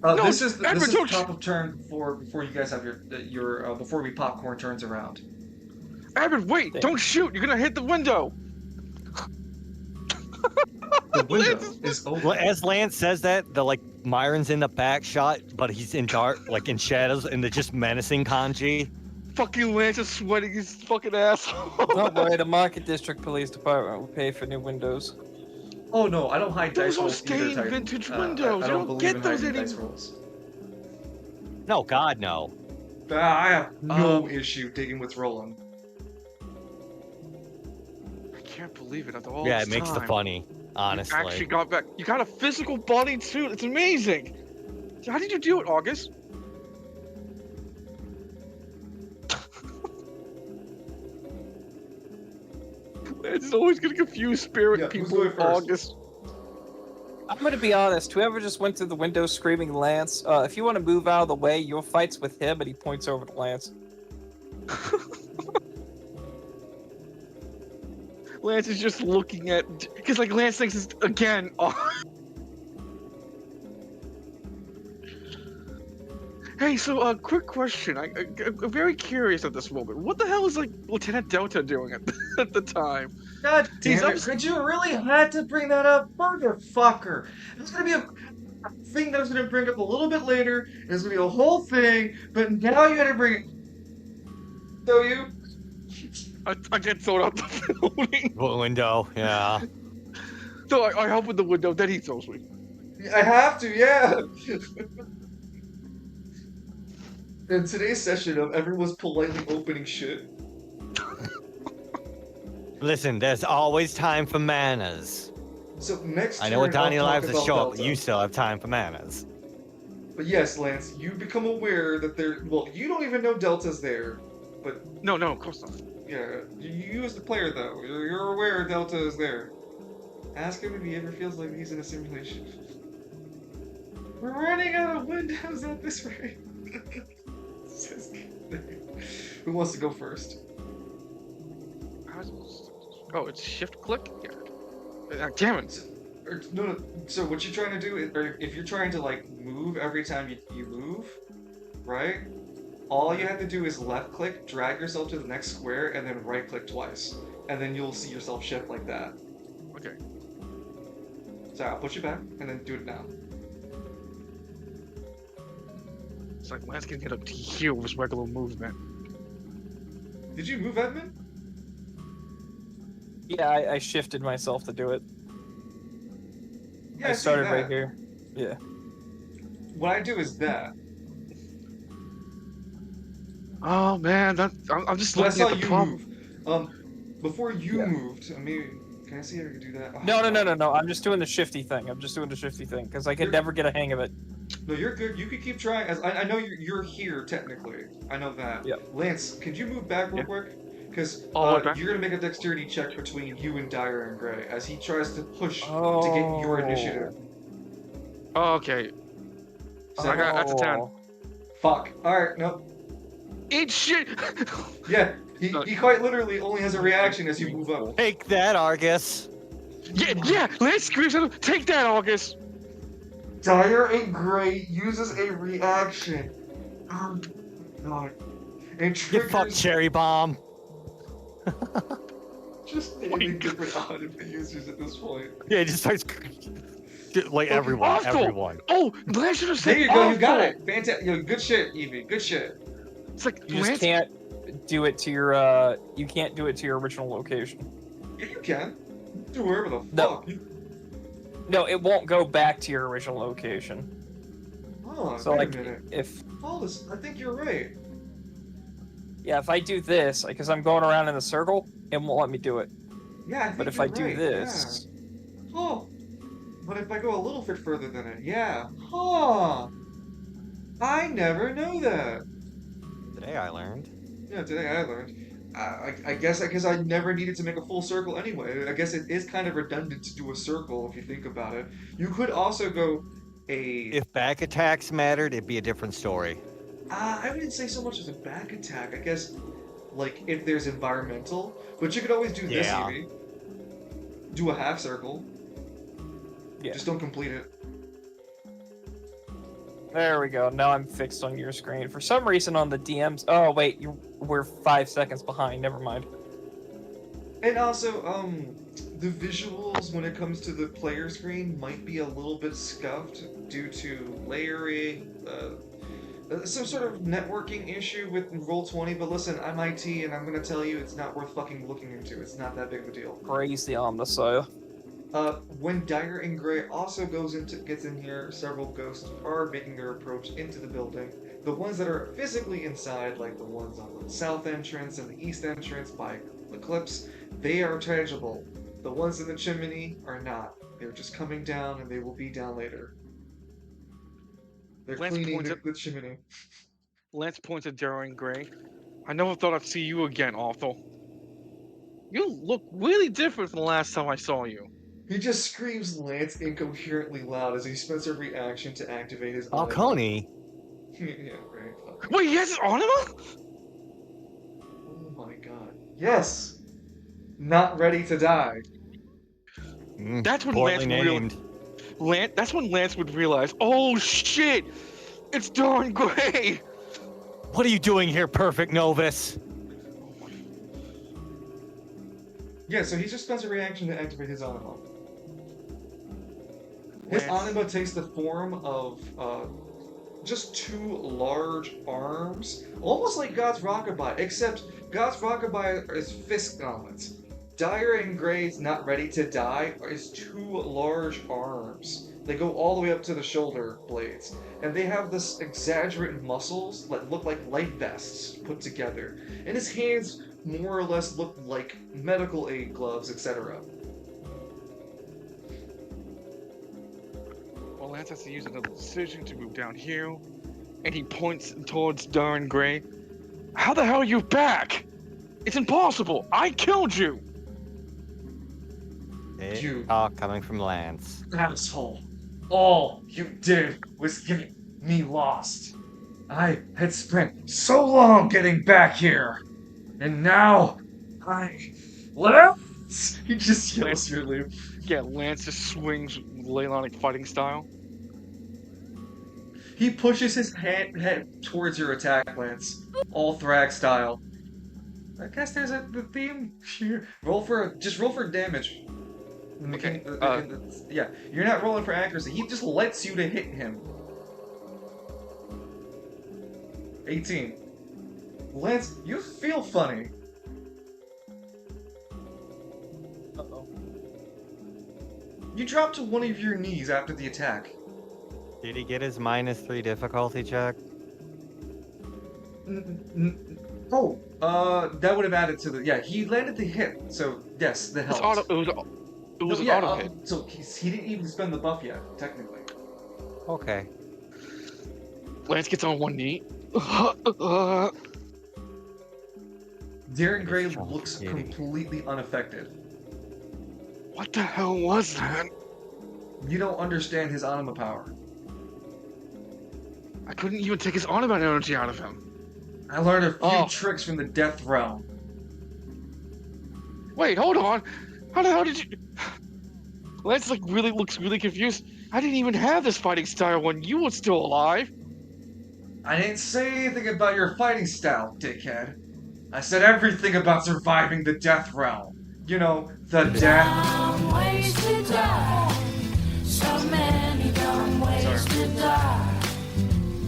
Speaker 3: No,
Speaker 1: This is
Speaker 3: Edward, don't
Speaker 1: top of turn before you guys have your before we popcorn turns around.
Speaker 3: Evan, wait! Don't shoot! You're gonna hit the window.
Speaker 1: The window
Speaker 3: Lance
Speaker 1: is open.
Speaker 2: Well, as Lance says that, the Myron's in the back shot, but he's in dark, in shadows, and they're just menacing kanji.
Speaker 3: Fucking Lance is sweating his fucking asshole.
Speaker 5: Don't worry, the Market District Police Department will pay for new windows.
Speaker 1: Oh no, I don't hide
Speaker 3: Those
Speaker 1: dice
Speaker 3: are
Speaker 1: rolls either,
Speaker 3: stained
Speaker 1: Titan.
Speaker 3: vintage
Speaker 1: I
Speaker 3: windows. You
Speaker 1: don't
Speaker 3: don't
Speaker 1: believe
Speaker 3: get
Speaker 1: in
Speaker 3: those
Speaker 1: hiding dice
Speaker 3: anymore.
Speaker 1: rolls.
Speaker 2: No, God, no.
Speaker 1: I have no issue digging with rolling.
Speaker 3: I can't believe it after all
Speaker 2: Yeah,
Speaker 3: this
Speaker 2: it makes the
Speaker 3: time.
Speaker 2: funny,
Speaker 3: You
Speaker 2: honestly.
Speaker 3: actually got back. You got a physical body too. It's amazing. How did you do it, August? It's always gonna confuse spirit
Speaker 1: Yeah, who's
Speaker 3: people.
Speaker 1: going first?
Speaker 3: August.
Speaker 5: I'm gonna be honest, whoever just went through the window screaming Lance, if you want to move out of the way, your fight's with him, and he points over to Lance.
Speaker 3: Lance is just looking at, because Lance thinks it's again. Hey, so quick question. I'm very curious at this moment. What the hell is Lieutenant Delta doing at the time?
Speaker 1: God
Speaker 3: He's
Speaker 1: damn it!
Speaker 3: ups-
Speaker 1: Could you really had to bring that up, motherfucker? It's gonna be a thing that I was gonna bring up a little bit later. It's gonna be a whole thing, but now you had to bring it. So you?
Speaker 3: I get thrown out the building.
Speaker 2: Window, yeah.
Speaker 3: So I help with the window, then he throws me.
Speaker 1: I have to, yeah. In today's session of everyone's politely opening shit.
Speaker 2: Listen, there's always time for manners.
Speaker 1: So next
Speaker 2: I know what
Speaker 1: turn, I'll
Speaker 2: Donnie
Speaker 1: talk
Speaker 2: lives is
Speaker 1: about
Speaker 2: short, but
Speaker 1: Delta.
Speaker 2: you still have time for manners.
Speaker 1: But yes, Lance, you become aware that well, you don't even know Delta's there. But
Speaker 3: No, of course not.
Speaker 1: yeah, you as the player though, you're aware Delta is there. Ask him if he ever feels like he's in a simulation. We're running out of windows at this rate. Who wants to go first?
Speaker 3: Oh, it's shift click? Yeah. Damn it.
Speaker 1: No. So what you're trying to do is, or if you're trying to move every time you move, right? All you have to do is left click, drag yourself to the next square, and then right click twice, and then you'll see yourself shift like that.
Speaker 3: Okay.
Speaker 1: So I'll push you back, and then do it now.
Speaker 3: It's Lance can get up to here with his regular movement.
Speaker 1: Did you move, Edmund?
Speaker 5: Yeah, I shifted myself to do it.
Speaker 1: Yeah,
Speaker 5: I
Speaker 1: see
Speaker 5: started right
Speaker 1: that.
Speaker 5: here. Yeah.
Speaker 1: What I do is that.
Speaker 3: Oh man, I'm just
Speaker 1: But I
Speaker 3: looking
Speaker 1: saw
Speaker 3: at the
Speaker 1: you
Speaker 3: problem.
Speaker 1: move. Before you
Speaker 5: Yeah.
Speaker 1: moved, I mean, Can I see if I can do that? Oh,
Speaker 5: No. I'm just doing the shifty thing. Because I could never get a hang of it.
Speaker 1: No, you're good. You can keep trying. As I know you're here technically. I know that.
Speaker 5: Yep.
Speaker 1: Lance, could you move back real
Speaker 3: Yeah.
Speaker 1: quick? Because
Speaker 3: Oh, okay.
Speaker 1: you're gonna make a dexterity check between you and Dyer and Gray as he tries to push to get your initiative.
Speaker 3: Oh, okay.
Speaker 1: So
Speaker 3: I got that's a 10.
Speaker 1: Fuck. All right. Nope.
Speaker 3: Eat shit.
Speaker 1: Yeah. He quite literally only has a reaction as you move up.
Speaker 2: Take that, Argus.
Speaker 3: Yeah. Lance screams at him. Take that, August.
Speaker 1: Dyer and Gray uses a reaction. Oh god. And
Speaker 2: Get
Speaker 1: triggers
Speaker 2: fucked, Cherry Bomb.
Speaker 1: just naming different item users at this point.
Speaker 2: Yeah, it just starts like
Speaker 3: Awful.
Speaker 2: everyone.
Speaker 3: Oh, Lance should have said
Speaker 1: There you go, you got
Speaker 3: awful.
Speaker 1: it. Fantastic. Yo, good shit, Evie. Good shit.
Speaker 3: It's like
Speaker 5: You just
Speaker 3: Lance.
Speaker 5: can't do it to your you can't do it to your original location.
Speaker 1: Yeah, you can. Do wherever the
Speaker 5: No.
Speaker 1: fuck.
Speaker 5: No, it won't go back to your original location.
Speaker 1: Oh,
Speaker 5: So
Speaker 1: wait
Speaker 5: like
Speaker 1: a minute.
Speaker 5: if
Speaker 1: Paulus, I think you're right.
Speaker 5: if I do this, because I'm going around in the circle, it won't let me do it.
Speaker 1: Yeah, I think
Speaker 5: But if
Speaker 1: you're
Speaker 5: I do
Speaker 1: right,
Speaker 5: this,
Speaker 1: yeah. Oh. But if I go a little bit further than it, yeah. Huh. I never knew that.
Speaker 2: Today I learned.
Speaker 1: Yeah, today I learned. I guess because I never needed to make a full circle anyway. I guess it is kind of redundant to do a circle if you think about it. You could also go a...
Speaker 2: If back attacks mattered, it'd be a different story.
Speaker 1: I wouldn't say so much as a back attack. I guess, like, if there's environmental. But you could always do this,
Speaker 2: Yeah.
Speaker 1: Evie. Do a half circle.
Speaker 5: yeah.
Speaker 1: Just don't complete it.
Speaker 5: There we go. Now I'm fixed on your screen. For some reason on the DMs. Oh wait, we're 5 seconds behind. Never mind.
Speaker 1: And also, the visuals when it comes to the player screen might be a little bit scuffed due to layering, some sort of networking issue with Roll20, but listen, I'm IT and I'm gonna tell you it's not worth fucking looking into. It's not that big of a deal.
Speaker 5: Praise the Omnisoil.
Speaker 1: When Dyer and Gray also gets in here, several ghosts are making their approach into the building. The ones that are physically inside, like the ones on the south entrance and the east entrance by Eclipse, they are tangible. The ones in the chimney are not. They're just coming down and they will be down later. They're
Speaker 3: Lance
Speaker 1: cleaning
Speaker 3: points
Speaker 1: the chimney.
Speaker 3: Lance points at Darren Gray. I never thought I'd see you again, Arthur. You look really different from the last time I saw you.
Speaker 1: He just screams Lance incoherently loud as he spends a reaction to activate his anima.
Speaker 2: Falcone?
Speaker 1: Yeah, right. Fuck.
Speaker 3: Wait, he has his anima?
Speaker 1: Oh my god. Yes! Not ready to die.
Speaker 3: That's when
Speaker 2: Poorly
Speaker 3: Lance
Speaker 2: named.
Speaker 3: That's when Lance would realize, oh shit! It's Darren Gray!
Speaker 2: What are you doing here, Perfect Novus?
Speaker 1: Yeah, so he just spends a reaction to activate his anima. His anima takes the form of just two large arms, almost like God's Rockabye, except God's Rockabye is fist gauntlets. Dyer and Gray's Not Ready to Die is two large arms. They go all the way up to the shoulder blades, and they have this exaggerated muscles that look like life vests put together. And his hands more or less look like medical aid gloves, etc.
Speaker 3: Well, Lance has to use another decision to move down here, and he points towards Darren Gray. How the hell are you back? It's impossible! I killed you!
Speaker 1: You-
Speaker 2: Coming from Lance.
Speaker 1: Asshole. All you did was get me lost. I had spent so long getting back here. And now Lance! He just yells really.
Speaker 3: Yeah, Lance just swings Leylonic fighting style.
Speaker 1: He pushes his head towards your attack, Lance. All Thrag style. I guess there's the theme here. Roll for damage.
Speaker 3: Okay,
Speaker 1: Yeah, you're not rolling for accuracy. He just lets you to hit him. 18. Lance, you feel funny.
Speaker 5: Uh-oh.
Speaker 1: You drop to one of your knees after the attack.
Speaker 2: Did he get his -3 difficulty check?
Speaker 1: Oh, that would have added to the... Yeah, he landed the hit, so yes, the health.
Speaker 3: It was
Speaker 1: No,
Speaker 3: an
Speaker 1: yeah,
Speaker 3: auto hit.
Speaker 1: so he didn't even spend the buff yet, technically.
Speaker 2: Okay.
Speaker 3: Lance gets on one knee.
Speaker 1: Darren Gray
Speaker 2: It's
Speaker 1: looks
Speaker 2: Kitty.
Speaker 1: completely unaffected.
Speaker 3: What the hell was that?
Speaker 1: You don't understand his anima power.
Speaker 3: I couldn't even take his Autobot energy out of him.
Speaker 1: I learned a few
Speaker 3: Oh.
Speaker 1: tricks from the Death Realm.
Speaker 3: Wait, hold on. How the hell did you... Lance looks really confused. I didn't even have this fighting style when you were still alive.
Speaker 1: I didn't say anything about your fighting style, dickhead. I said everything about surviving the Death Realm. You know, the death...
Speaker 6: Dumb ways to die. So many dumb ways to die.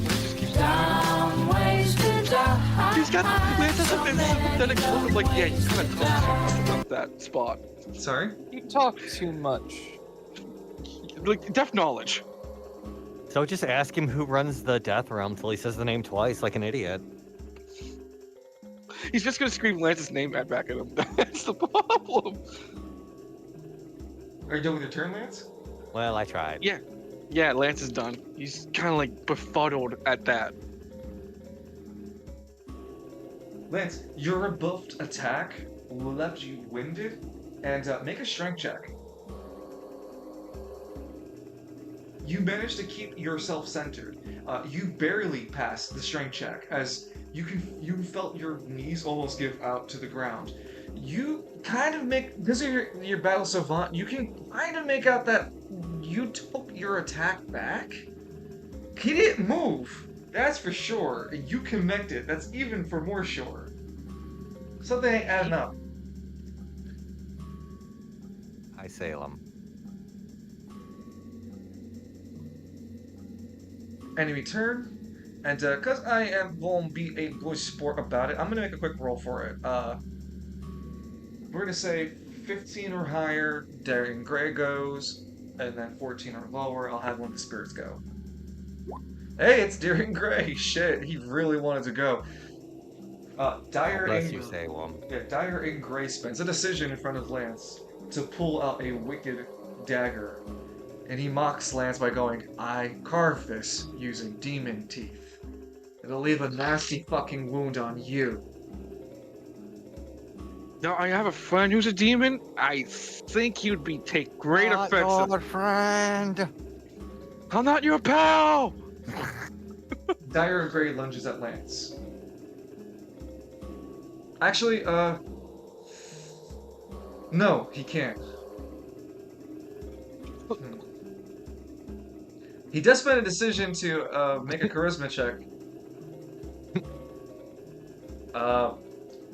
Speaker 3: Just keeps
Speaker 6: Dumb ways to die.
Speaker 3: He's got Lance has a pathetic look of like, yeah, you kind of talk too much about that spot.
Speaker 1: Sorry?
Speaker 5: You talk too much.
Speaker 3: Like deaf knowledge.
Speaker 2: So just ask him who runs the Death Realm till he says the name twice, like an idiot.
Speaker 3: He's just gonna scream Lance's name back at him. That's the problem.
Speaker 1: Are you done with your turn, Lance?
Speaker 2: Well, I tried.
Speaker 3: Yeah, Lance is done. He's kind of like befuddled at that.
Speaker 1: Lance, your rebuffed attack left you winded, and make a strength check. You managed to keep yourself centered. You barely passed the strength check, as you felt your knees almost give out to the ground. You kind of make, because of your battle savant, you can kind of make out that you took your attack back. He didn't move, that's for sure. You connected, that's even for more sure. Something ain't adding up.
Speaker 2: Hi, Salem.
Speaker 1: Enemy turn, and because I am going to be a good sport about it, I'm going to make a quick roll for it. We're going to say 15 or higher, Darren Gray goes, and then 14 or lower, I'll have one of the spirits go. Hey, it's Darren Gray! Shit, he really wanted to go. Dire
Speaker 2: Bless you, Salem.
Speaker 1: Yeah, Dire in Gray spends a decision in front of Lance to pull out a wicked dagger. And he mocks Lance by going, I carved this using demon teeth. It'll leave a nasty fucking wound on you.
Speaker 3: Now I have a friend who's a demon. I think you'd take great offense.
Speaker 2: Your friend.
Speaker 3: I'm not your pal.
Speaker 1: Dire Gray lunges at Lance. Actually, no, he can't. He does make a decision to make a charisma check.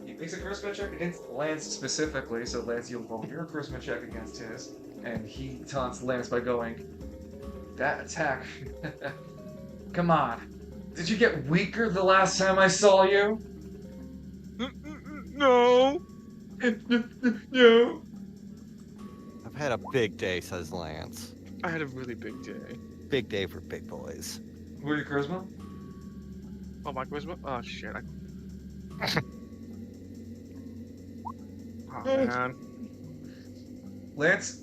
Speaker 1: He makes a charisma check against Lance specifically, so Lance, you'll roll your charisma check against his, and he taunts Lance by going, that attack. Come on. Did you get weaker the last time I saw you?
Speaker 3: No.
Speaker 1: No.
Speaker 2: I've had a big day, says Lance.
Speaker 3: I had a really big day.
Speaker 2: Big day for big boys.
Speaker 1: What are your charisma?
Speaker 3: Oh, my charisma? Oh, shit. Oh, man.
Speaker 1: Lance,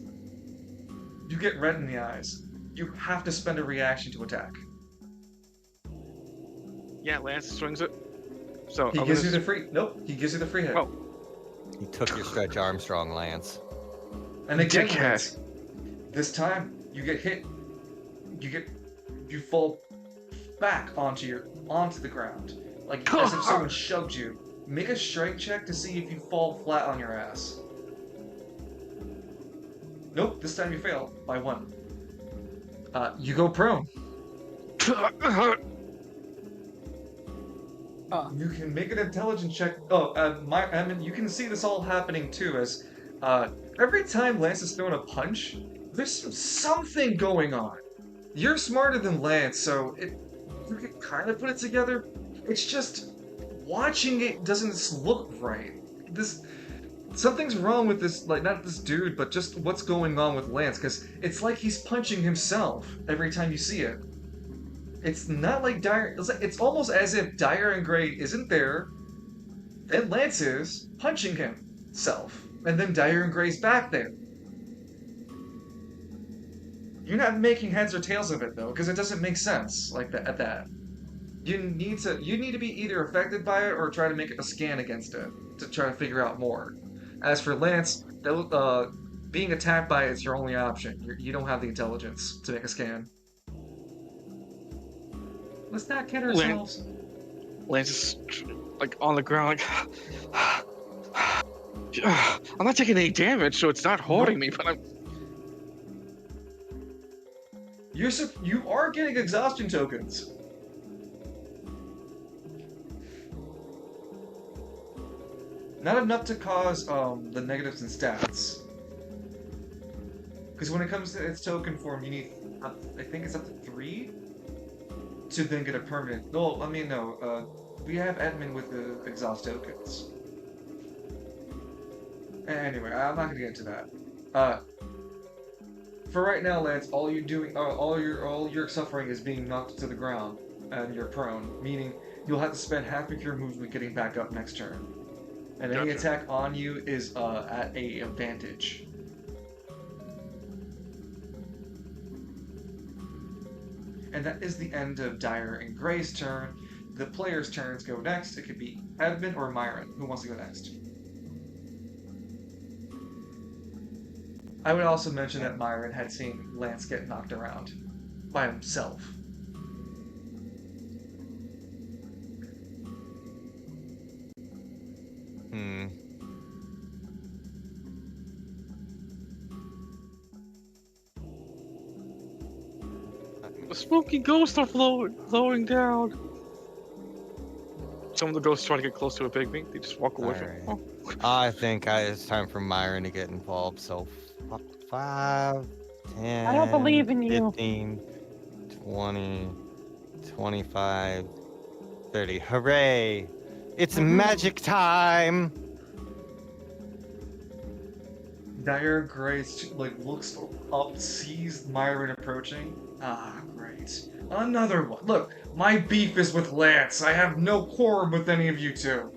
Speaker 1: you get red in the eyes. You have to spend a reaction to attack.
Speaker 3: Yeah, Lance swings it. So
Speaker 1: He gives you the free. Nope, he gives you the free hit.
Speaker 3: Oh.
Speaker 2: He took your Stretch Armstrong, Lance.
Speaker 1: And again,
Speaker 3: Dickhead.
Speaker 1: Lance, this time you get hit. You fall back onto the ground, like as if someone shoved you. Make a strength check to see if you fall flat on your ass. Nope, this time you fail by 1. You go prone. You can make an intelligence check. Oh, I mean, you can see this all happening too, as every time Lance is throwing a punch, there's something going on. You're smarter than Lance, so you can kind of put it together. It's just watching it doesn't look right. Something's wrong with this, like not this dude, but just what's going on with Lance, because it's like he's punching himself every time you see it. It's not like Dire. It's almost as if Dire and Gray isn't there, then Lance is punching himself, and then Dire and Gray's back there. You're not making heads or tails of it though, because it doesn't make sense like that. At that, you need to be either affected by it or try to make a scan against it to try to figure out more. As for Lance, being attacked by it is your only option. You don't have the intelligence to make a scan. Let's not kid ourselves.
Speaker 3: Lance is like on the ground, like I'm not taking any damage, so it's not hurting me. But I'm.
Speaker 1: You are getting exhaustion tokens. Not enough to cause the negatives in stats. Because when it comes to its token form, you need, I think it's up to 3 to then get a permanent. No, I mean no. We have admin with the exhaust tokens. Anyway, I'm not gonna get into that. For right now, Lance, all you're doing, all your suffering is being knocked to the ground, and you're prone. Meaning, you'll have to spend half of your movement getting back up next turn, and any attack on you is at a advantage. And that is the end of Dyer and Gray's turn. The players' turns go next. It could be Edmund or Myron. Who wants to go next? I would also mention that Myron had seen Lance get knocked around by himself.
Speaker 3: The smoky ghosts are flowing down. Some of the ghosts try to get close to a pygmy. They just walk away from it. Oh.
Speaker 2: I think it's time for Myron to get involved. So 5, 10,
Speaker 5: I don't believe in you.
Speaker 2: 15, 20, 25, 30. Hooray! It's magic time!
Speaker 1: Dyer Grace looks up, sees Myron approaching. Ah, great. Another one. Look, my beef is with Lance. I have no quarrel with any of you two.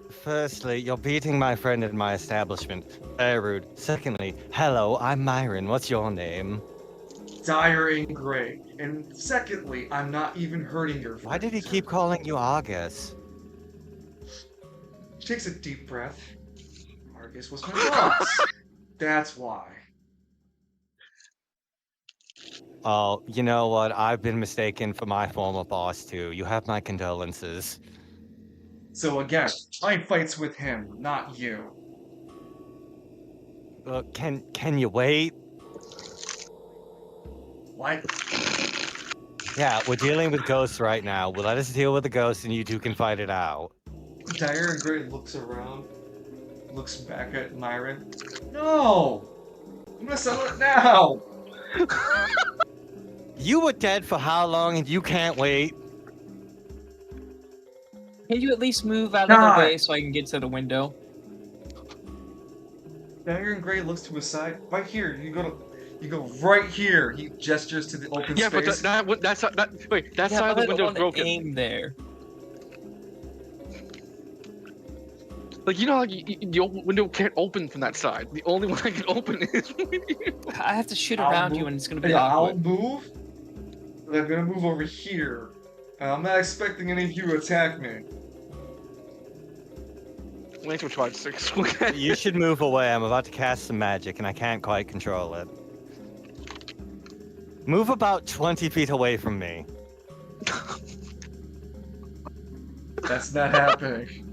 Speaker 2: Firstly, you're beating my friend in my establishment. Very rude. Secondly, hello, I'm Myron. What's your name?
Speaker 1: Dyer and Gray. And secondly, I'm not even hurting your friend.
Speaker 2: Why did he keep calling you Argus?
Speaker 1: She takes a deep breath. Argus was my boss. That's why.
Speaker 2: Oh, you know what? I've been mistaken for my former boss, too. You have my condolences.
Speaker 1: So again, my fight's with him, not you.
Speaker 2: Look, can you wait?
Speaker 1: What?
Speaker 2: Yeah, we're dealing with ghosts right now. We'll let us deal with the ghosts and you two can fight it out.
Speaker 1: Dyer and Gray looks around, looks back at Myron. No! I'm gonna settle it now!
Speaker 2: You were dead for how long and you can't wait?
Speaker 5: Can you at least move out of the way so I can get to the window?
Speaker 1: Dyer and Gray looks to his side. Right here, you go right here. He gestures to the open
Speaker 3: Yeah,
Speaker 1: space.
Speaker 3: but that's not. Wait, that side of the window is broken.
Speaker 5: Aim there.
Speaker 3: Like, you know, like, the window can't open from that side. The only one I can open is with you.
Speaker 5: I have to shoot around you and it's gonna be
Speaker 1: I'll
Speaker 5: awkward.
Speaker 1: move. But I'm gonna move over here. And I'm not expecting any of you to attack me.
Speaker 3: Lance will try to 6.
Speaker 2: You should move away. I'm about to cast some magic and I can't quite control it. Move about 20 feet away from me.
Speaker 1: That's not happening.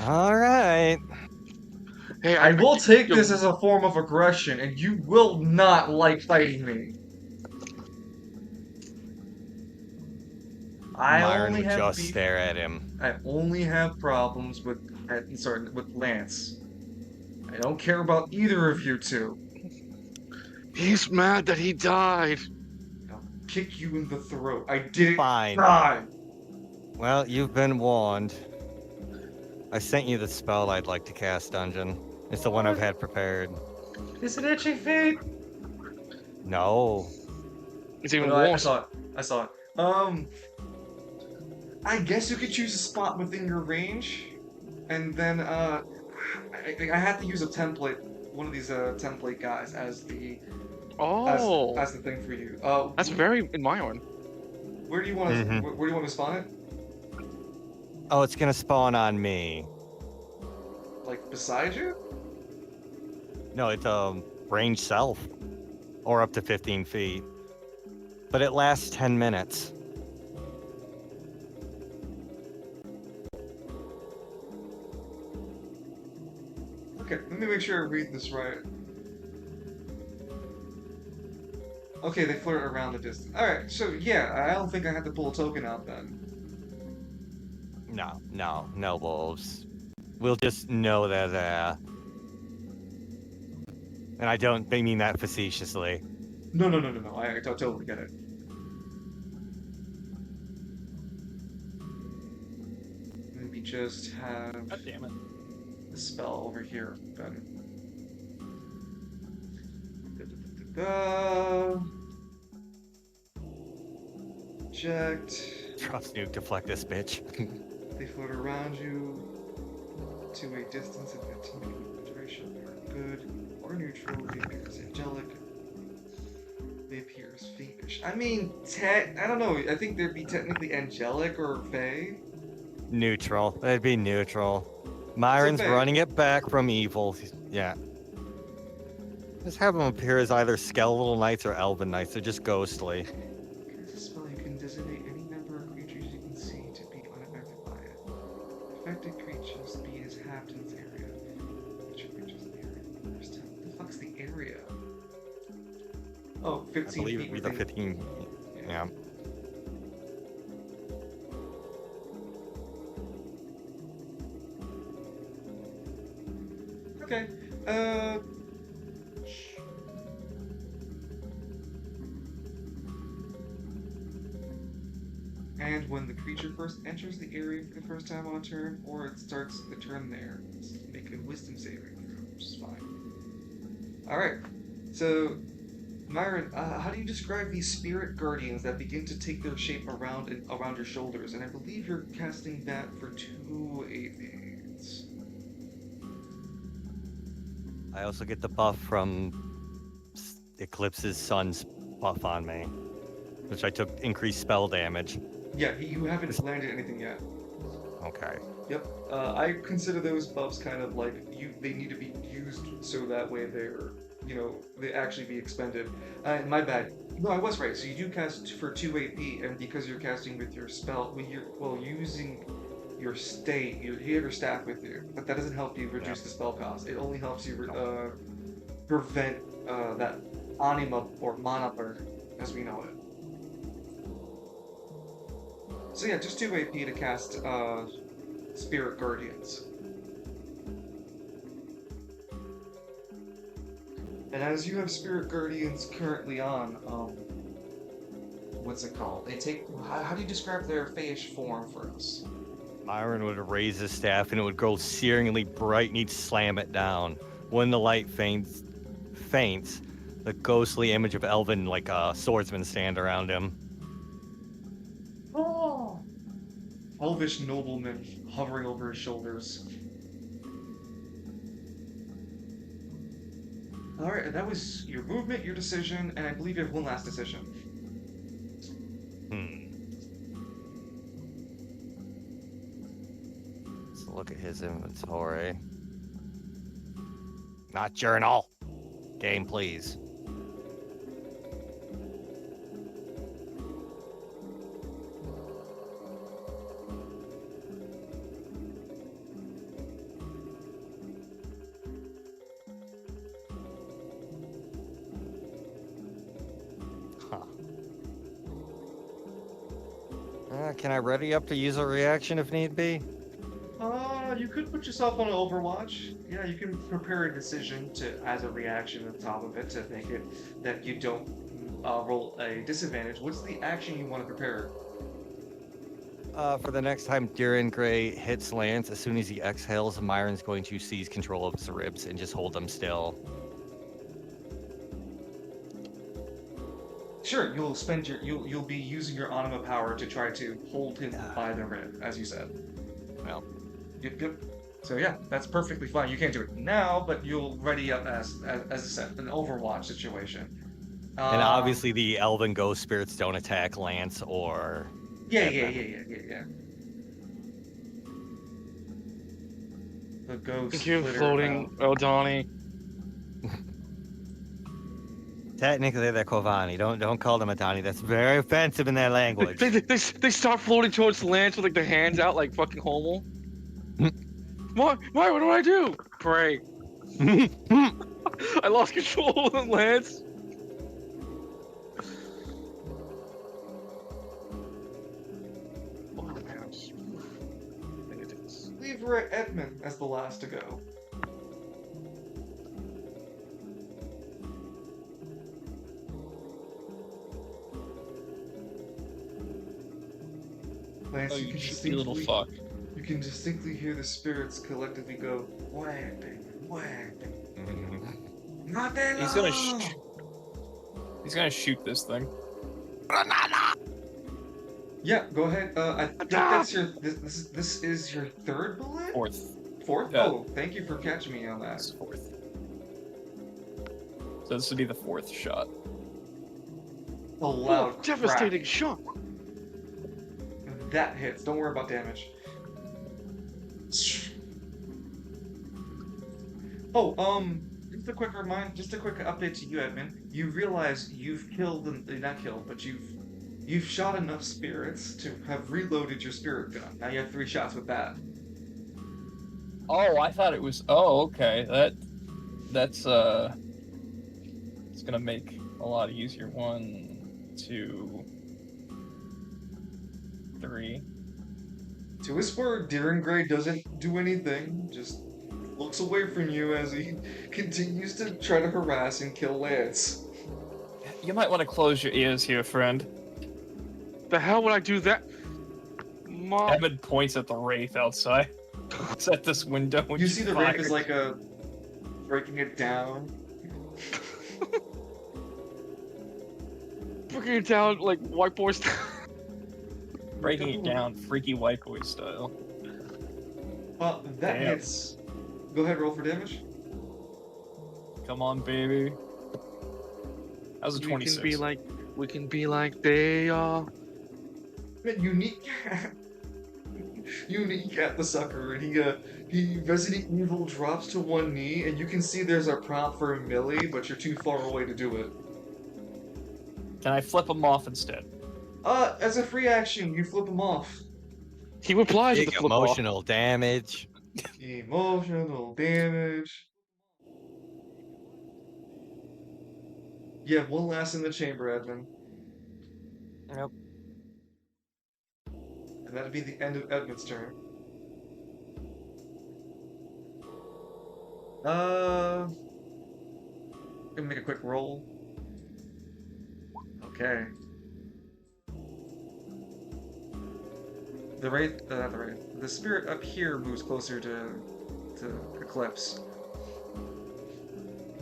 Speaker 2: Alright.
Speaker 3: Hey,
Speaker 1: I will take this as a form of aggression, and you will not like fighting me.
Speaker 2: Myron would just stare at him.
Speaker 1: I only have problems with Lance. I don't care about either of you two.
Speaker 3: He's mad that he died.
Speaker 1: I'll kick you in the throat. I didn't
Speaker 2: Fine.
Speaker 1: die.
Speaker 2: Well, you've been warned. I sent you the spell I'd like to cast, Dungeon. It's the one I've had prepared.
Speaker 1: Is it Itchy Feet?
Speaker 2: No.
Speaker 3: It's even
Speaker 1: I
Speaker 3: worse.
Speaker 1: saw it. I guess you could choose a spot within your range, and then I had to use a template one of these template guys as the
Speaker 3: Oh,
Speaker 1: as the thing for you.
Speaker 3: that's very in my one.
Speaker 1: Where do you want to
Speaker 2: Mhm.
Speaker 1: where do you want to spawn it?
Speaker 2: Oh, it's gonna spawn on me.
Speaker 1: Like beside you?
Speaker 2: No, it's range self, or up to 15 feet. But it lasts 10 minutes.
Speaker 1: Okay, let me make sure I read this right. Okay, they flirt around the distance. Alright, so yeah, I don't think I had to pull a token out then.
Speaker 2: No wolves. We'll just know that, and I don't mean that facetiously.
Speaker 1: No, I totally get it. Maybe just have
Speaker 5: God damn it.
Speaker 1: the spell over here then. Da-da-da-da-da. Checked.
Speaker 2: Trust nuke, deflect this bitch.
Speaker 1: They float around you to a distance of 15 feet duration. They are good or neutral. They appear as angelic. They appear as fiendish. I mean, I don't know. I think they'd be technically angelic or fey.
Speaker 2: Neutral. That'd be neutral. Myron's
Speaker 1: fair.
Speaker 2: running it back from evil. Yeah. Just have them appear as either skeletal knights or elven knights. They're just ghostly.
Speaker 1: As a spell, you can designate any number of creatures you can see to be unaffected by it. Affected creatures be as halved in its area. Creature creatures in the area. First time. What the fuck's the area? Oh,
Speaker 2: I
Speaker 1: 15
Speaker 2: believe
Speaker 1: feet
Speaker 2: it'd be the
Speaker 1: within.
Speaker 2: 15. Yeah.
Speaker 1: Okay. And when the creature first enters the area for the first time on a turn, or it starts the turn there, make a wisdom saving throw, which is fine. Alright, so, Myron, how do you describe these spirit guardians that begin to take their shape around your shoulders? And I believe you're casting that for 2 APs.
Speaker 2: I also get the buff from Eclipse's son's buff on me, which I took increased spell damage.
Speaker 1: Yeah, you haven't landed anything yet.
Speaker 2: Okay.
Speaker 1: Yep. I consider those buffs kind of like they need to be used so that way they're, they actually be expended. My bad. No, I was right. So you do cast for 2 AP, and because you're casting with your spell, using your state, you have your staff with you, but that doesn't help you reduce the spell cost. It only helps you prevent that anima or mana burn, as we know it. So yeah, just 2 AP to cast Spirit Guardians. And as you have Spirit Guardians currently on, what's it called? They take. How do you describe their fayish form for us?
Speaker 2: Myron would raise his staff and it would grow searingly bright and he'd slam it down. When the light faints, the ghostly image of Elvin, like a swordsman, stand around him.
Speaker 1: Oh. Elvish nobleman hovering over his shoulders. Alright, and that was your movement, your decision, and I believe you have one last decision.
Speaker 2: Let's look at his inventory. Not journal. Game, please. Can I ready up to use a reaction if need be?
Speaker 1: You could put yourself on an Overwatch. Yeah, you can prepare a decision as a reaction on top of it to make it that you don't roll a disadvantage. What's the action you want to prepare?
Speaker 2: For the next time Durin Gray hits Lance, as soon as he exhales, Myron's going to seize control of his ribs and just hold them still.
Speaker 1: Sure, you'll be using your anima power to try to hold him by the rib, as you said.
Speaker 2: Well,
Speaker 1: Yep. So yeah, that's perfectly fine. You can't do it now, but you'll ready up as I said, an Overwatch situation.
Speaker 2: And obviously the elven ghost spirits don't attack Lance or
Speaker 1: Yeah.
Speaker 2: Edmund.
Speaker 1: The ghost
Speaker 3: Thank you,
Speaker 1: flitter
Speaker 3: floating Eldani.
Speaker 2: Technically they're Kovani. Don't call them Adani. That's very offensive in their language.
Speaker 3: They start floating towards Lance with like their hands out like fucking homo. What do I do? Pray. I lost control of Lance.
Speaker 1: Leave her at Edmund as the last to go. Lance,
Speaker 5: Oh,
Speaker 1: you
Speaker 5: you
Speaker 1: can
Speaker 5: shitty little
Speaker 1: distinctly,
Speaker 5: fuck.
Speaker 1: you can distinctly hear the spirits collectively go, whack, whack. Not that
Speaker 5: He's gonna shoot this thing.
Speaker 1: Yeah, go ahead. I think that's your. This is your third bullet.
Speaker 5: Fourth.
Speaker 1: Fourth?
Speaker 5: Yeah.
Speaker 1: Oh, thank you for catching me on that.
Speaker 5: That's fourth. So this would be the fourth shot.
Speaker 1: A loud crack.
Speaker 3: Devastating shock.
Speaker 1: That hits. Don't worry about damage. Oh, just a quick update to you, Edmund. You realize you've killed, not killed, but you've shot enough spirits to have reloaded your spirit gun. Now you have 3 shots with that.
Speaker 5: Oh, I thought it was. Oh, okay. That's it's gonna make a lot easier. 1, 2, 3.
Speaker 1: To his word, Deering doesn't do anything, just looks away from you as he continues to try to harass and kill Lance.
Speaker 5: You might want to close your ears here, friend.
Speaker 3: The hell would I do that? Mom.
Speaker 5: Edmund points at the wraith outside. It's at this window. When
Speaker 1: You see the Wraith
Speaker 5: fired.
Speaker 1: is like breaking it down.
Speaker 3: Breaking it down like white boy style.
Speaker 5: Breaking it down, freaky white boy style.
Speaker 1: Well, that
Speaker 5: Damn.
Speaker 1: hits. Go ahead, roll for damage.
Speaker 5: Come on, baby. That was a 26.
Speaker 3: We can be like they are.
Speaker 1: Unique Cat the sucker, and he Resident Evil drops to one knee, and you can see there's a prompt for a melee, but you're too far away to do it.
Speaker 5: Can I flip him off instead?
Speaker 1: As a free action, you flip him off.
Speaker 3: He replies with
Speaker 2: Big
Speaker 3: the flip off.
Speaker 2: emotional damage.
Speaker 1: Emotional damage. You have one last in the chamber, Edmund.
Speaker 2: Yep.
Speaker 1: And that'd be the end of Edmund's turn. Gonna make a quick roll. Okay. The spirit up here moves closer to Eclipse.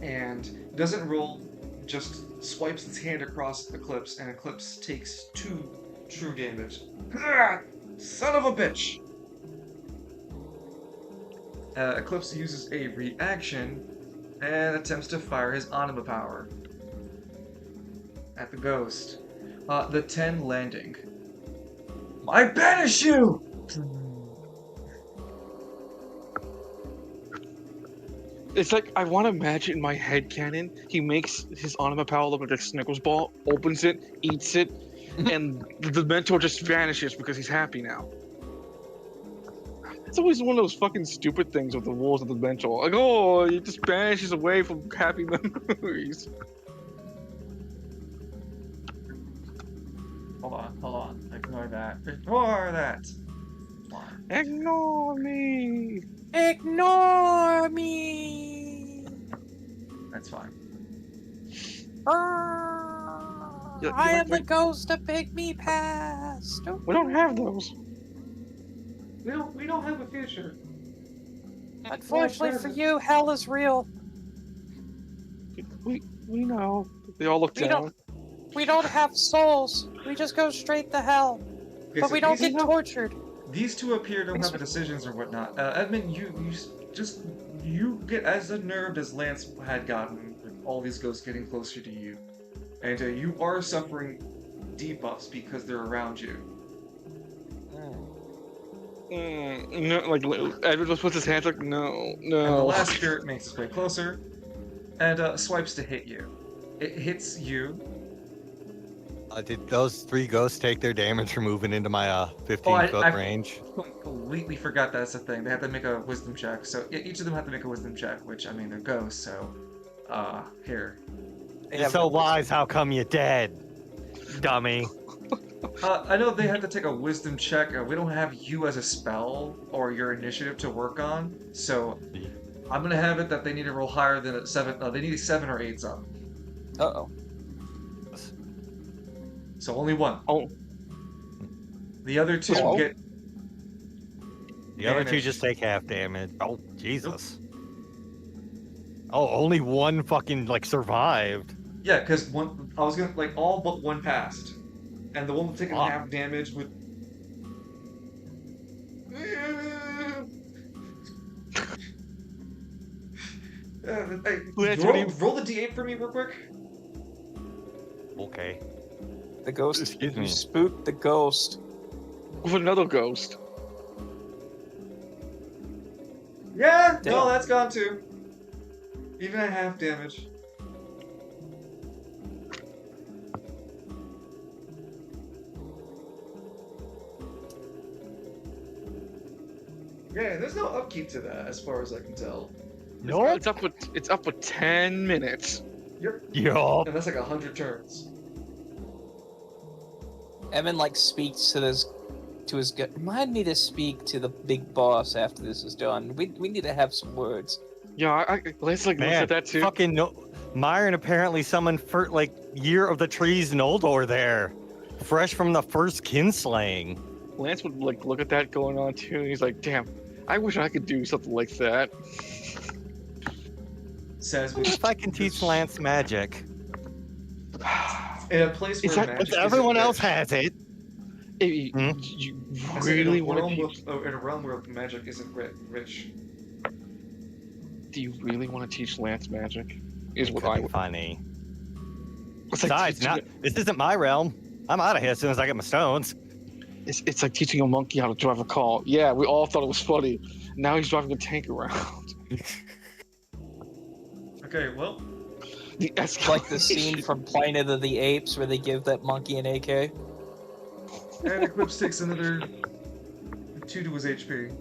Speaker 1: And doesn't roll, just swipes its hand across Eclipse, and Eclipse takes 2 true damage. Son of a bitch! Eclipse uses a reaction and attempts to fire his anima power at the ghost. The 10 landing. I banish you!
Speaker 3: It's like I want to imagine in my head canon. He makes his anima power look like a Snickers ball, opens it, eats it, and the mentor just vanishes because he's happy now. It's always one of those fucking stupid things with the rules of the mentor. Like, oh, he just vanishes away from happy memories.
Speaker 1: Hold on. Ignore that. Ignore that!
Speaker 3: Ignore me.
Speaker 5: Ignore me!
Speaker 1: That's fine.
Speaker 5: I am the ghost of Pygmy Past.
Speaker 3: We don't have those.
Speaker 1: We don't have a future.
Speaker 5: Unfortunately for you, hell is real.
Speaker 3: We know. They all look down.
Speaker 5: We don't have souls. We just go straight to hell.
Speaker 1: Okay,
Speaker 5: But
Speaker 1: so
Speaker 5: we don't
Speaker 1: easy
Speaker 5: get tortured.
Speaker 1: These two up here don't have decisions or whatnot. Edmund, you get as unnerved as Lance had gotten with all these ghosts getting closer to you, and you are suffering debuffs because they're around you.
Speaker 3: No, like Edward just puts his hands like, no,
Speaker 1: And the
Speaker 3: no.
Speaker 1: last spirit makes its way closer and swipes to hit you. It hits you.
Speaker 2: Did those 3 ghosts take their damage from moving into my 15-foot
Speaker 1: I
Speaker 2: range?
Speaker 1: completely forgot that's a thing. They have to make a wisdom check. So each of them have to make a wisdom check, which, I mean, they're ghosts, so... here.
Speaker 2: You're so wise, how come you're dead? Dummy.
Speaker 1: I know they have to take a wisdom check. We don't have you as a spell or your initiative to work on, so I'm gonna have it that they need to roll higher than a 7. They need a 7 or 8 up.
Speaker 5: Uh-oh.
Speaker 1: So only one.
Speaker 3: Oh.
Speaker 1: The other 2
Speaker 3: Oh.
Speaker 1: get.
Speaker 2: The other 2
Speaker 1: damage.
Speaker 2: just take half damage. Oh, Jesus. Oh, only one fucking, like, survived.
Speaker 1: Yeah, because one. I was gonna like all but one passed, and the one taking
Speaker 2: Wow.
Speaker 1: half damage would. Hey,
Speaker 3: Lance, what do you-
Speaker 1: roll the d8 for me real quick.
Speaker 2: Okay.
Speaker 5: The ghost.
Speaker 2: Excuse me.
Speaker 5: You spooked the ghost.
Speaker 3: With another ghost.
Speaker 1: Yeah, no,
Speaker 5: Damn.
Speaker 1: that's gone too. Even at half damage. Yeah, there's no upkeep to that, as far as I can tell.
Speaker 2: Nope.
Speaker 3: It's up for 10 minutes.
Speaker 2: Yup.
Speaker 1: And that's like 100 turns.
Speaker 5: Evan like speaks to his gut. Remind me to speak to the big boss after this is done. We need to have some words.
Speaker 3: Yeah, Lance like looks
Speaker 2: Man,
Speaker 3: at that too.
Speaker 2: fucking no. Myron apparently summoned for like Year of the Trees in Oldor there, fresh from the first kinslaying.
Speaker 3: Lance would like look at that going on too, and he's like, "Damn, I wish I could do something like that."
Speaker 1: Says
Speaker 2: What if I can teach Lance magic?
Speaker 1: in a place where
Speaker 3: Is that-
Speaker 1: magic
Speaker 2: If everyone
Speaker 1: isn't
Speaker 2: else
Speaker 1: rich.
Speaker 2: has it.
Speaker 3: Hey,
Speaker 2: Hmm?
Speaker 3: You
Speaker 1: I said
Speaker 3: really
Speaker 1: in a
Speaker 3: want
Speaker 1: realm
Speaker 3: to?
Speaker 1: with, in a realm where magic isn't rich.
Speaker 3: Do you really want to teach Lance magic? Is
Speaker 2: It
Speaker 3: what
Speaker 2: could
Speaker 3: I
Speaker 2: be
Speaker 3: would.
Speaker 2: funny.
Speaker 3: It's like
Speaker 2: Besides,
Speaker 3: teaching
Speaker 2: this isn't my realm. I'm out of here as soon as I get my stones.
Speaker 3: it's like teaching a monkey how to drive a car. Yeah, we all thought it was funny. Now he's driving a tank around.
Speaker 1: Okay, well,
Speaker 3: The
Speaker 5: It's like the scene from Planet of the Apes where they give that monkey an AK.
Speaker 1: and Eclipse takes another 2 to his HP.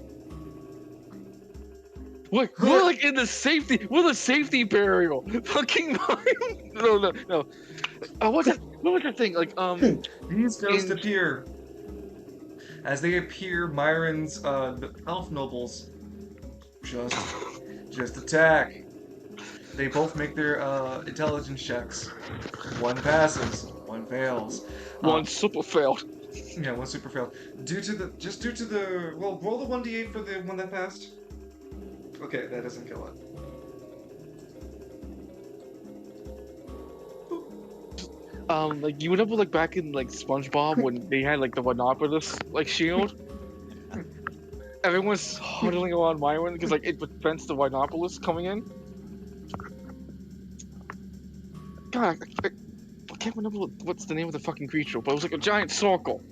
Speaker 3: We're like in the safety. We're the safety burial. Fucking no. What was that thing? Like
Speaker 1: These ghosts
Speaker 3: In-
Speaker 1: appear. As they appear, Myron's elf nobles just attack. They both make their intelligence checks. One passes, one fails.
Speaker 3: one super failed.
Speaker 1: Yeah, one super failed. Due to the well, roll the 1d8 for the one that passed. Okay, that doesn't kill it.
Speaker 3: Like you remember like back in like SpongeBob when they had like the Monopolis like shield. Everyone's huddling around Myron because like it prevents the Rhinopolis coming in. God, I can't remember what's the name of the fucking creature, but it was like a giant circle,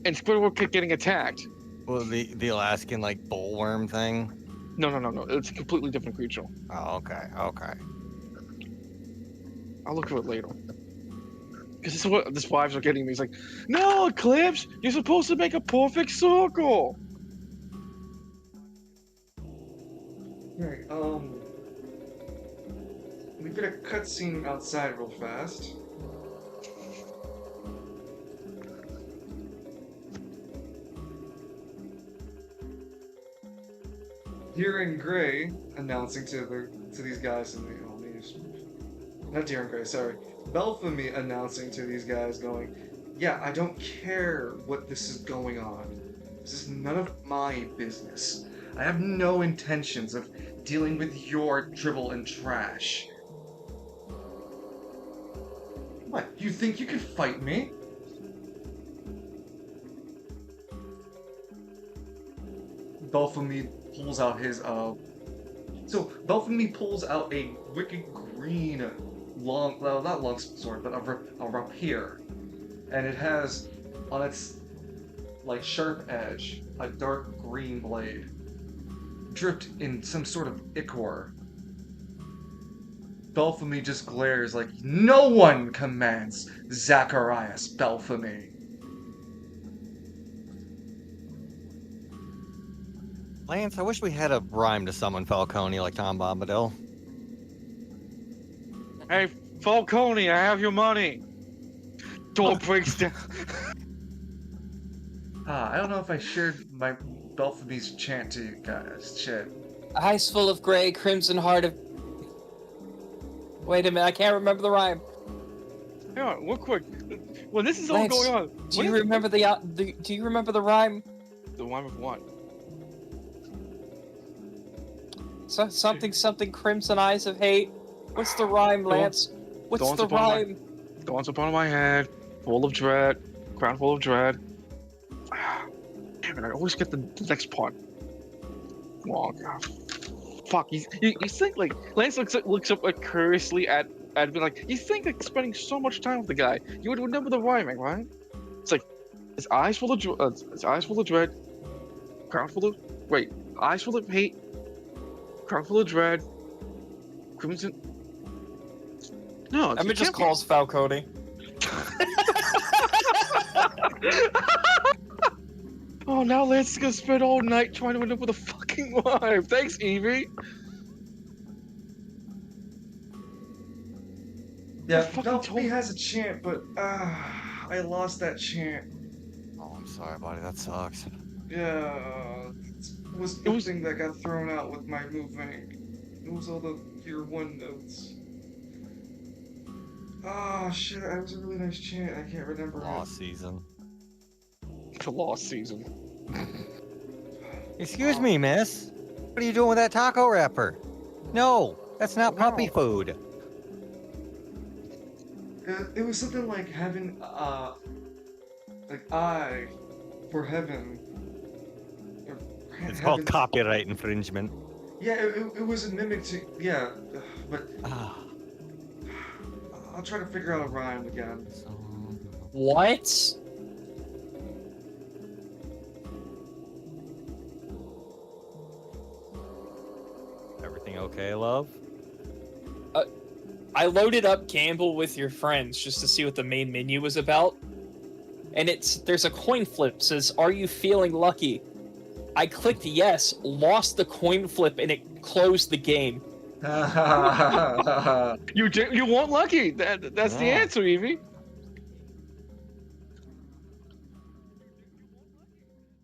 Speaker 3: and Squidward kept getting attacked.
Speaker 2: Well, the Alaskan like bullworm thing.
Speaker 3: No, it's a completely different creature.
Speaker 2: Oh, okay.
Speaker 3: I'll look for it later. Because this is what this wives are getting me. He's like, no, Eclipse, you're supposed to make a perfect circle.
Speaker 1: Alright, we get a cutscene outside real fast. Deer Gray announcing to these guys in the not Deer Gray, sorry. Belphamy announcing to these guys going, yeah, I don't care what this is going on. This is none of my business. I have no intentions of dealing with your dribble and trash. What, you think you can fight me? Belphemy pulls out his So Belphemy pulls out a wicked green long, well, not long sword, but a rapier, and it has on its like sharp edge a dark green blade, dripped in some sort of ichor. Belphemy just glares like no one commands Zacharias Belphemy.
Speaker 2: Lance, I wish we had a rhyme to summon Falcone like Tom Bombadil.
Speaker 3: Hey, Falcone, I have your money. Door breaks down.
Speaker 1: I don't know if I shared my Belphemy's chant to you guys. Shit.
Speaker 5: Eyes full of gray, crimson heart of. Wait a minute, I can't remember the rhyme.
Speaker 3: Hang on, real quick. When this is all
Speaker 5: Lance,
Speaker 3: going on,
Speaker 5: Do you remember do you remember the rhyme?
Speaker 3: the rhyme of what?
Speaker 5: Something crimson eyes of hate. What's the rhyme, Lance? What's
Speaker 3: Dawn's
Speaker 5: the
Speaker 3: upon my-
Speaker 5: rhyme?
Speaker 3: Dawn's upon my head, full of dread, crown full of dread. Damn it, I always get the next part wrong. Fuck, you think like Lance looks up like curiously at me like, you think like spending so much time with the guy, you would remember the rhyming, right? It's like his eyes full of dread, crown full of eyes full of hate, crown full of dread, crimson. No,
Speaker 5: I mean,
Speaker 3: it
Speaker 5: just
Speaker 3: can't be.
Speaker 5: calls Falcone.
Speaker 3: Oh, now Lance is gonna spend all night trying to remember the fucking rhyme. Thanks, Evie.
Speaker 1: Yeah,
Speaker 3: fucking
Speaker 1: Belphemy
Speaker 3: told-
Speaker 1: has a chant, but I lost that chant.
Speaker 2: Oh, I'm sorry, buddy. That sucks.
Speaker 1: Yeah, it was the thing that got thrown out with my moving. It was all the year 1 notes. Oh shit, that was a really nice chant. I can't remember
Speaker 2: Lost season.
Speaker 3: The lost season.
Speaker 2: Excuse me, miss. What are you doing with that taco wrapper? No, that's not puppy food.
Speaker 1: It was something like heaven, like I for heaven. Or
Speaker 2: It's
Speaker 1: heaven-
Speaker 2: called copyright infringement.
Speaker 1: Yeah, it was a mimic to, yeah, but
Speaker 2: Ah.
Speaker 1: I'll try to figure out a rhyme again.
Speaker 5: What?
Speaker 2: Everything okay, love?
Speaker 5: I loaded up Gamble with your friends just to see what the main menu was about. And there's a coin flip says, "Are you feeling lucky?" I clicked yes, lost the coin flip, and it closed the game.
Speaker 3: You weren't lucky. That's the
Speaker 2: Yeah.
Speaker 3: answer, Evie.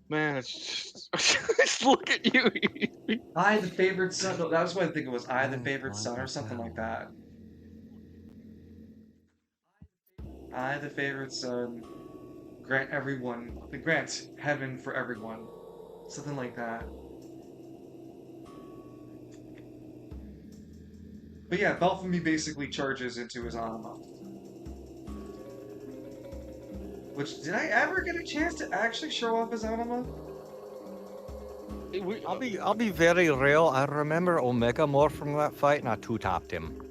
Speaker 3: Man, it's just look at you, Evie.
Speaker 1: I the favorite son. No, that was what I think it was. I the favorite son or something like that. I the favorite son. Grant heaven for everyone. Something like that. But yeah, Belphemy basically charges into his anima. Which, did I ever get a chance to actually show off his anima?
Speaker 2: I'll be very real. I remember Omega more from that fight, and I two-topped him.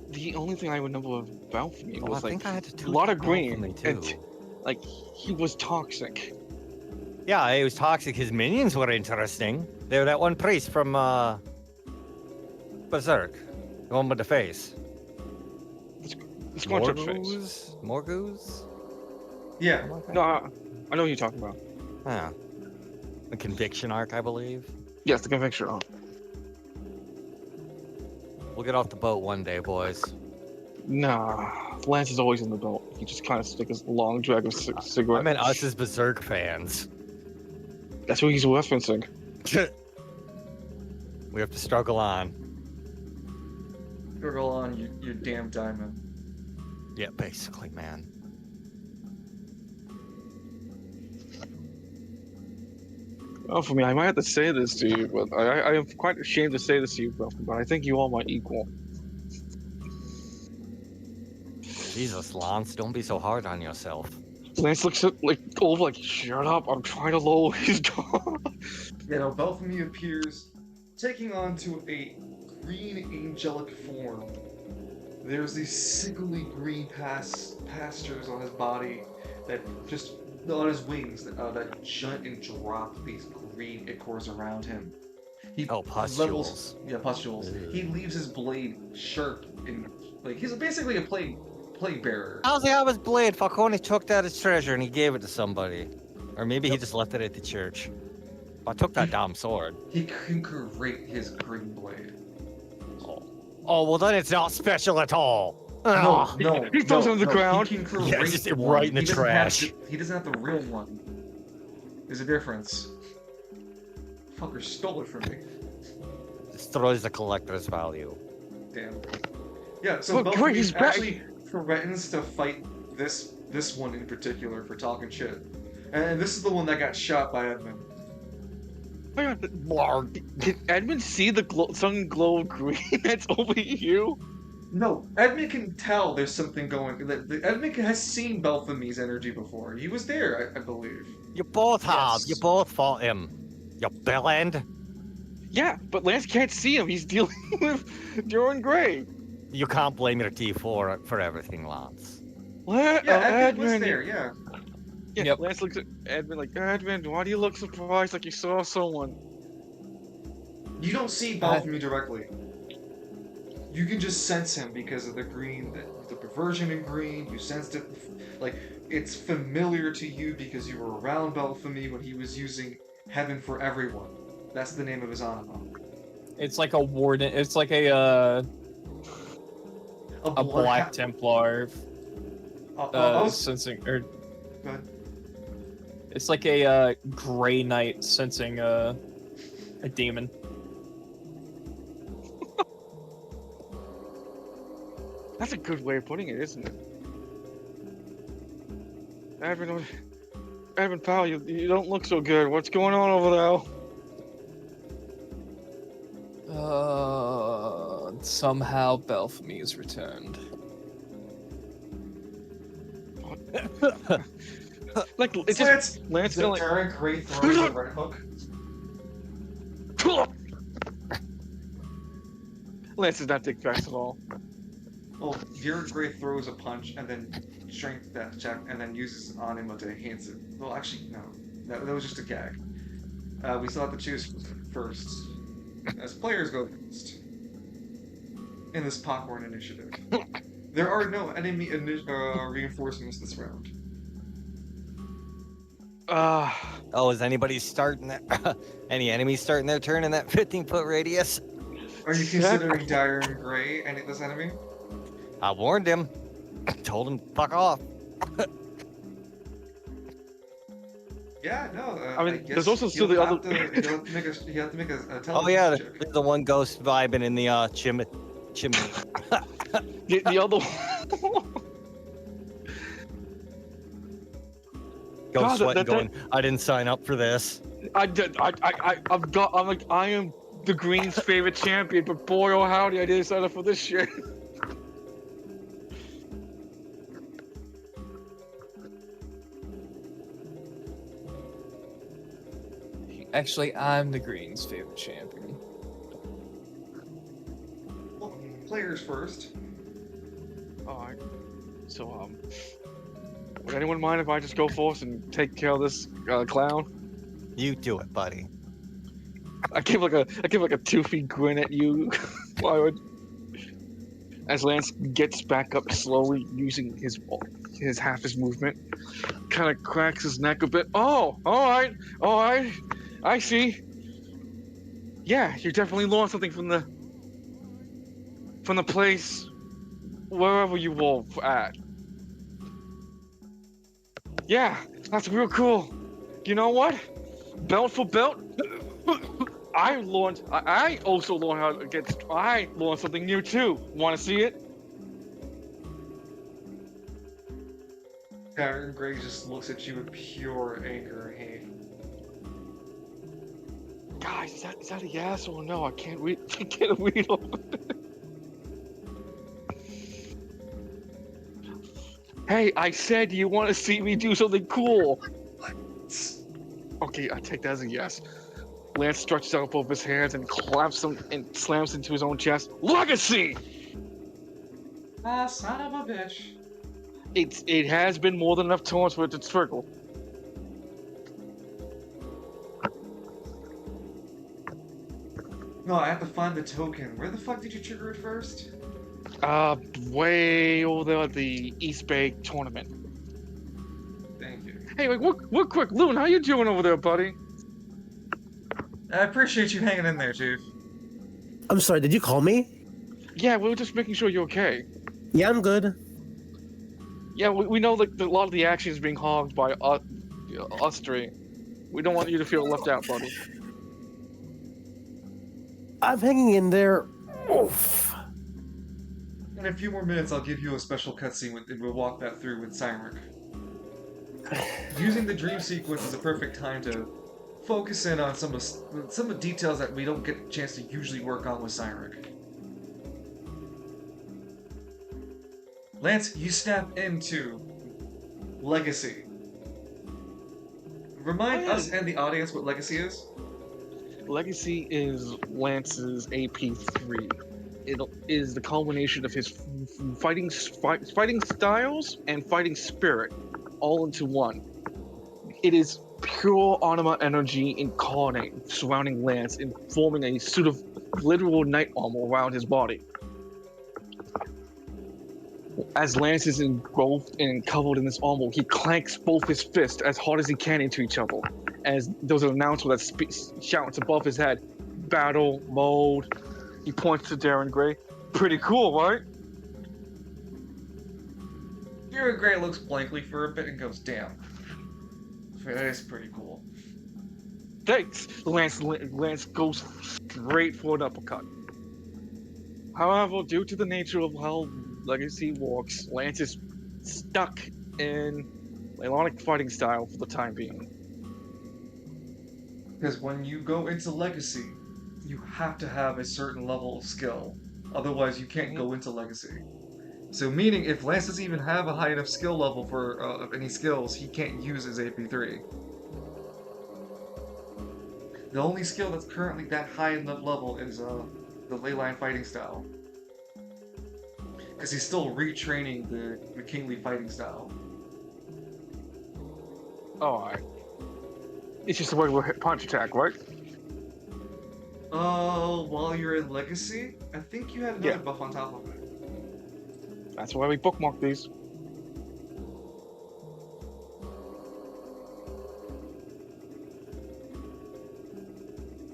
Speaker 3: The only thing I remember about me
Speaker 2: Oh,
Speaker 3: was
Speaker 2: I
Speaker 3: like
Speaker 2: think I had to
Speaker 3: a lot
Speaker 2: two-top
Speaker 3: of green,
Speaker 2: Belphemy,
Speaker 3: and
Speaker 2: too.
Speaker 3: like he was toxic.
Speaker 2: Yeah, it was toxic. His minions were interesting. They were that one priest from Berserk, the one with the face.
Speaker 3: It's contract face.
Speaker 2: Morgoose?
Speaker 1: Yeah.
Speaker 2: Something like that?
Speaker 3: No, I know what you're talking about.
Speaker 2: Yeah. The conviction arc, I believe.
Speaker 3: Yes, the conviction. Oh.
Speaker 2: We'll get off the boat one day, boys.
Speaker 3: Nah, Lance is always in the boat. He just kind of stick his long drag of cigarette.
Speaker 2: I meant us as Berserk fans.
Speaker 3: That's what he's referencing.
Speaker 2: We have to struggle on.
Speaker 1: Gurgle on, you damn diamond.
Speaker 2: Yeah, basically, man.
Speaker 3: Oh, for me, I might have to say this to you, but I am quite ashamed to say this to you, but I think you are my equal.
Speaker 2: Jesus, Lance, don't be so hard on yourself.
Speaker 3: Lance looks at like Olaf like, shut up, I'm trying to lower his guard.
Speaker 1: You know, Belphemy appears, taking on to a green angelic form. There's these sickly green pastures on his body that just on his wings that jut and drop these green ichors around him. He
Speaker 2: pustules.
Speaker 1: Pustules. He leaves his blade sharp and like he's basically a plague bearer.
Speaker 2: How's he have his blade? Falcone took that as treasure and he gave it to somebody. Or maybe he just left it at the church. I took that damn sword.
Speaker 1: He can create his green blade.
Speaker 2: Oh, well then it's not special at all.
Speaker 1: No, no.
Speaker 3: He throws it on the ground.
Speaker 1: He can create
Speaker 2: Yeah, just
Speaker 1: one.
Speaker 2: right in the
Speaker 1: He doesn't
Speaker 2: trash.
Speaker 1: he doesn't have the real one. There's a difference. Fucker stole it from me.
Speaker 2: Destroys the collector's value.
Speaker 1: Damn. Yeah, so
Speaker 3: Look, great, he's
Speaker 1: Belphemy
Speaker 3: back.
Speaker 1: actually threatens to fight this one in particular for talking shit. And this is the one that got shot by Edmund.
Speaker 3: Did Edmund see the sun glow of green that's over you?
Speaker 1: No, Edmund can tell there's something going. Edmund has seen Belphamy's energy before. He was there, I believe.
Speaker 2: You both have.
Speaker 1: Yes.
Speaker 2: You both fought him. You bellend.
Speaker 3: Yeah, but Lance can't see him. He's dealing with Duran Gray.
Speaker 2: You can't blame your T4 for everything, Lance.
Speaker 3: What?
Speaker 1: Yeah, Edmund was there, yeah.
Speaker 3: Yeah,
Speaker 5: Yep.
Speaker 3: Lance looks at Edmund like, Edmund, why do you look surprised like you saw someone?
Speaker 1: You don't see Belphamy directly. You can just sense him because of the green, the perversion in green. You sensed it, like it's familiar to you because you were around Belphamy when he was using Heaven for Everyone. That's the name of his anima.
Speaker 5: It's like a warden. It's like a
Speaker 1: blood
Speaker 5: Black
Speaker 1: ha-
Speaker 5: Templar
Speaker 1: I was-
Speaker 5: sensing, or
Speaker 1: go ahead.
Speaker 5: it's like a Gray Knight sensing a demon.
Speaker 3: That's a good way of putting it, isn't it? Edmund, pal, you don't look so good. What's going on over there?
Speaker 5: Somehow Belphamy is returned.
Speaker 3: Like, it's
Speaker 1: Lance,
Speaker 3: Lance
Speaker 1: the
Speaker 3: feeling
Speaker 1: Derek Gray throws a red hook.
Speaker 3: like... Lance does not take backs at all.
Speaker 1: Well, Derek Gray throws a punch and then strength that check and then uses an anima to enhance it. Well, actually, no. That was just a gag. We still have to choose first. As players go first. In this popcorn initiative. There are no enemy reinforcements this round.
Speaker 2: Oh, is anybody starting that? Any enemies starting their turn in that 15-foot radius?
Speaker 1: Are you considering Darren Gray any this enemy?
Speaker 2: I warned him. Told him fuck off.
Speaker 1: Yeah, no.
Speaker 3: I mean,
Speaker 1: guess
Speaker 3: there's also still
Speaker 1: you'll
Speaker 3: the
Speaker 1: have
Speaker 3: other-
Speaker 1: to- you have to make a
Speaker 2: Oh yeah,
Speaker 1: check.
Speaker 2: there's the one ghost vibing in the chimney.
Speaker 3: The other
Speaker 2: Go
Speaker 3: God,
Speaker 2: sweating,
Speaker 3: that-
Speaker 2: going. I didn't sign up for this.
Speaker 3: I'm like, I am the Green's favorite champion, but boy, oh howdy, I didn't sign up for this shit.
Speaker 5: Actually, I'm the Green's favorite champion.
Speaker 1: Well, players first.
Speaker 3: Alright. So, would anyone mind if I just go forth and take care of this clown?
Speaker 2: You do it, buddy.
Speaker 3: I give like a toothy grin at you. Why would? As Lance gets back up slowly, using his half his movement, kind of cracks his neck a bit. Oh, all right, I see. Yeah, you definitely learned something from the place, wherever you were at. Yeah, that's real cool. You know what? Belt for belt. I also learned how to get. I learned something new too. Want to see it?
Speaker 1: Darren Gray just looks at you with pure anger and hate.
Speaker 3: Guys, is that a yes or no? I can't read. I can't read over. Hey, I said you want to see me do something cool. Okay, I take that as a yes. Lance stretches out both his hands and claps them and slams into his own chest. Legacy!
Speaker 1: Ah, son of a bitch.
Speaker 3: It has been more than enough times for it to trickle.
Speaker 1: No, I have to find the token. Where the fuck did you trigger it first?
Speaker 3: Way over there at the East Bay tournament.
Speaker 1: Thank you.
Speaker 3: Hey, like, what quick, Loon, how you doing over there, buddy?
Speaker 1: I appreciate you hanging in there, Chief.
Speaker 4: I'm sorry, did you call me?
Speaker 3: Yeah, we were just making sure you're okay.
Speaker 4: Yeah, I'm good.
Speaker 3: Yeah, we know that a lot of the action is being hogged by us three. We don't want you to feel left out, buddy.
Speaker 4: I'm hanging in there. Oof.
Speaker 1: In a few more minutes, I'll give you a special cutscene and we'll walk that through with Cymric. Using the dream sequence is a perfect time to focus in on some of details that we don't get a chance to usually work on with Cymric. Lance, you snap into Legacy. Remind us and the audience what Legacy is.
Speaker 3: Legacy is Lance's AP3. It is the culmination of his fighting styles and fighting spirit all into one. It is pure anima energy incarnate surrounding Lance and forming a suit of literal knight armor around his body. As Lance is engulfed and covered in this armor, he clanks both his fists as hard as he can into each other. As there's an announcer that shouts above his head, "Battle mode." He points to Darren Gray. Pretty cool, right?
Speaker 1: Darren Gray looks blankly for a bit and goes, "Damn, that is pretty cool."
Speaker 3: Thanks. Lance goes straight for an uppercut. However, due to the nature of how Legacy works, Lance is stuck in Leilonic fighting style for the time being.
Speaker 1: Because when you go into Legacy, you have to have a certain level of skill. Otherwise, you can't go into Legacy. So meaning, if Lance doesn't even have a high enough skill level for any skills, he can't use his AP3. The only skill that's currently that high enough level is the leyline fighting style. Because he's still retraining the kingly fighting style.
Speaker 3: Alright. It's just a regular punch attack, right?
Speaker 1: While you're in Legacy, I think you had another buff on top of it.
Speaker 3: That's why we bookmark these.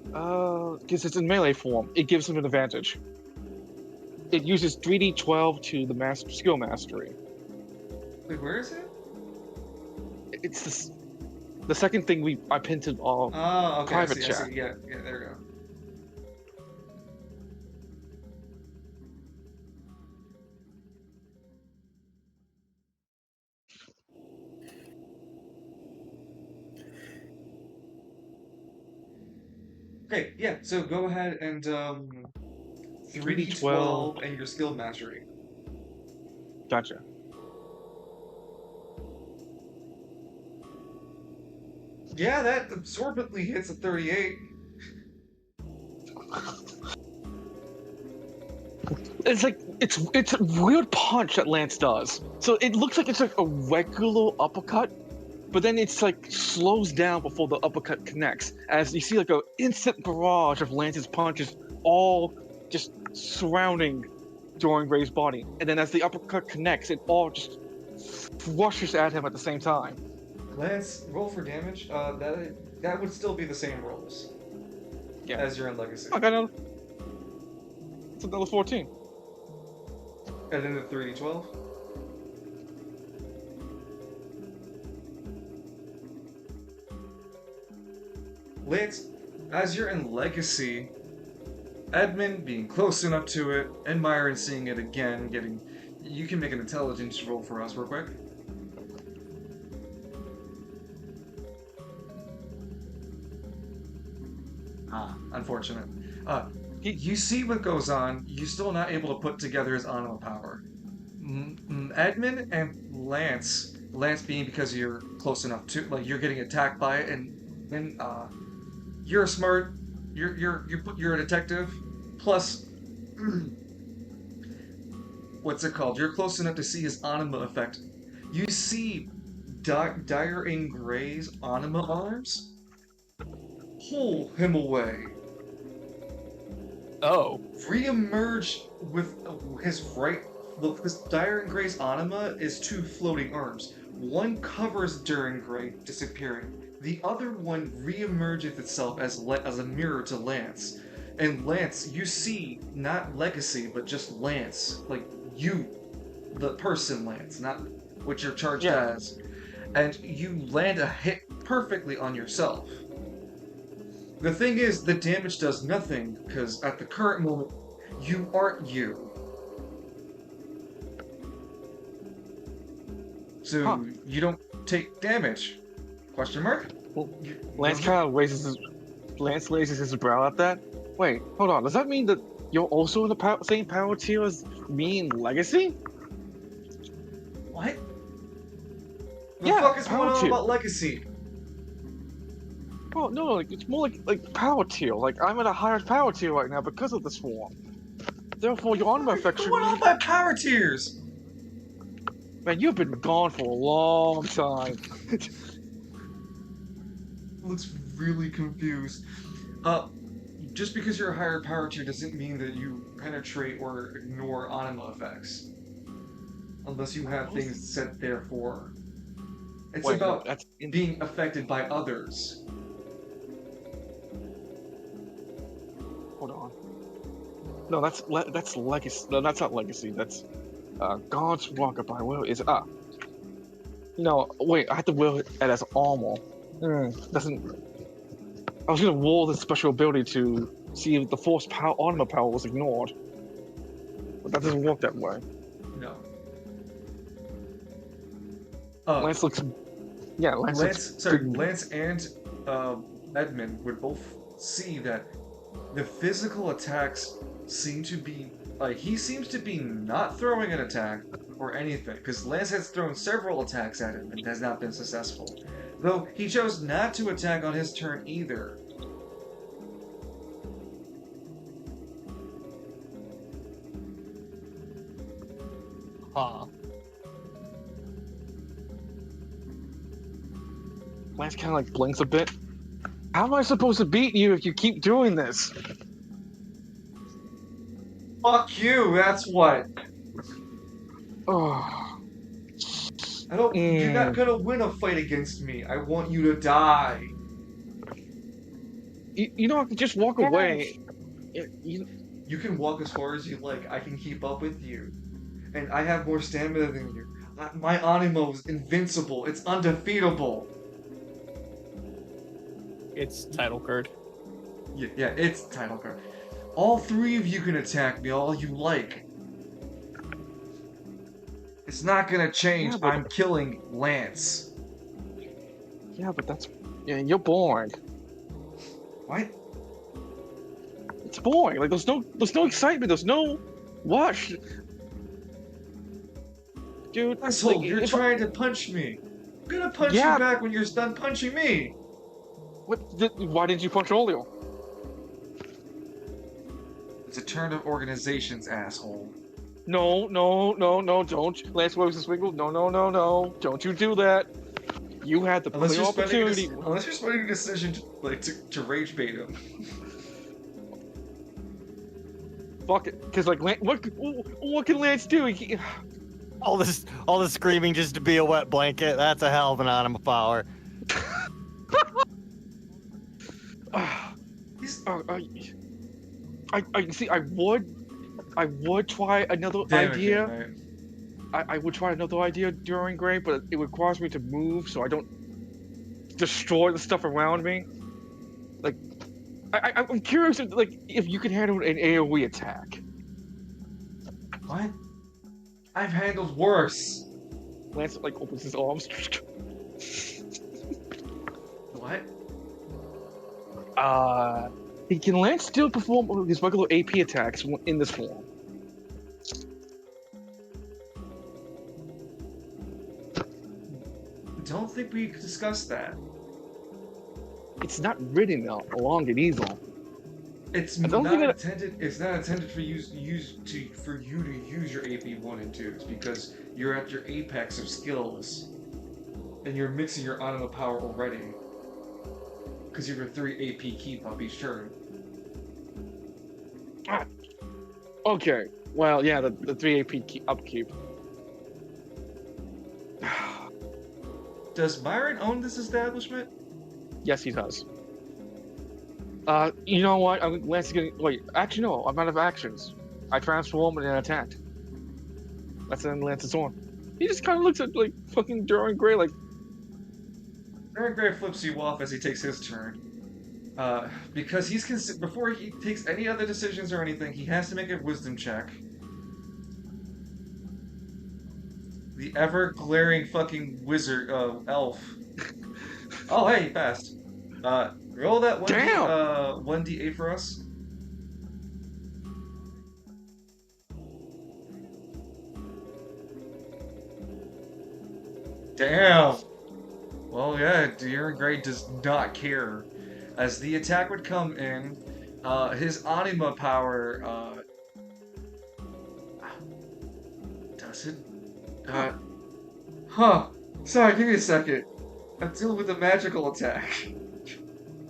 Speaker 3: Because it's in melee form, it gives him an advantage. It uses 3d12 to the skill mastery.
Speaker 1: Wait, where is it?
Speaker 3: It's the second thing I pinned to
Speaker 1: Oh, okay,
Speaker 3: private
Speaker 1: I
Speaker 3: chat.
Speaker 1: see. Yeah, there we go. Okay, yeah, so go ahead and 3d12 and your skill mastery.
Speaker 3: Gotcha.
Speaker 1: Yeah, that absorbently hits a 38.
Speaker 3: It's like it's a weird punch that Lance does. So it looks like it's like a regular uppercut, but then it's like slows down before the uppercut connects. As you see like an instant barrage of Lance's punches all just surrounding Dorian Gray's body. And then as the uppercut connects, it all just rushes at him at the same time.
Speaker 1: Lance, roll for damage. That would still be the same rolls.
Speaker 3: Yeah.
Speaker 1: As you're in Legacy.
Speaker 3: I got another. It's another 14.
Speaker 1: And then the 3d12. Lance, as you're in Legacy, Edmund being close enough to it, and Myron seeing it again, you can make an intelligence roll for us real quick. Unfortunate. You see what goes on, you're still not able to put together his anima power. Edmund and Lance. Lance being because you're close enough to, like, you're getting attacked by it, and you're smart. You're a detective. Plus, what's it called? You're close enough to see his anima effect. You see Dire in Gray's anima arms pull him away.
Speaker 5: Oh.
Speaker 1: Re-emerge with his right. Look, this Dire in Gray's anima is two floating arms. One covers Dire Gray, disappearing. The other one re-emerges itself as a mirror to Lance. And Lance, you see not Legacy, but just Lance, like you, the person Lance, not what you're charged as. And you land a hit perfectly on yourself. The thing is, the damage does nothing, because at the current moment, you aren't you. So you don't take damage? Question mark?
Speaker 3: Well, Lance kind of raises his brow at that. Wait, hold on. Does that mean that you're also in the same power tier as me and Legacy?
Speaker 1: What? The
Speaker 3: Yeah,
Speaker 1: fuck is going
Speaker 3: power
Speaker 1: on
Speaker 3: tier.
Speaker 1: about Legacy?
Speaker 3: Oh no, like, it's more like power tier. Like I'm at a higher power tier right now because of this form. Therefore, your anima effect should.
Speaker 1: What on my power tiers?
Speaker 3: Man, you've been gone for a long time.
Speaker 1: Looks really confused. Just because you're a higher power tier doesn't mean that you penetrate or ignore anima effects. Unless you have things set there for. It's
Speaker 3: Wait,
Speaker 1: about
Speaker 3: that's
Speaker 1: being affected by others.
Speaker 3: Hold on. No, that's Legacy. No, that's not Legacy. That's God's Walkaby. Where is No, wait. I have to will it as armor. Doesn't. I was gonna roll the special ability to see if the force power anima power was ignored, but that doesn't work that way.
Speaker 1: No.
Speaker 3: Lance looks. Yeah,
Speaker 1: Lance and Edmund would both see that the physical attacks seem to be he seems to be not throwing an attack or anything, because Lance has thrown several attacks at him and has not been successful. Though he chose not to attack on his turn either.
Speaker 5: Huh.
Speaker 3: Lance kind of like blinks a bit. How am I supposed to beat you if you keep doing this?
Speaker 1: Fuck you, that's what.
Speaker 3: Oh.
Speaker 1: You're not gonna win a fight against me. I want you to die.
Speaker 3: You know, I could just walk away.
Speaker 1: You can walk as far as you like. I can keep up with you. And I have more stamina than you. My anima is invincible. It's undefeatable.
Speaker 5: It's title card.
Speaker 1: Yeah, it's title card. All three of you can attack me all you like. It's not gonna change.
Speaker 3: Yeah, but...
Speaker 1: I'm killing Lance.
Speaker 3: Yeah, but that's... Yeah, you're boring.
Speaker 1: What?
Speaker 3: It's boring. Like, there's no excitement. There's no rush. Dude,
Speaker 1: Asshole,
Speaker 3: like,
Speaker 1: you're trying to punch me. I'm gonna punch you back when you're done punching me.
Speaker 3: Why didn't you punch earlier?
Speaker 1: It's a turn of organizations, asshole.
Speaker 3: No, don't. Lance Rose Swingle, no. Don't you do that. You had the clear opportunity.
Speaker 1: Unless you're spending a decision to rage bait him.
Speaker 3: Fuck it. Because, like, what can Lance do?
Speaker 2: All this screaming just to be a wet blanket. That's a hell of an anima power.
Speaker 3: I see. I would try another idea. I would try another idea during Gray, but it would cause me to move so I don't destroy the stuff around me. Like, I'm curious if you can handle an AoE attack.
Speaker 1: What? I've handled worse.
Speaker 3: Lance opens his arms.
Speaker 1: What?
Speaker 3: Can Lance still perform his regular AP attacks in this form?
Speaker 1: don't think we discussed that.
Speaker 3: It's not written along it either.
Speaker 1: It's
Speaker 3: I don't
Speaker 1: not
Speaker 3: think it-
Speaker 1: intended. It's not intended for you to use your AP 1 and 2s because you're at your apex of skills, and you're mixing your anima power already. Because you have a 3 AP keep up each turn.
Speaker 3: Okay. Well, yeah, the 3 AP upkeep.
Speaker 1: Does Byron own this establishment?
Speaker 3: Yes, he does. You know what? Lance is getting. Wait, actually, no. I'm out of actions. I transform and then attack. That's in Lance's on. He just kind of looks at like fucking Dorian Gray, like.
Speaker 1: Aaron Gray flips you off as he takes his turn. Because before he takes any other decisions or anything, he has to make a wisdom check. The ever glaring fucking wizard, elf. Oh, hey, he passed. Roll that 1d8 for us. Damn! Well, yeah, Aaron Gray does not care. As the attack would come in, his anima power, does it? Sorry, give me a second. I'm dealing with a magical attack.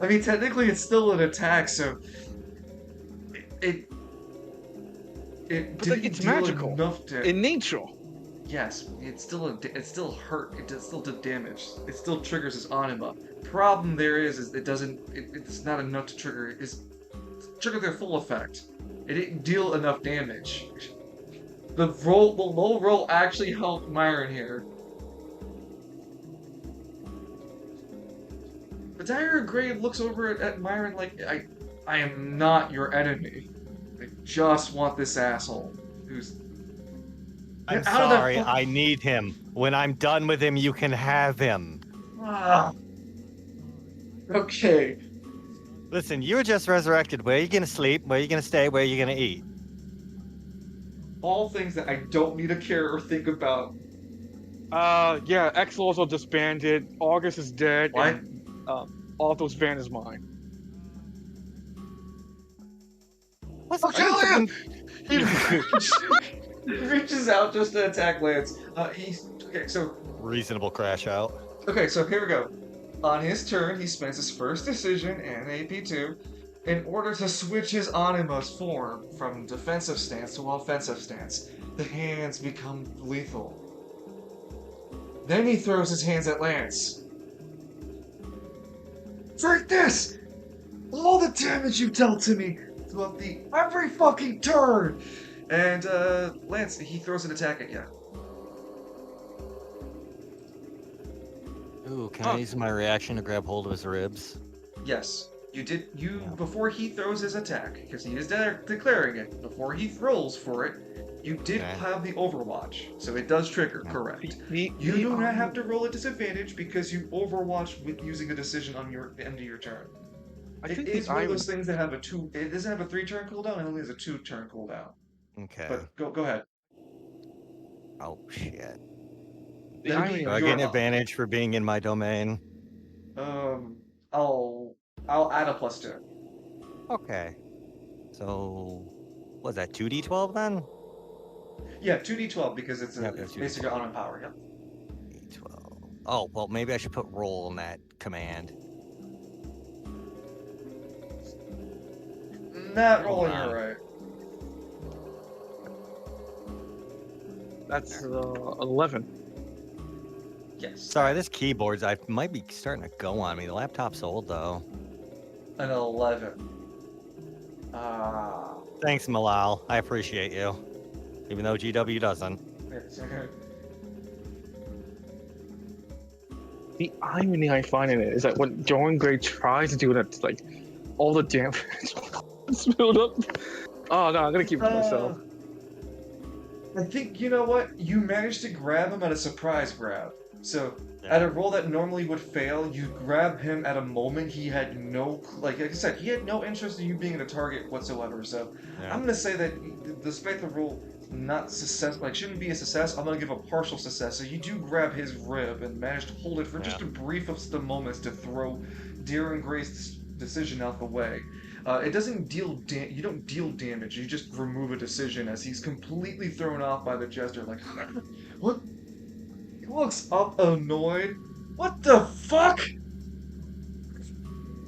Speaker 1: I mean, technically it's still an attack, so... It
Speaker 3: But
Speaker 1: didn't
Speaker 3: it's
Speaker 1: deal
Speaker 3: magical.
Speaker 1: enough to...
Speaker 3: In nature.
Speaker 1: Yes, it still hurt. It still did damage. It still triggers his anima. Problem there is it doesn't. It's not enough to trigger. Trigger their full effect. It didn't deal enough damage. The low roll actually helped Myron here. But Dagger Gray looks over at Myron like I am not your enemy. I just want this asshole who's.
Speaker 2: I'm
Speaker 1: Out of that
Speaker 2: sorry,
Speaker 1: fuck-
Speaker 2: I need him. When I'm done with him, you can have him.
Speaker 1: Ah. Okay.
Speaker 2: Listen, you were just resurrected. Where are you gonna sleep? Where are you gonna stay? Where are you gonna eat?
Speaker 1: All things that I don't need to care or think about.
Speaker 3: Yeah, X also disbanded. August is dead.
Speaker 1: What?
Speaker 3: And, Alto's van is mine.
Speaker 2: What's
Speaker 1: Oh, Stallion! He reaches out just to attack Lance. Okay, so
Speaker 2: Reasonable crash out.
Speaker 1: here we go. On his turn, he spends his first decision and AP2 in order to switch his anima's form from defensive stance to offensive stance. The hands become lethal. Then he throws his hands at Lance. Take this! All the damage you dealt to me throughout every fucking turn! And, Lance, he throws an attack at you.
Speaker 2: Ooh, can I use my reaction to grab hold of his ribs?
Speaker 1: Yes.
Speaker 2: Yeah.
Speaker 1: Before he throws his attack, because he is declaring it, before he rolls for it, you did
Speaker 2: Okay.
Speaker 1: have the Overwatch, so it does trigger, correct. You do not have to roll a disadvantage because you Overwatch with using a decision on your end of your turn.
Speaker 3: I
Speaker 1: It
Speaker 3: think
Speaker 1: is
Speaker 3: the
Speaker 1: one of
Speaker 3: irony.
Speaker 1: those things that have it doesn't have a 3-turn cooldown, it only has a 2-turn cooldown.
Speaker 2: Okay.
Speaker 1: But go ahead.
Speaker 2: Oh shit.
Speaker 3: The
Speaker 1: That'd
Speaker 3: irony
Speaker 1: be
Speaker 2: Do I
Speaker 3: of
Speaker 2: get an
Speaker 1: your-
Speaker 2: advantage for being in my domain?
Speaker 1: I'll add a +2.
Speaker 2: Okay. So, was that 2d12 then?
Speaker 1: Yeah, 2d12 because it's
Speaker 2: Yeah,
Speaker 1: it's
Speaker 2: 2d12.
Speaker 1: basically on power, yep.
Speaker 2: D12. Oh, well, maybe I should put roll in that command.
Speaker 1: Not
Speaker 2: Hold
Speaker 1: rolling
Speaker 2: on.
Speaker 1: alright.
Speaker 3: That's 11.
Speaker 1: Yes.
Speaker 2: Sorry, this keyboard's I might be starting to go on me. The laptop's old though.
Speaker 1: An 11. Ah.
Speaker 2: Thanks, Malal. I appreciate you. Even though GW doesn't.
Speaker 3: The irony I find in it is that when Dorian Gray tries to do that, like all the damage is built up. Oh no, I'm gonna keep it to myself.
Speaker 1: I think, you know what? You managed to grab him at a surprise grab. So,
Speaker 2: Yeah.
Speaker 1: at a roll that normally would fail, you grab him at a moment he had no... Like I said, he had no interest in you being a target whatsoever. So,
Speaker 2: Yeah.
Speaker 1: I'm going to say that despite the roll, not success, like shouldn't be a success. I'm gonna give a partial success. So you do grab his rib and manage to hold it for just a brief of the moments to throw Deer and Gray's decision out the way. It doesn't deal you don't deal damage. You just remove a decision as he's completely thrown off by the gesture. Like, what? He looks up annoyed. What the fuck?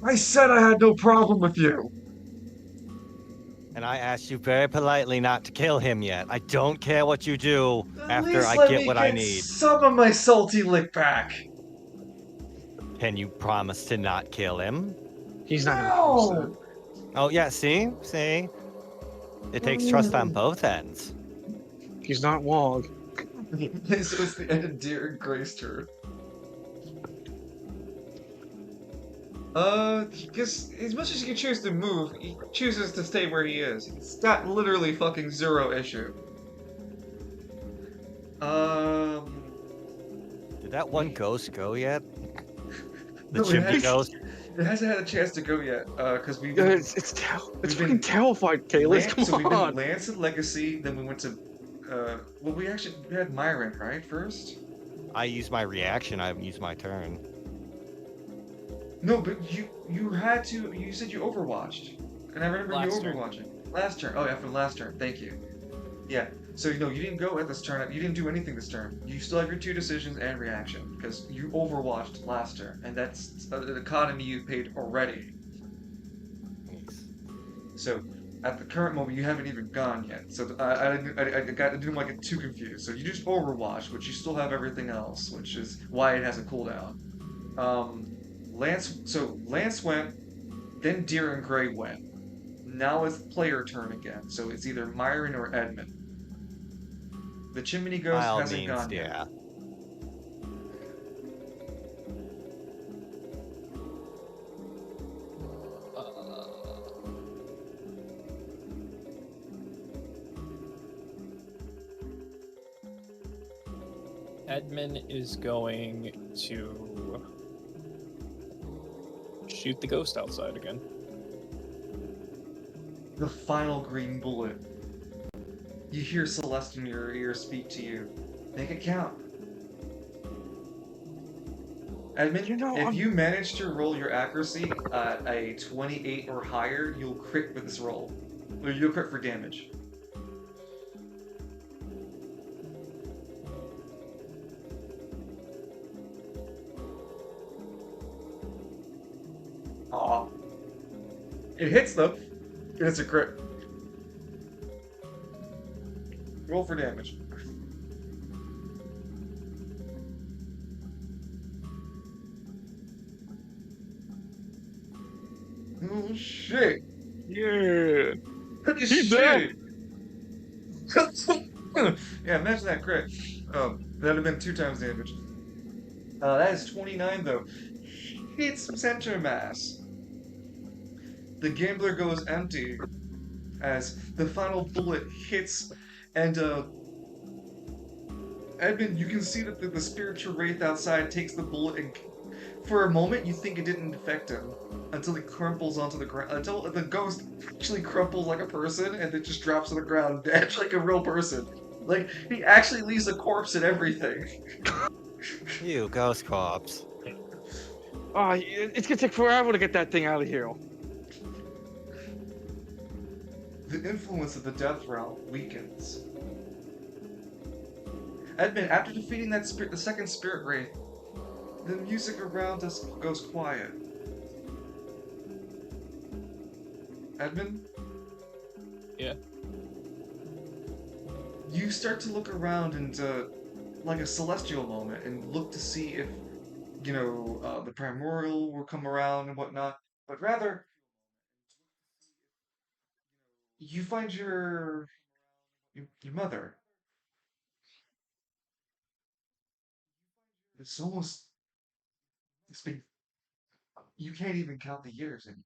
Speaker 1: I said I had no problem with you.
Speaker 2: And I asked you very politely not to kill him yet. I don't care what you do
Speaker 1: At
Speaker 2: after
Speaker 1: least
Speaker 2: I
Speaker 1: let
Speaker 2: get
Speaker 1: me
Speaker 2: what I
Speaker 1: get
Speaker 2: need.
Speaker 1: some of my salty lick back.
Speaker 2: Can you promise to not kill him?
Speaker 3: He's not gonna promise that.
Speaker 1: No.
Speaker 2: Oh, yeah, see? See? It takes trust on both ends.
Speaker 3: He's not Wog.
Speaker 1: So it's the end of Deer and Gray's turn. Because as much as he can choose to move, he chooses to stay where he is. It's got literally fucking zero issue.
Speaker 2: Did that one ghost go yet? The
Speaker 1: No,
Speaker 2: chimney ghost?
Speaker 1: It hasn't had a chance to go yet, because we've
Speaker 3: Yeah,
Speaker 1: been,
Speaker 3: it's
Speaker 1: we've
Speaker 3: fucking
Speaker 1: been
Speaker 3: terrified, Kalis. Come
Speaker 1: so we've been
Speaker 3: on.
Speaker 1: Lance and Legacy, then we went to, well, we had Myron, right, first?
Speaker 2: I used my reaction, I haven't used my turn.
Speaker 1: No, but you had to, you said you overwatched. And I remember you
Speaker 5: Last turn.
Speaker 1: overwatching. Last turn. Oh, yeah, for the last turn. Thank you. Yeah. So, no, you didn't go at this turn. You didn't do anything this turn. You still have your 2 decisions and reaction, because you overwatched last turn, and that's an economy you paid already.
Speaker 2: Thanks.
Speaker 1: So, at the current moment, you haven't even gone yet. So, I didn't want to get too confused. So, you just overwatch, which you still have everything else, which is why it has a cooldown. Lance went, then Deer and Gray went. Now it's player turn again, so it's either Myron or Edmund. The Chimney Ghost
Speaker 2: By all
Speaker 1: hasn't
Speaker 2: means,
Speaker 1: gone
Speaker 2: yeah.
Speaker 1: yet.
Speaker 5: Edmund is going to shoot the ghost outside again.
Speaker 1: The final green bullet. You hear Celeste in your ear speak to you. Make it count. Edmund, if you manage to roll your accuracy at a 28 or higher, you'll crit with this roll. Or you'll crit for damage. Aw. It hits though. And it's a crit. Roll for damage. Oh shit!
Speaker 3: Yeah.
Speaker 1: Holy
Speaker 3: He's
Speaker 1: shit! Yeah, imagine that crit. That'd have been 2 times damage. That is 29 though. Hits center mass. The gambler goes empty as the final bullet hits, and Edmund, you can see that the spiritual wraith outside takes the bullet, and for a moment you think it didn't affect him until he crumples onto the ground. Until the ghost actually crumples like a person and then just drops to the ground dead like a real person. Like he actually leaves a corpse and everything.
Speaker 2: You ghost corpse.
Speaker 3: Oh, it's gonna take forever to get that thing out of here.
Speaker 1: The influence of the death realm weakens. Edmund, after defeating that the second spirit wraith, the music around us goes quiet. Edmund?
Speaker 5: Yeah.
Speaker 1: You start to look around and, like a celestial moment, and look to see if, the primordial will come around and whatnot, but rather, you find your mother. It's almost, it's been, you can't even count the years anymore.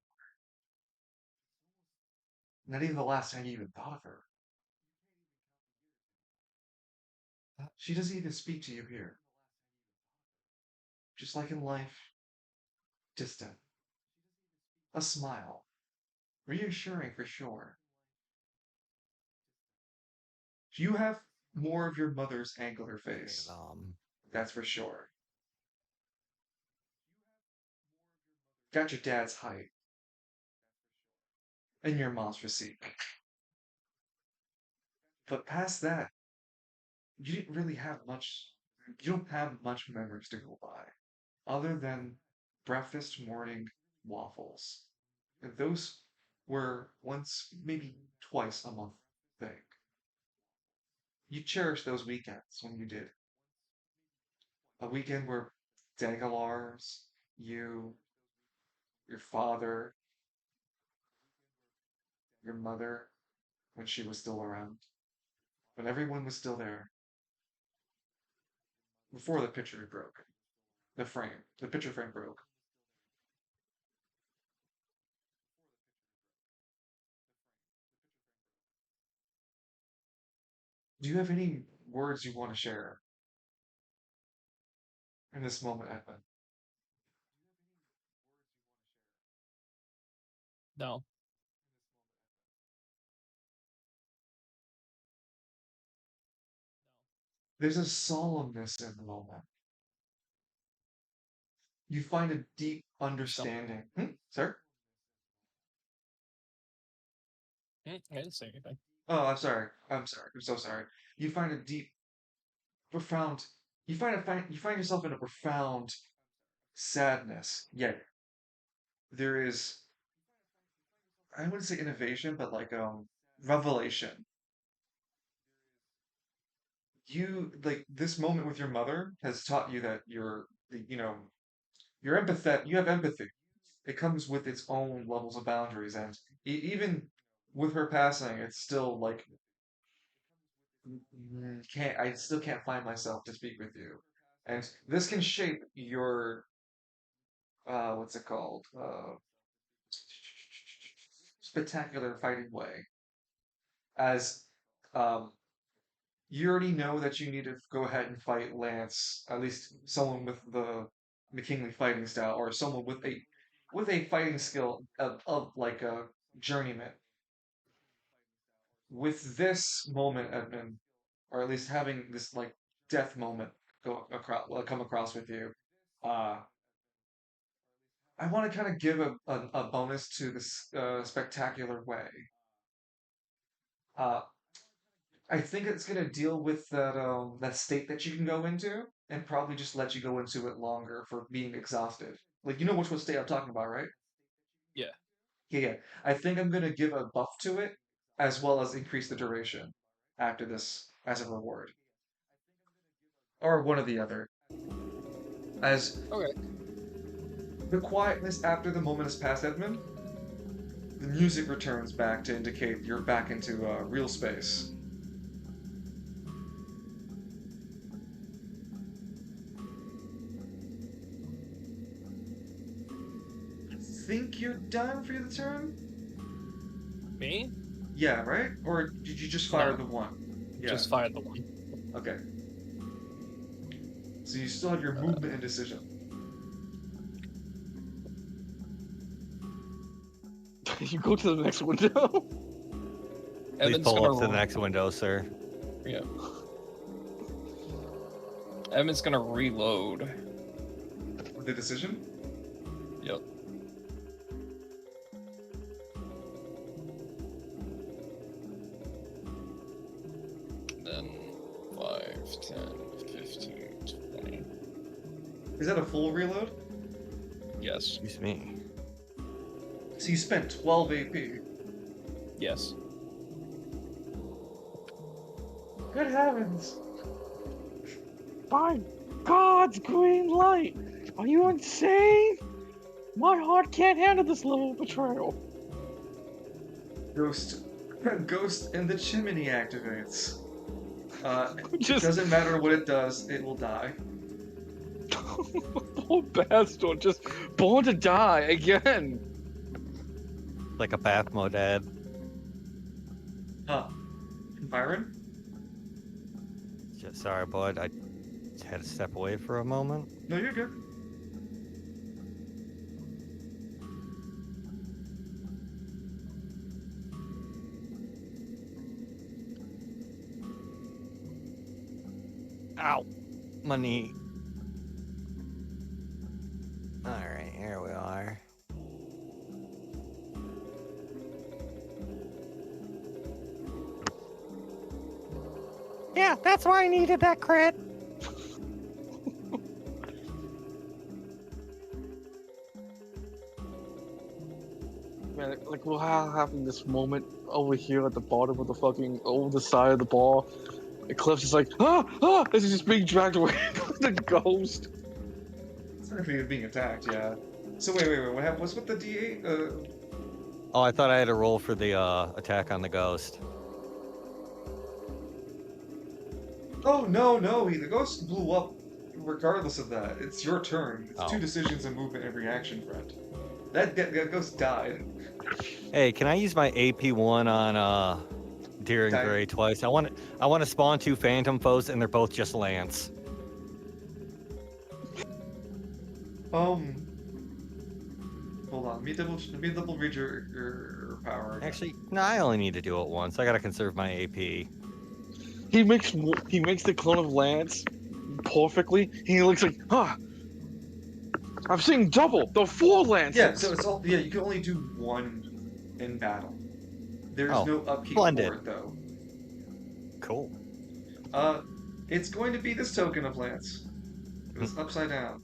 Speaker 1: Not even the last time you even thought of her. She doesn't even speak to you here. Just like in life, distant. A smile. Reassuring for sure. You have more of your mother's angular face.
Speaker 2: Um,
Speaker 1: That's for sure. Got your dad's height and your mom's physique. But past that, you didn't really have much. You don't have much memories to go by, other than breakfast, morning waffles. And those were once, maybe twice a month thing. You cherish those weekends when you did. A weekend where Dangalars, you, your father, your mother, when she was still around, when everyone was still there, before the picture broke, the picture frame broke. Do you have any words you want to share in this moment, Edmund?
Speaker 5: No.
Speaker 1: There's a solemnness in the moment. You find a deep understanding. Sir?
Speaker 5: I didn't say anything.
Speaker 1: Oh, I'm sorry. I'm sorry. I'm so sorry. You find a deep, profound. You find yourself in a profound sadness. Yet there is, I wouldn't say innovation, but like revelation. You like this moment with your mother has taught you that you know you're empathetic. You have empathy. It comes with its own levels of boundaries, and even with her passing, it's still like can't I still can't find myself to speak with you, and this can shape your what's it called spectacular fighting way as um you already know that you need to go ahead and fight Lance, at least someone with the McKinley fighting style, or someone with a fighting skill of like a journeyman. With this moment, Edmund, or at least having this like death moment come across with you, uh, I want to kind of give a bonus to this spectacular way. Uh, I think it's gonna deal with that state that you can go into, and probably just let you go into it longer for being exhausted. Like you know which one state I'm talking about, right?
Speaker 5: Yeah.
Speaker 1: Yeah, yeah. I think I'm gonna give a buff to it, as well as increase the duration after this as a reward, or one or the other. As
Speaker 5: Okay.
Speaker 1: the quietness after the moment has passed, Edmund, the music returns back to indicate you're back into real space. Think you're done for the turn?
Speaker 5: Me?
Speaker 1: Yeah, right? Or did you just fire
Speaker 5: No.
Speaker 1: the one? Yeah.
Speaker 5: Just fired the one.
Speaker 1: Okay. So you still have your movement and decision.
Speaker 3: You go to the next window.
Speaker 2: please
Speaker 5: Evan's
Speaker 2: pull
Speaker 5: gonna
Speaker 2: up to the next window, sir.
Speaker 5: Yeah. Evan's gonna reload.
Speaker 1: With the decision?
Speaker 5: Yep. Then 5, 10, 15, 20.
Speaker 1: Is that a full reload?
Speaker 5: Yes.
Speaker 2: Excuse me.
Speaker 1: So you spent 12 AP.
Speaker 5: Yes.
Speaker 1: Good heavens.
Speaker 3: By God's green light! Are you insane? My heart can't handle this level of betrayal.
Speaker 1: Ghost. Ghost in the chimney activates. It
Speaker 3: Just
Speaker 1: doesn't matter what it does, it will die.
Speaker 3: poor bastard, just born to die again.
Speaker 2: Like a bath dad.
Speaker 1: Huh. Byron?
Speaker 2: Just sorry, bud. I had to step away for a moment.
Speaker 1: No, you're good.
Speaker 2: money. Alright, here we are. Yeah, that's why I needed that crit.
Speaker 3: Man, like we'll having this moment over here at the bottom of the fucking over the side of the bar. And Cliff's just like, this is just being dragged away by the ghost.
Speaker 1: It's not being attacked, yeah. So wait, what happened? What's with the D8?
Speaker 2: Oh, I thought I had to roll for the attack on the ghost.
Speaker 1: Oh no, the ghost blew up regardless of that. It's your turn. It's 2
Speaker 2: Oh.
Speaker 1: decisions, a movement, and reaction, friend. That ghost died.
Speaker 2: Hey, can I use my AP1 on Deer and
Speaker 1: Die.
Speaker 2: Gray twice? I want to spawn 2 phantom foes, and they're both just Lance.
Speaker 1: Hold on. Let me double read your power. Again.
Speaker 2: Actually, no, I only need to do it once. I gotta conserve my AP.
Speaker 3: He makes the clone of Lance perfectly. He looks like, I'm seeing double the 4 Lances.
Speaker 1: Yeah, so it's all you can only do 1 in battle. There's no upkeep
Speaker 2: splendid.
Speaker 1: for it though.
Speaker 2: Cool.
Speaker 1: It's going to be this token of Lance. It's upside down.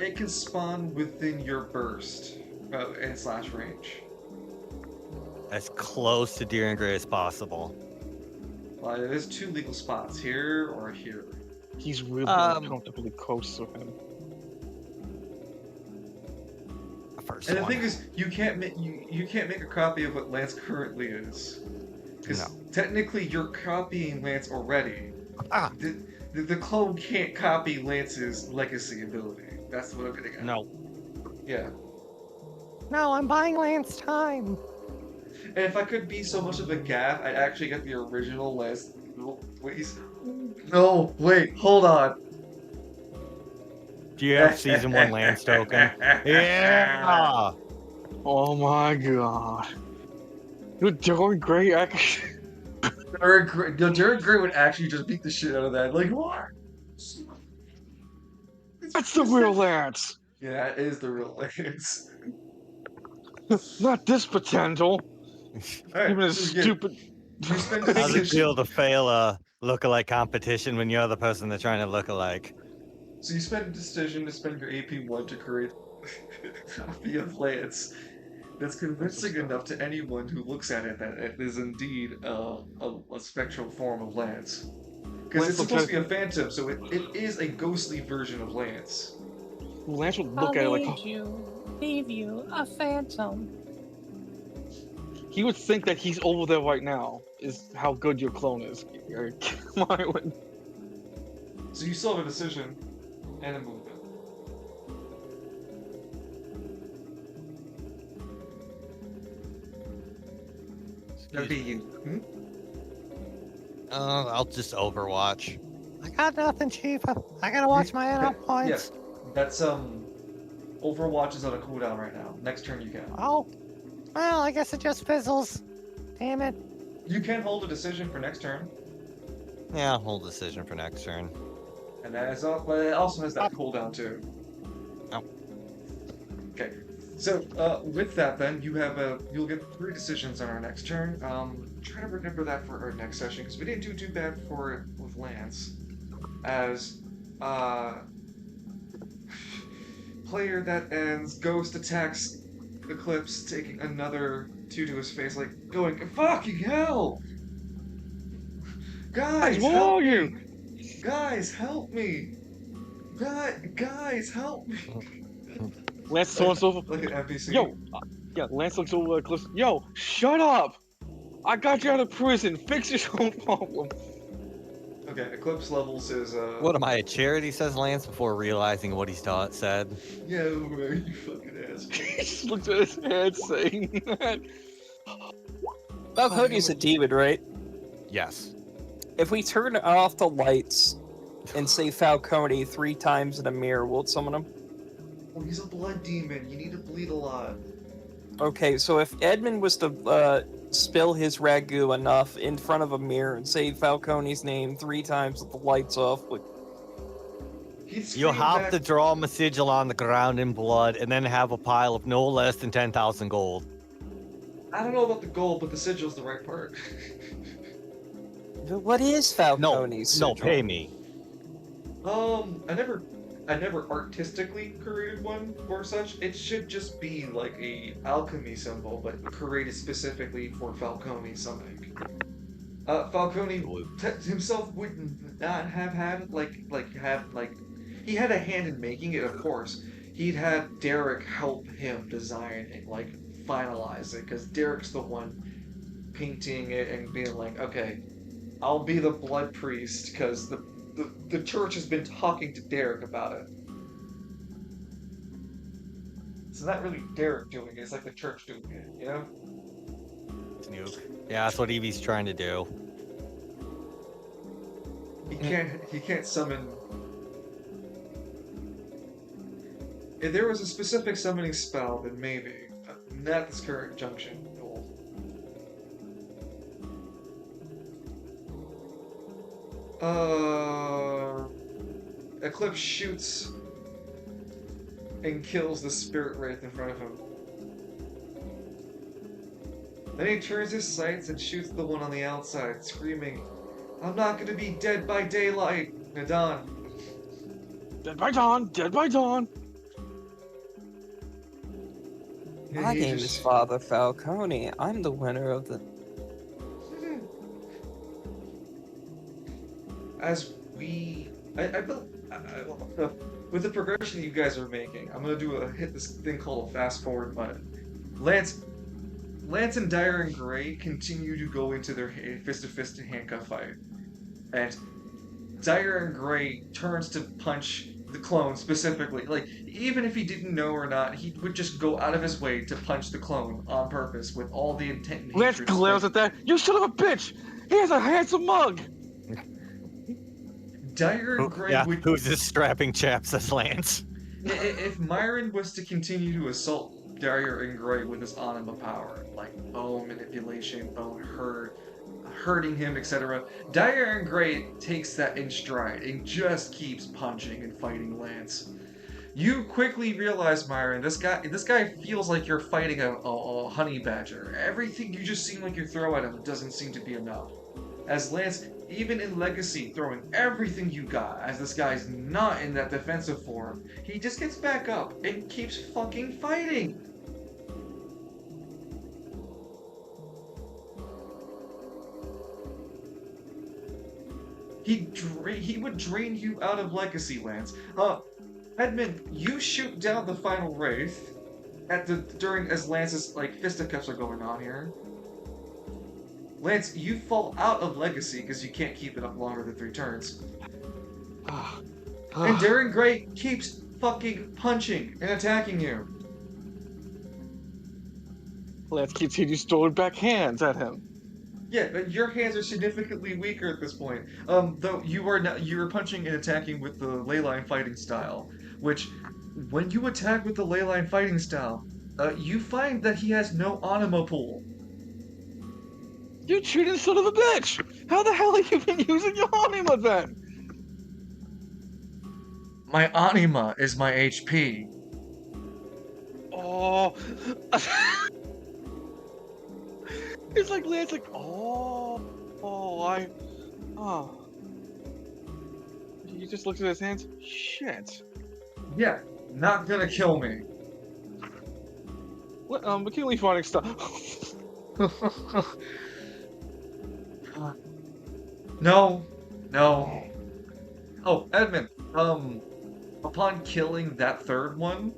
Speaker 1: It can spawn within your burst and slash range.
Speaker 2: As close to Deer and Gray as possible.
Speaker 1: There's 2 legal spots, here or here.
Speaker 3: He's really uncomfortably close to him.
Speaker 2: First
Speaker 1: And the
Speaker 2: one.
Speaker 1: thing is, you can't make a copy of what Lance currently is, because technically you're copying Lance already. The clone can't copy Lance's legacy ability. That's what I'm getting at.
Speaker 2: No.
Speaker 1: Yeah.
Speaker 2: No, I'm buying Lance time.
Speaker 1: And if I could be so much of a gaff, I'd actually get the original Lance. No, wait, hold on.
Speaker 2: Do you have season 1 Lance token? Yeah.
Speaker 3: Oh my god. You're doing great, actually.
Speaker 1: Jared Gray would actually just beat the shit out of that. Like, what?
Speaker 3: That's the real Lance.
Speaker 1: Yeah, it is the real Lance.
Speaker 3: Not this potential.
Speaker 1: Alright,
Speaker 3: Even his
Speaker 1: so
Speaker 3: stupid.
Speaker 1: you spend
Speaker 2: How's it
Speaker 1: decision.
Speaker 2: feel to fail a lookalike competition when you're the person they're trying to look alike?
Speaker 1: So you spend a decision to spend your AP1 to create a copy of Lance that's convincing enough to anyone who looks at it that it is indeed a spectral form of Lance. Because it's supposed to be a phantom, so it is a ghostly version of Lance.
Speaker 3: Lance would look at it like,
Speaker 5: leave you a phantom.
Speaker 3: he would think that he's over there right now, is how good your clone is. Myron.
Speaker 1: So you still have a decision and a movement. That'd be you.
Speaker 2: I'll just Overwatch. I got nothing, Chief. I gotta watch my NL points.
Speaker 1: Yes, that's Overwatch is on a cooldown right now. Next turn you can.
Speaker 2: Oh, well, I guess it just fizzles. Damn it.
Speaker 1: You can hold a decision for next turn,
Speaker 2: Yeah, I'll hold decision for next turn.
Speaker 1: and that is but it also has that cooldown too.
Speaker 2: Oh.
Speaker 1: Okay, so with that, then you'll get 3 decisions on our next turn. Try to remember that for our next session because we didn't do too bad for it with Lance, as player that ends Ghost attacks Eclipse, taking another 2 to his face, like going fucking hell. Guys, help me! Guys, help me! Guys, help me!
Speaker 3: Lance turns over.
Speaker 1: Like an NPC.
Speaker 3: Yo, yeah, Lance looks over at Cliff. Yo, shut up! I got you out of prison. Fix your own problem.
Speaker 1: Okay, Eclipse levels is
Speaker 2: What am I, a charity, says Lance, before realizing what he said?
Speaker 1: Yeah, right, you fucking ass.
Speaker 3: He just looked at his head saying that.
Speaker 5: Balcody's a demon, right?
Speaker 2: Yes.
Speaker 5: If we turn off the lights and say Falcone 3 times in a mirror, will it summon him?
Speaker 1: Well, he's a blood demon. You need to bleed a lot.
Speaker 5: Okay, so if Edmund was to spill his ragu enough in front of a mirror and say Falcone's name 3 times with the lights off.
Speaker 1: He'd
Speaker 2: You'll
Speaker 1: scream
Speaker 2: have
Speaker 1: back,
Speaker 2: to draw him a sigil on the ground in blood and then have a pile of no less than 10,000 gold.
Speaker 1: I don't know about the gold, but the sigil's the right part.
Speaker 5: But what is Falcone's sigil?
Speaker 2: No, pay me.
Speaker 1: I never artistically created one or such. It should just be like a alchemy symbol, but created specifically for Falcone summoning. Falcone himself would not have had he had a hand in making it, of course. He'd had Derek help him design and like finalize it, because Derek's the one painting it and being like, okay, I'll be the blood priest, because the church has been talking to Derek about it. It's not really Derek doing it, it's like the church doing it, you know?
Speaker 2: Snook. Yeah, that's what Evie's trying to do.
Speaker 1: He can't summon. If there was a specific summoning spell, then maybe. Not at this current junction. Eclipse shoots and kills the spirit wraith in front of him. Then he turns his sights and shoots the one on the outside, screaming, "I'm not gonna be dead by daylight, Nadon."
Speaker 3: Dead by dawn, dead by dawn.
Speaker 5: My name is Father Falcone. I'm the winner of the...
Speaker 1: As we... with the progression you guys are making, I'm gonna hit this thing called a fast forward button. Lance and Dyer and Gray continue to go into their fist-to-fist handcuff fight. And Dyer and Gray turns to punch the clone specifically. Like, even if he didn't know or not, he would just go out of his way to punch the clone on purpose with all the intent and
Speaker 3: Lance
Speaker 1: hatred.
Speaker 3: glares at that. You son of a bitch! He has a handsome mug!
Speaker 1: Dyer and Gray would...
Speaker 2: Who's this strapping chap, says Lance?
Speaker 1: If Myron was to continue to assault Dyer and Gray with his anima power, like bone manipulation, bone hurting him, etc., Dyer and Gray takes that in stride and just keeps punching and fighting Lance. You quickly realize, Myron, this guy feels like you're fighting a honey badger. Everything you just seem like you throw at him doesn't seem to be enough. As Lance, even in Legacy, throwing everything you got, as this guy's not in that defensive form, he just gets back up and keeps fucking fighting. He would drain you out of Legacy, Lance. Edmund, you shoot down the final wraith as Lance's fisticuffs are going on here. Lance, you fall out of Legacy because you can't keep it up longer than 3 turns. And Darren Gray keeps fucking punching and attacking you.
Speaker 3: Lance continues throwing back hands at him.
Speaker 1: Yeah, but your hands are significantly weaker at this point. Though you are punching and attacking with the leyline fighting style, which, when you attack with the leyline fighting style, you find that he has no anima pool.
Speaker 3: You cheating son of a bitch! How the hell have you been using your anima then?
Speaker 1: My anima is my HP.
Speaker 3: Oh. It's like Lance, like, oh. He just looks at his hands. Shit.
Speaker 1: Yeah, not gonna kill me.
Speaker 3: What? McKinley fighting stuff.
Speaker 1: No. Oh, Edmund, upon killing that third one,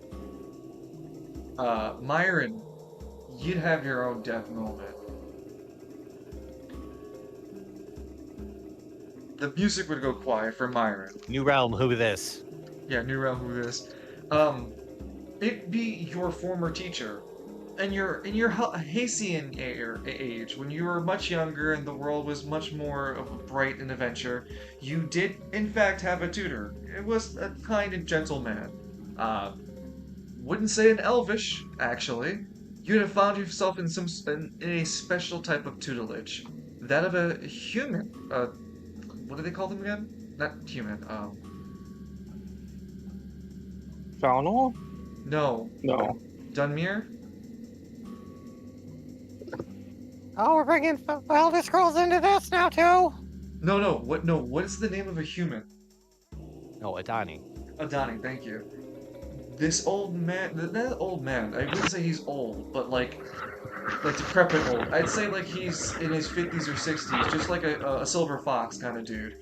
Speaker 1: Myron, you'd have your own death moment. The music would go quiet for Myron.
Speaker 2: New realm, who this?
Speaker 1: Yeah, new realm, who this? It'd be your former teacher. In your Haitian age, when you were much younger and the world was much more of a bright and adventure, you did in fact have a tutor. It was a kind and gentle man. Wouldn't say an elvish, actually. you'd have found yourself in a special type of tutelage, that of a human. What do they call them again? Not human.
Speaker 3: Faunal?
Speaker 1: No.
Speaker 3: No.
Speaker 1: Dunmere?
Speaker 2: Oh, we're bringing Elder Scrolls into this now too.
Speaker 1: No, no. What? No. What is the name of a human?
Speaker 2: No, Adani.
Speaker 1: Adani. Thank you. This old man. That old man. I wouldn't say he's old, but like decrepit old. I'd say like he's in his 50s or 60s, just like a silver fox kind of dude.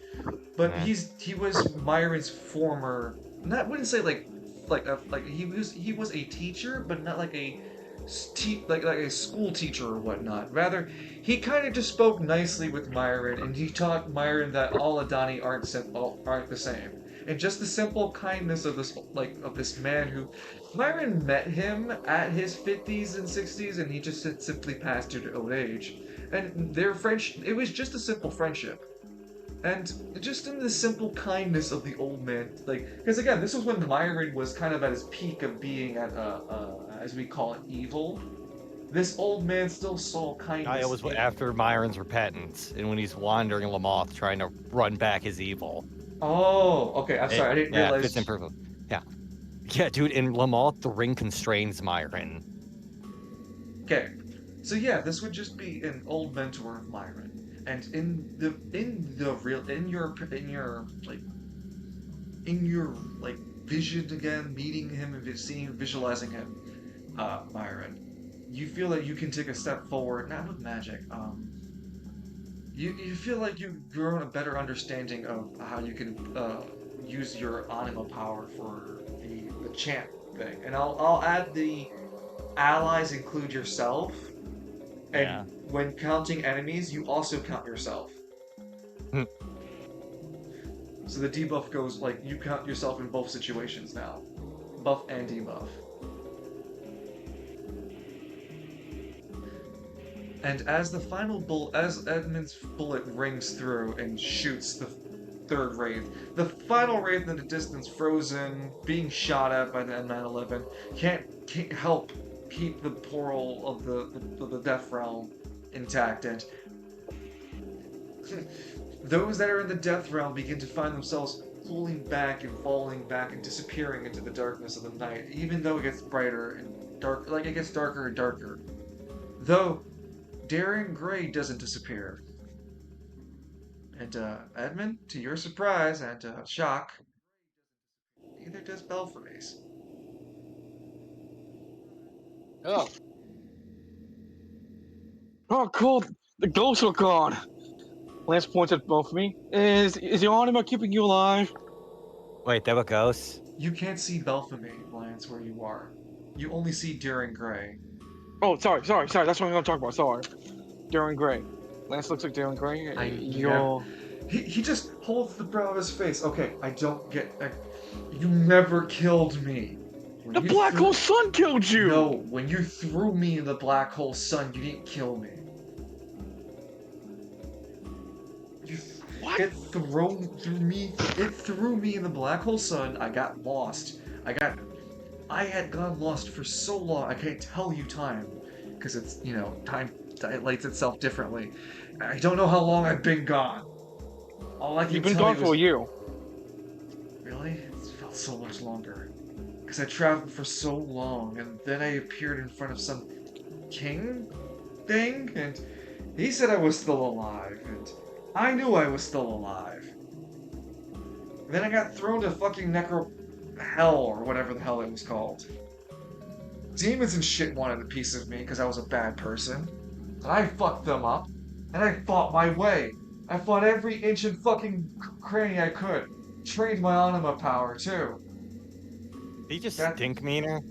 Speaker 1: But he was Myron's former. Not wouldn't say like he was a teacher, but not like a like a school teacher or whatnot. Rather, he kind of just spoke nicely with Myron, and he taught Myron that all Adani aren't the same. And just the simple kindness of this man who Myron met him at his 50s and 60s, and he just simply passed due to old age. And their friendship, it was just a simple friendship. And just in the simple kindness of the old man, like, because again, this was when Myron was kind of at his peak of being at, as we call it, evil. This old man still saw kindness.
Speaker 2: It was after Myron's repentance, and when he's wandering Lamoth trying to run back his evil.
Speaker 1: Oh, okay. I'm sorry, I didn't realize.
Speaker 2: Fits in perfect. Yeah, dude. In Lamoth, the ring constrains Myron.
Speaker 1: Okay, so yeah, this would just be an old mentor of Myron. And in your vision again, meeting him and visualizing him, Myron, you feel that you can take a step forward, not with magic. You feel like you've grown a better understanding of how you can use your anima power for the chant thing. And I'll add the allies include yourself. And when counting enemies, you also count yourself. So the debuff goes like you count yourself in both situations now. Buff and debuff. And as Edmund's bullet rings through and shoots the third wraith, the final wraith in the distance, frozen, being shot at by the M911, can't help keep the portal of the Death Realm intact, and those that are in the Death Realm begin to find themselves pulling back and falling back and disappearing into the darkness of the night, even though it gets brighter and dark, like it gets darker and darker. Though Darian Gray doesn't disappear. And Edmund, to your surprise and shock, neither does Belphames.
Speaker 5: Oh,
Speaker 3: Oh, cool. The ghosts are gone. Lance points at both of me. Is your anima keeping you alive?
Speaker 2: Wait, there were ghosts?
Speaker 1: You can't see Belphames, Lance, where you are. You only see Darian Gray.
Speaker 3: Oh, sorry. That's what I'm going to talk about. Sorry. Darren Gray. Lance looks like Darren Gray.
Speaker 1: He just holds the brow of his face. Okay, I don't get... you never killed me.
Speaker 3: The Black Hole Sun killed you!
Speaker 1: No, when you threw me in the Black Hole Sun, you didn't kill me.
Speaker 3: What?
Speaker 1: It threw me in the Black Hole Sun. I got lost. I had gone lost for so long. I can't tell you time, because it's, time dilates itself differently. I don't know how long I've been gone. All I can
Speaker 3: You've been
Speaker 1: tell
Speaker 3: gone
Speaker 1: you
Speaker 3: for a year.
Speaker 1: Really? It's felt so much longer. Because I traveled for so long, and then I appeared in front of some king thing, and he said I was still alive, and I knew I was still alive. Then I got thrown to fucking necro hell, or whatever the hell it was called. Demons and shit wanted a piece of me because I was a bad person. And I fucked them up, and I fought my way. I fought every inch and fucking cranny I could. Trained my anima power, too.
Speaker 2: Did he just stink meaner?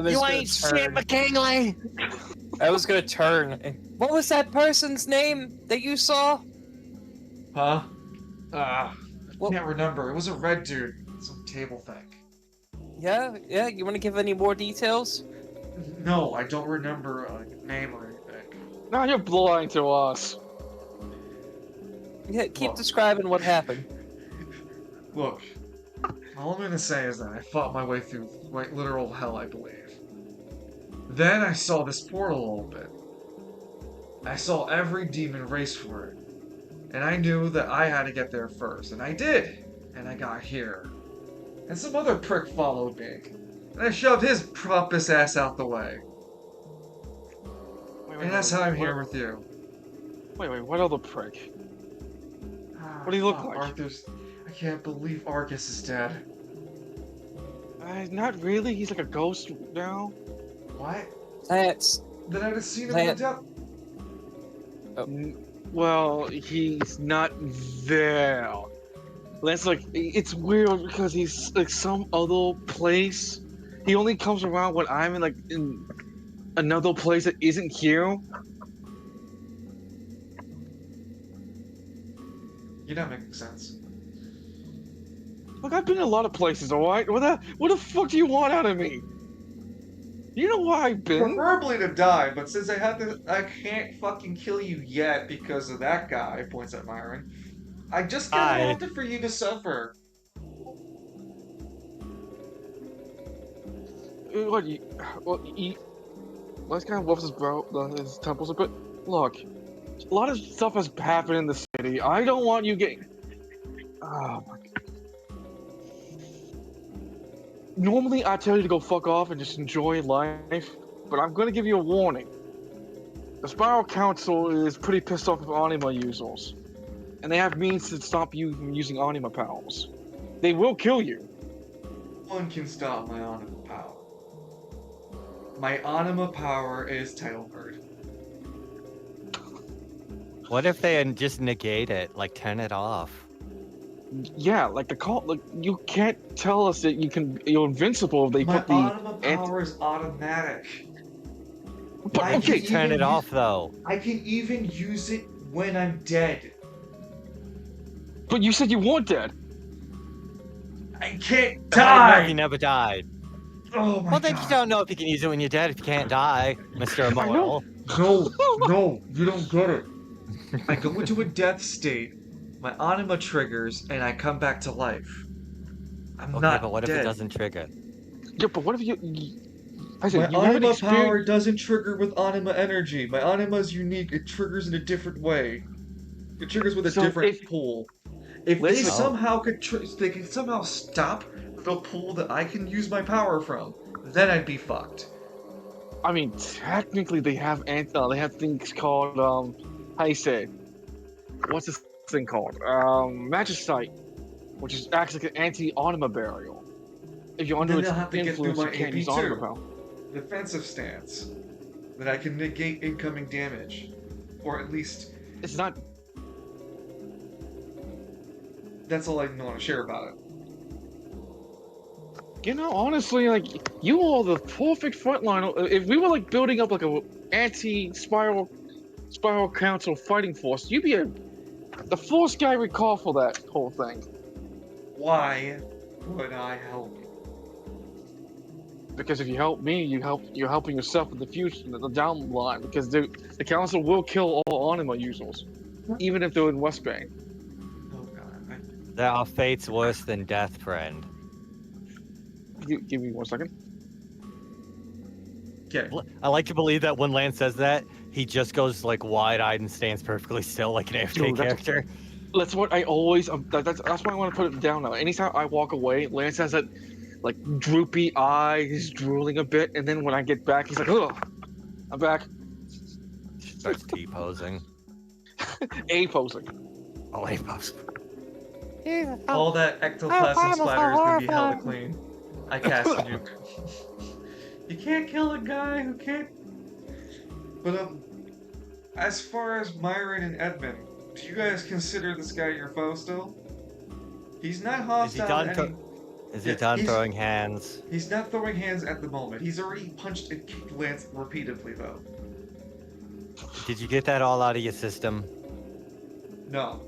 Speaker 5: You ain't shit, McKinley! I was gonna turn. What was that person's name that you saw?
Speaker 1: Huh? I can't remember. It was a red dude. Some table thing.
Speaker 5: Yeah, you wanna give any more details?
Speaker 1: No, I don't remember a name or anything.
Speaker 3: Now you're lying to us.
Speaker 5: Yeah, keep describing what happened.
Speaker 1: Look, All I'm gonna say is that I fought my way through like literal hell, I believe. Then I saw this portal open. I saw every demon race for it. And I knew that I had to get there first, and I did. And I got here. And some other prick followed me. And I shoved his pompous ass out the way. And that's how I'm here with you.
Speaker 3: Wait, what other prick? What do you look like?
Speaker 1: I can't believe Argus is dead.
Speaker 3: Not really. He's like a ghost now.
Speaker 1: What?
Speaker 5: That's
Speaker 1: Then I'd have seen him in death.
Speaker 3: Well, he's not there. That's like, it's weird because he's like some other place. He only comes around when I'm in another place that isn't here.
Speaker 1: You're not making sense.
Speaker 3: Look, I've been in a lot of places, alright? What the fuck do you want out of me? You know where I've been?
Speaker 1: Preferably to die, but since I can't fucking kill you yet because of that guy, points at Myron. I just kinda have to for you to suffer.
Speaker 3: Let's kind of wuff his temples a bit. Look, a lot of stuff has happened in the city. I don't want you getting... Oh my God. Normally, I tell you to go fuck off and just enjoy life, but I'm gonna give you a warning. The Spiral Council is pretty pissed off with anima users, and they have means to stop you from using anima powers. They will kill you.
Speaker 1: One can stop my anima power. My anima power is Title Bird.
Speaker 2: What if they just negate it, like turn it off?
Speaker 3: Yeah, like you can't tell us that you're invincible if they
Speaker 1: My
Speaker 3: put the
Speaker 1: anima power is automatic.
Speaker 3: But
Speaker 1: I
Speaker 3: okay,
Speaker 1: can
Speaker 2: Turn
Speaker 1: even
Speaker 2: it off though.
Speaker 1: I can even use it when I'm dead.
Speaker 3: but you said you weren't dead.
Speaker 1: I can't
Speaker 2: How do you know if
Speaker 1: die!
Speaker 2: you never died?
Speaker 1: Oh my
Speaker 2: Well, then
Speaker 1: god.
Speaker 2: you don't know if you can use it when you're dead if you can't die, Mr. Immortal.
Speaker 1: No, you don't get it. I go into a death state, my anima triggers, and I come back to life. I'm
Speaker 2: Okay,
Speaker 1: not
Speaker 2: but what if
Speaker 1: dead.
Speaker 2: it doesn't trigger?
Speaker 3: Yeah, but what if you I
Speaker 1: My
Speaker 3: said you haven't
Speaker 1: anima
Speaker 3: experienced...
Speaker 1: power doesn't trigger with anima energy. My anima is unique. It triggers in a different way. It triggers with a
Speaker 3: So
Speaker 1: different
Speaker 3: if-
Speaker 1: pull. If they
Speaker 3: Listen-
Speaker 1: somehow they can somehow stop the pull that I can use my power from, then I'd be fucked.
Speaker 3: I mean, technically they have things called how you say? What's this thing called? Magicite, which is acts like an anti-anima burial. If you're under
Speaker 1: Then
Speaker 3: its
Speaker 1: they'll have to get through
Speaker 3: influence, you
Speaker 1: my
Speaker 3: can't use
Speaker 1: AP2.
Speaker 3: anima power.
Speaker 1: Defensive stance. That I can negate incoming damage. Or at least,
Speaker 3: It's not.
Speaker 1: that's all I want to share about it.
Speaker 3: You know, honestly, like you are the perfect frontline. If we were like building up like a anti-spiral council fighting force, you'd be the first guy we call for that whole thing.
Speaker 1: Why would I help you?
Speaker 3: Because if you help me, you're helping yourself in the future, the down the line. Because the council will kill all anima users, even if they're in Westbane.
Speaker 1: Oh god.
Speaker 2: There are fates worse than death, friend.
Speaker 3: Give me 1 second.
Speaker 1: Okay.
Speaker 2: I like to believe that when Lance says that, he just goes like wide-eyed and stands perfectly still like an AFK
Speaker 3: Dude, that's-
Speaker 2: character.
Speaker 3: That's what I always. That's why I want to put it down now. Anytime I walk away, Lance has that like droopy eye. He's drooling a bit, and then when I get back, he's like, "Ugh, I'm back."
Speaker 2: Starts T-posing.
Speaker 3: A posing.
Speaker 2: Oh, A-pose.
Speaker 1: All that ectoplasm splatter is gonna be hella clean. I cast a nuke. You can't kill a guy who can't. But as far as Myron and Edmund, do you guys consider this guy your foe still? He's not hostile.
Speaker 2: Is he done throwing hands?
Speaker 1: He's not throwing hands at the moment. He's already punched and kicked Lance repeatedly, though.
Speaker 2: Did you get that all out of your system?
Speaker 1: No.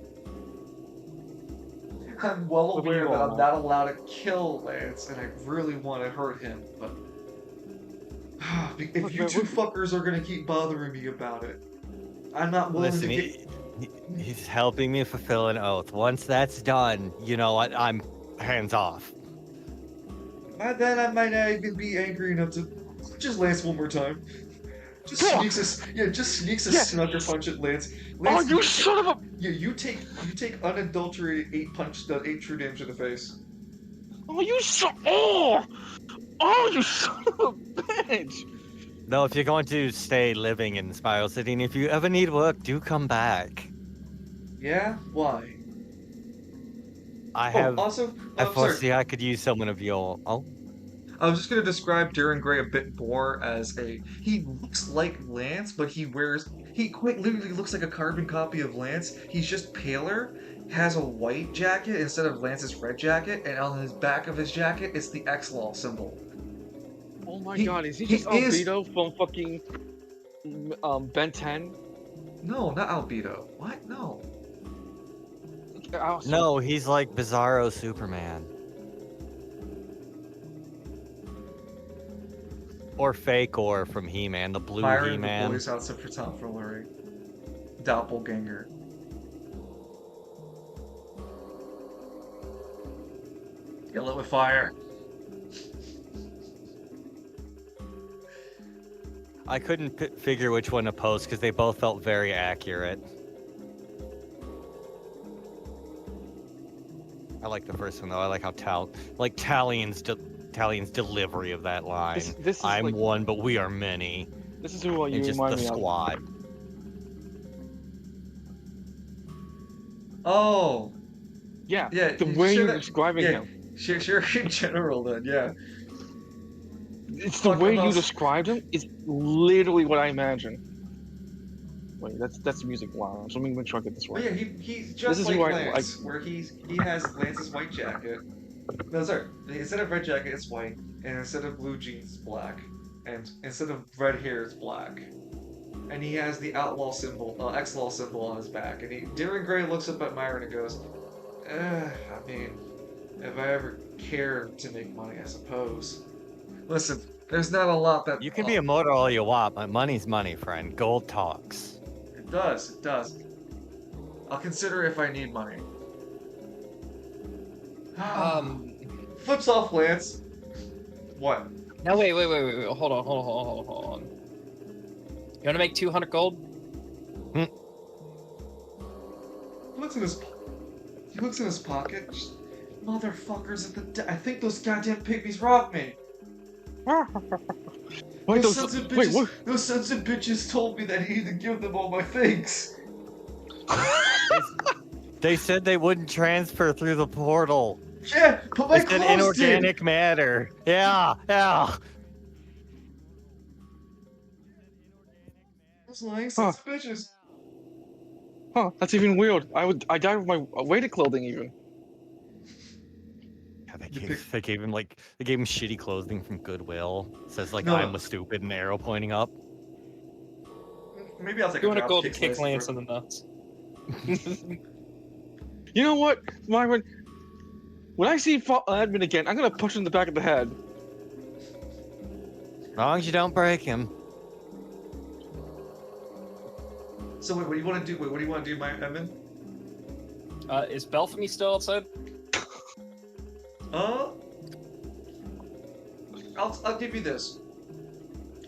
Speaker 1: I'm well
Speaker 3: What do
Speaker 1: aware
Speaker 3: you
Speaker 1: that
Speaker 3: want,
Speaker 1: I'm not allowed to kill Lance, and I really want to hurt him, but... if you two fuckers are gonna keep bothering me about it, I'm not willing
Speaker 2: Listen,
Speaker 1: to get...
Speaker 2: he's helping me fulfill an oath. Once that's done, you know what? I'm hands off.
Speaker 1: By then, I might not even be angry enough to just Lance one more time. Just
Speaker 3: Fuck!
Speaker 1: sneaks a
Speaker 3: Yeah.
Speaker 1: sucker punch at Lance.
Speaker 3: Oh,
Speaker 1: Lance,
Speaker 3: you son of a!
Speaker 1: yeah, you take unadulterated 8 true damage to the face.
Speaker 3: Oh, you son! Oh, you son of a bitch!
Speaker 2: No, if you're going to stay living in Spiral City, and if you ever need work, do come back.
Speaker 1: Yeah, why?
Speaker 2: I
Speaker 1: Oh,
Speaker 2: have.
Speaker 1: also,
Speaker 2: I
Speaker 1: sorry.
Speaker 2: foresee I could use someone of your. Oh,
Speaker 1: I was just gonna describe Darren Gray a bit more as he looks like Lance, but he quite literally looks like a carbon copy of Lance. He's just paler, has a white jacket instead of Lance's red jacket, and on his back of his jacket it's the X-Law symbol.
Speaker 3: Oh my
Speaker 1: He-
Speaker 3: god, is he
Speaker 1: he
Speaker 3: just
Speaker 1: is-
Speaker 3: Albedo from fucking Ben 10?
Speaker 1: No, not Albedo. What? No.
Speaker 2: no, he's like Bizarro Superman. Or Fake Or from He-Man, the blue
Speaker 1: Byron, the
Speaker 2: He-Man.
Speaker 1: voice outfit for Tom Fillery. Doppelganger. Kill it with fire.
Speaker 2: I couldn't figure which one to post because they both felt very accurate. I like the first one though. I like how Talion's delivery of that line.
Speaker 3: This is
Speaker 2: I'm
Speaker 3: like,
Speaker 2: one, but we are many.
Speaker 3: this is who you
Speaker 2: And just the
Speaker 3: remind me of.
Speaker 2: squad.
Speaker 1: Oh,
Speaker 3: Yeah,
Speaker 1: yeah.
Speaker 3: the way
Speaker 1: share
Speaker 3: you're
Speaker 1: that-
Speaker 3: describing
Speaker 1: yeah,
Speaker 3: him.
Speaker 1: Share in general then, yeah.
Speaker 3: It's the
Speaker 1: Talk
Speaker 3: way
Speaker 1: about-
Speaker 3: you described him is literally what I imagine. Wait, that's music lounge. Let me make sure I get this
Speaker 1: But
Speaker 3: right.
Speaker 1: yeah, he's just
Speaker 3: is
Speaker 1: like
Speaker 3: who I-
Speaker 1: Lance, where he has Lance's white jacket. No, sorry. Instead of red jacket, it's white, and instead of blue jeans, it's black, and instead of red hair, it's black. And he has the outlaw symbol, X-Law symbol on his back. And Darren Gray looks up at Myron and goes, I mean, if I ever cared to make money, I suppose. Listen, there's not a lot that
Speaker 2: You can be a motor all you want, but money's money, friend. Gold talks.
Speaker 1: It does. I'll consider if I need money. Flips off Lance. What?
Speaker 5: No, wait. Hold on. You want to make 200 gold?
Speaker 1: He looks in his pocket. Just, motherfuckers at the I think those goddamn pygmies robbed me.
Speaker 3: Wait,
Speaker 1: Those sons of bitches,
Speaker 3: wait, what?
Speaker 1: those sons of bitches told me that I need to give them all my things.
Speaker 2: They said they wouldn't transfer through the portal.
Speaker 1: Yeah, but my
Speaker 2: It's an
Speaker 1: clothes
Speaker 2: inorganic matter. Yeah.
Speaker 1: Those lying sons of bitches.
Speaker 3: Huh, that's even weird. I died with my weighted clothing even.
Speaker 2: Yeah, they gave him shitty clothing from Goodwill. It says
Speaker 1: No.
Speaker 2: I'm a stupid and arrow pointing up.
Speaker 1: Maybe I'll take
Speaker 5: 200
Speaker 1: a
Speaker 5: gold to
Speaker 1: drop
Speaker 5: kick Lance in the nuts.
Speaker 3: You know what, Myron? When I see admin again, I'm gonna punch him in the back of the head.
Speaker 2: As long as you don't break him.
Speaker 1: So wait, what do you want to do? Wait, what do you want to do, my Evan?
Speaker 5: Is Belphamy still outside?
Speaker 1: I'll give you this.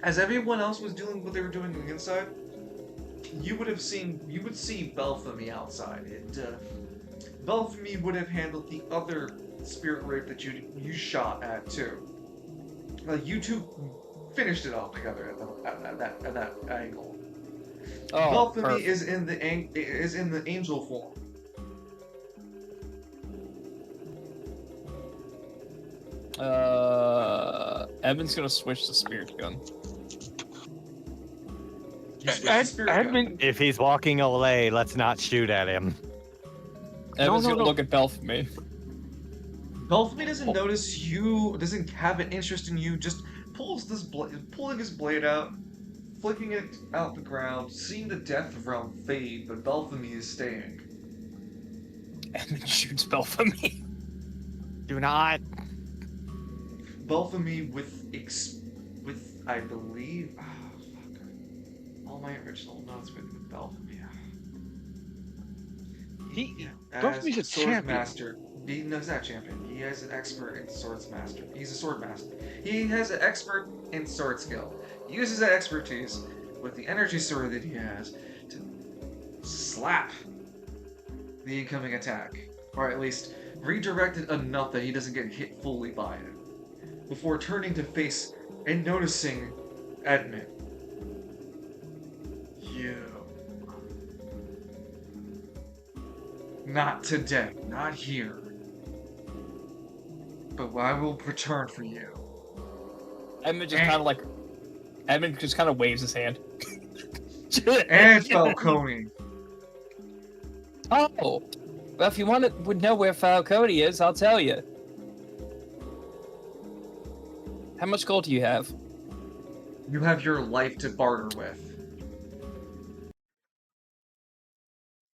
Speaker 1: As everyone else was doing what they were doing on the inside, you would see Belphamy outside. Belphamy would have handled the other spirit rape that you shot at too. You two finished it all together at that angle.
Speaker 5: Oh,
Speaker 1: Belphamy
Speaker 5: perfect.
Speaker 1: is in the angel form.
Speaker 5: Evan's gonna switch to spirit gun.
Speaker 1: You switch to spirit gun.
Speaker 3: Admin,
Speaker 2: If he's walking away, let's not shoot at him.
Speaker 5: Evan's
Speaker 3: no,
Speaker 5: gonna
Speaker 3: no.
Speaker 5: look at Belphamy.
Speaker 1: Belphamy doesn't notice you, doesn't have an interest in you, just pulling his blade out, flicking it out the ground, seeing the death realm fade, but Belphamy is staying.
Speaker 5: Evan shoots Belphamy.
Speaker 2: Do not.
Speaker 1: Belphamy with I believe, fuck. All my original notes with Belphamy.
Speaker 3: Belphamy's a champion.
Speaker 1: Master. He's not a champion. He He has an expert in swords master. He's a sword master. He has an expert in sword skill. He uses that expertise with the energy sword that he has to slap the incoming attack, or at least redirect it enough that he doesn't get hit fully by it, before turning to face and noticing Edmund. You. Not today, not here. But I will return for you.
Speaker 5: Edmund just kind of like. Edmund just kind of waves his hand.
Speaker 1: And Falcone.
Speaker 5: Oh, well, if you would know where Falcone is, I'll tell you. How much gold do you have?
Speaker 1: You have your life to barter with.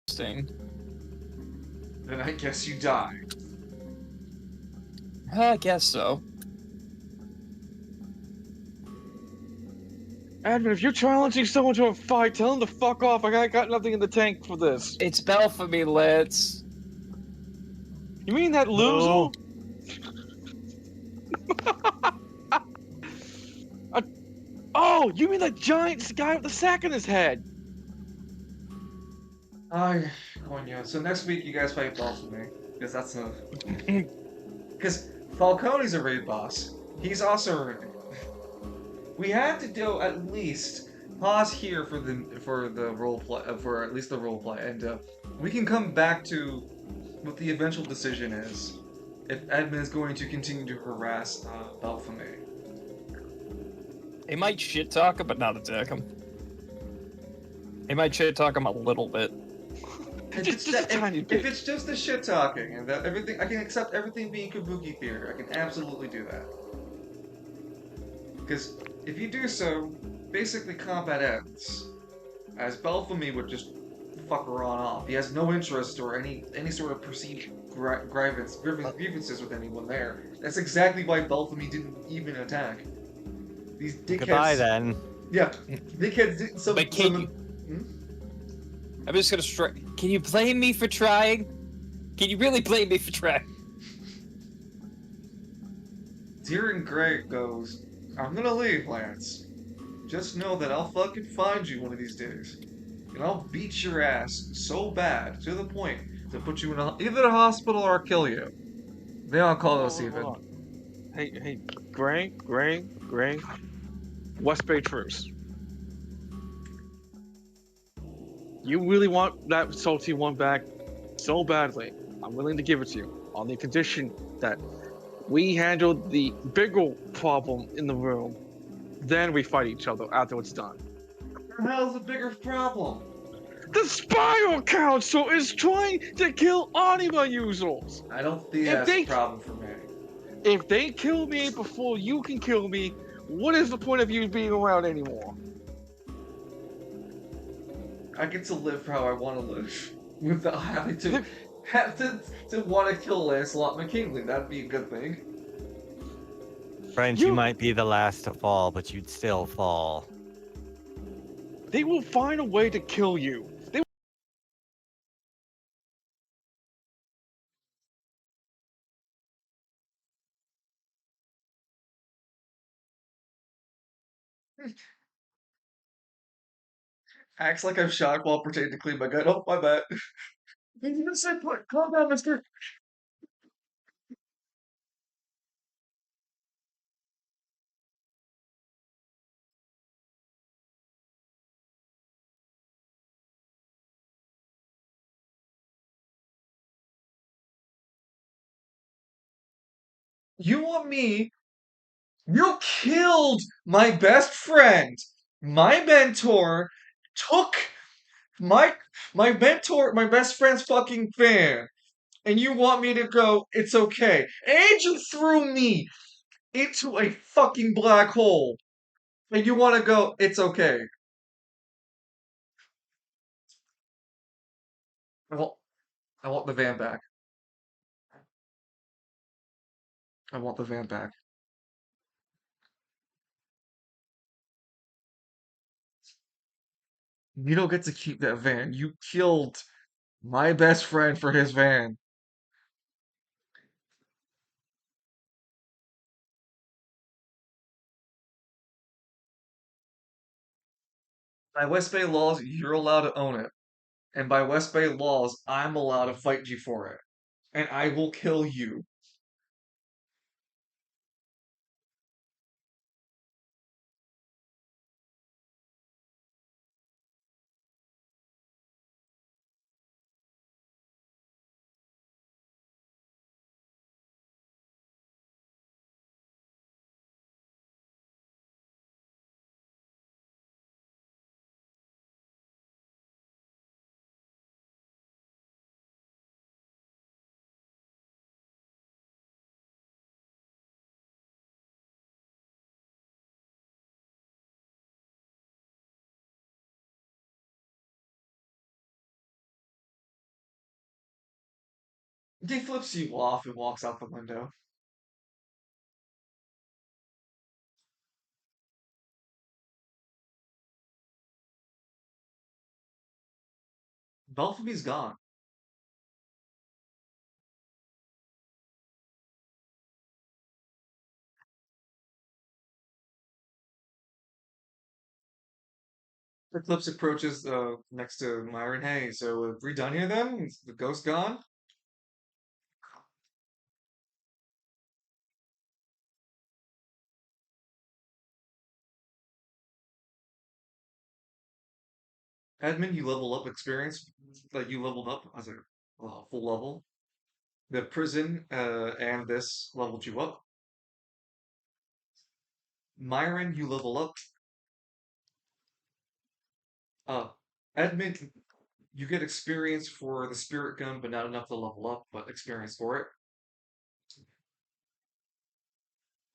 Speaker 5: Interesting.
Speaker 1: Then I guess you die.
Speaker 5: I guess so.
Speaker 3: Admin, if you're challenging someone to a fight, tell them to fuck off. I got nothing in the tank for this.
Speaker 5: It's Belphamy, Litz.
Speaker 3: You mean that loser?
Speaker 2: No.
Speaker 3: Oh, you mean that giant guy with the sack in his head?
Speaker 1: Coño. So next week you guys fight Baltimore, because that's a... Because Falcone's a raid boss. He's also a raid. We have to do at least pause here for the role play, for at least the role play, and we can come back to what the eventual decision is. If Edmund is going to continue to harass Balthame.
Speaker 5: He might shit talk him, but not attack him. He might shit talk him a little bit.
Speaker 3: Just a tiny bit.
Speaker 1: If it's just the shit talking and that everything, I can accept everything being kabuki theater. I can absolutely do that. Because if you do so, basically combat ends. As Belphamy would just fuck her on off. He has no interest or any sort of perceived grievances with anyone there. That's exactly why Belphamy didn't even attack. These dickheads.
Speaker 2: Goodbye then.
Speaker 1: Yeah, dickheads. So,
Speaker 5: But can you? I'm just gonna strike. Can you blame me for trying? Can you really blame me for trying?
Speaker 1: Deering Grey goes, I'm gonna leave, Lance. Just know that I'll fucking find you one of these days. And I'll beat your ass so bad, to the point, to put you in either a hospital or kill you. They all call us even.
Speaker 3: Hold on. Hey, Gray. West Bay Truce. You really want that salty one back so badly. I'm willing to give it to you on the condition that we handle the bigger problem in the room, then we fight each other after it's done.
Speaker 1: What the hell's the bigger problem?
Speaker 3: The Spiral Council is trying to kill anima users!
Speaker 1: I don't think that's a problem for me.
Speaker 3: If they kill me before you can kill me, what is the point of you being around anymore?
Speaker 1: I get to live how I want to live. Without having to have to want to kill Lancelot McKinley. That'd be a good thing.
Speaker 2: Friends, you might be the last to fall, but you'd still fall.
Speaker 3: They will find a way to kill you.
Speaker 1: Acts like I'm shocked while pretending to clean my gun. Oh, my bad. You just said, calm down, mister. You want me? You killed my best friend. My mentor took my mentor, my best friend's fucking fan. And you want me to go, it's okay. And you threw me into a fucking black hole. And you want to go, it's okay. I want the van back. I want the van back. You don't get to keep that van. You killed my best friend for his van. By West Bay laws, you're allowed to own it. And by West Bay laws, I'm allowed to fight you for it. And I will kill you. He flips you off and walks out the window. Belphamy's gone. Eclipse approaches next to Myron. Hey, so we done here then? Is the ghost gone? Edmund, you level up experience. Like you leveled up as a full level. The prison and this leveled you up. Myron, you level up. Uh, Edmund, you get experience for the spirit gun, but not enough to level up, but experience for it.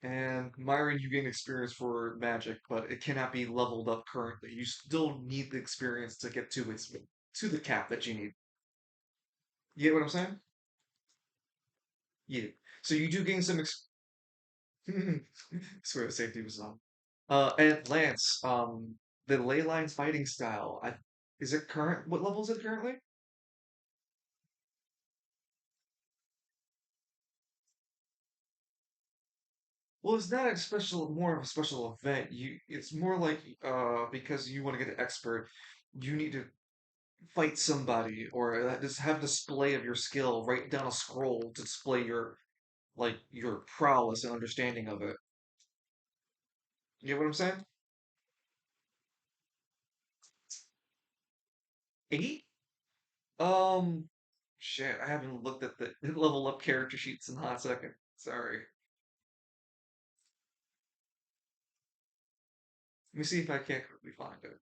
Speaker 1: And Myron, you gain experience for magic, but it cannot be leveled up currently. You still need the experience to get to the cap that you need. You get what I'm saying? Yeah. So you do gain some swear safety was on. And Lance, the ley lines fighting style. Is it current? What level is it currently? Well, it's not a special, more of a special event. It's more like because you want to get an expert, you need to fight somebody or just have display of your skill. Write down a scroll to display your prowess and understanding of it. You get what I'm saying? 8? Um, shit, I haven't looked at the level up character sheets in a hot second. Sorry. Let me see if I can't quickly find it.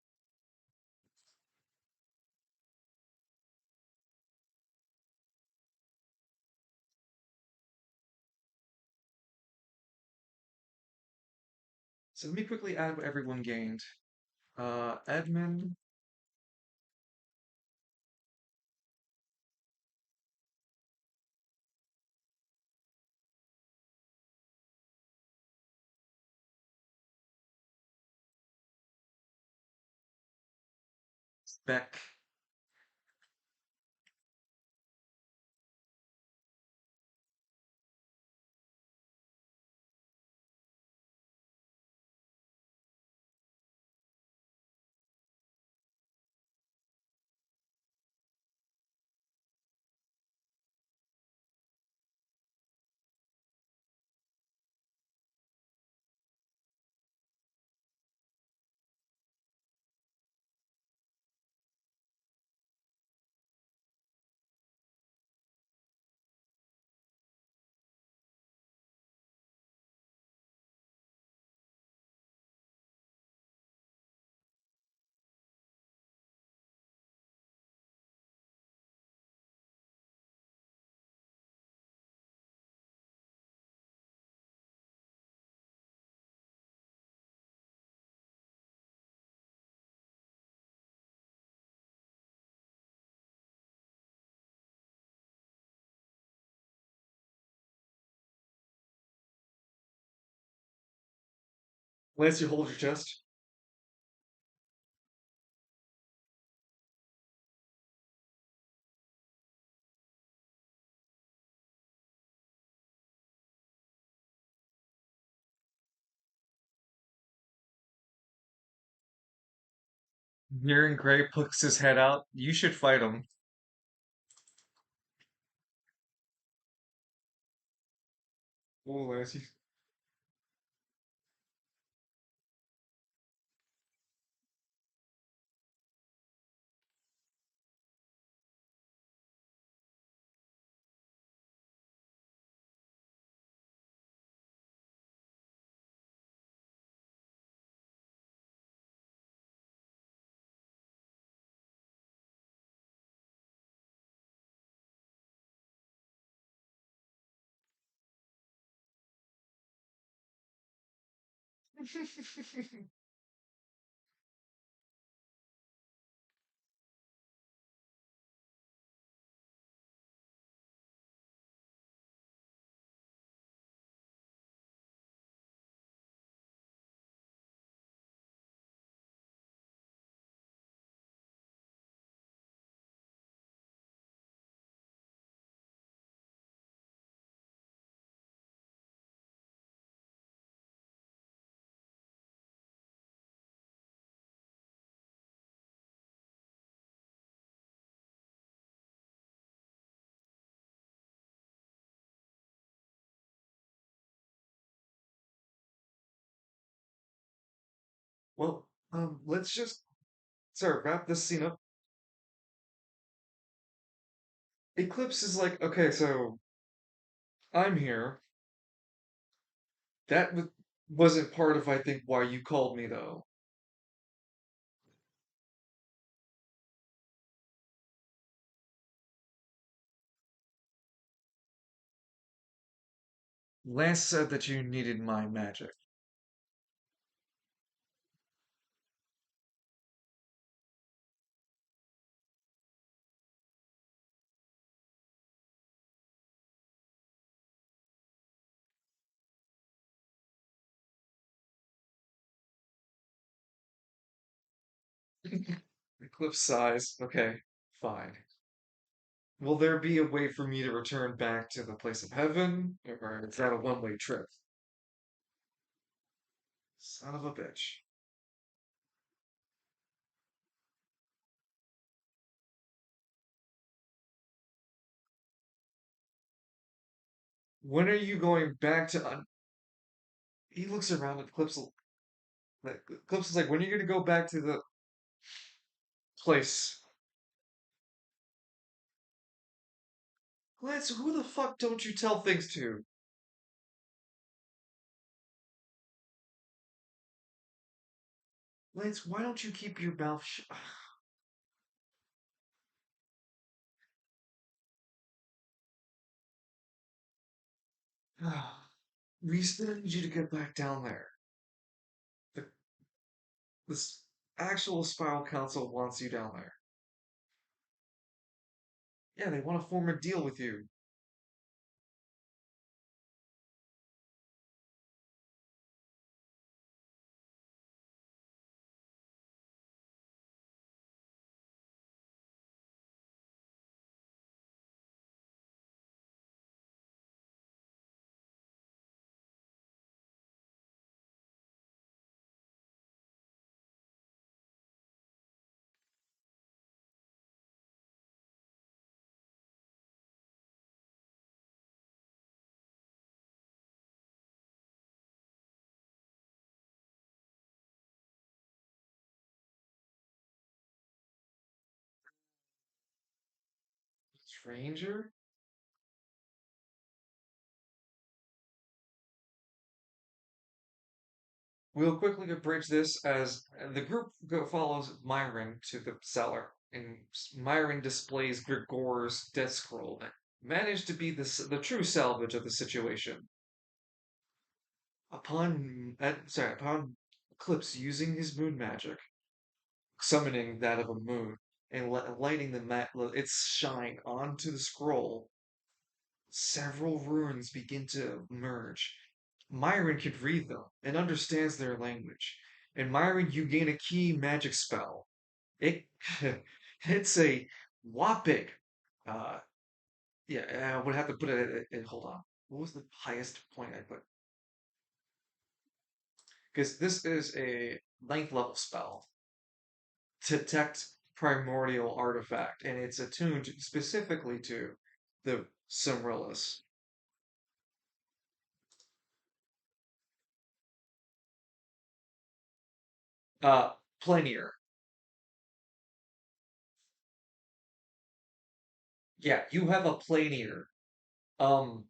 Speaker 1: So let me quickly add what everyone gained. Admin, spec. Lance, you hold your chest. Hearing Gray puts his head out, you should fight him. Oh, Lassie. Well, let's just wrap this scene up. Eclipse is like, okay, so I'm here. That wasn't part of, I think, why you called me, though. Lance said that you needed my magic. Eclipse sighs. Okay, fine. Will there be a way for me to return back to the place of heaven, or is that a one-way trip? Son of a bitch. When are you going back to He looks around at Eclipse. Eclipse is like, when are you going to go back to the place? Lance, who the fuck don't you tell things to? Lance, why don't you keep your mouth shut? We still need you to get back down there. The, this actual Spiral Council wants you down there. Yeah, they want to form a deal with you. Stranger? We'll quickly abridge this as the group follows Myron to the cellar, and Myron displays Grigor's death scroll that managed to be the true salvage of the situation. Upon Eclipse using his moon magic, summoning that of a moon, and lighting its shine onto the scroll, several runes begin to emerge. Myron can read them and understands their language. And Myron, you gain a key magic spell. It it's a whopping uh yeah, I would have to put it hold on. What was the highest point I put? Because this is a ninth level spell. detect primordial artifact, and it's attuned specifically to the Cimrillus. Planier. Yeah, you have a Planier. Um,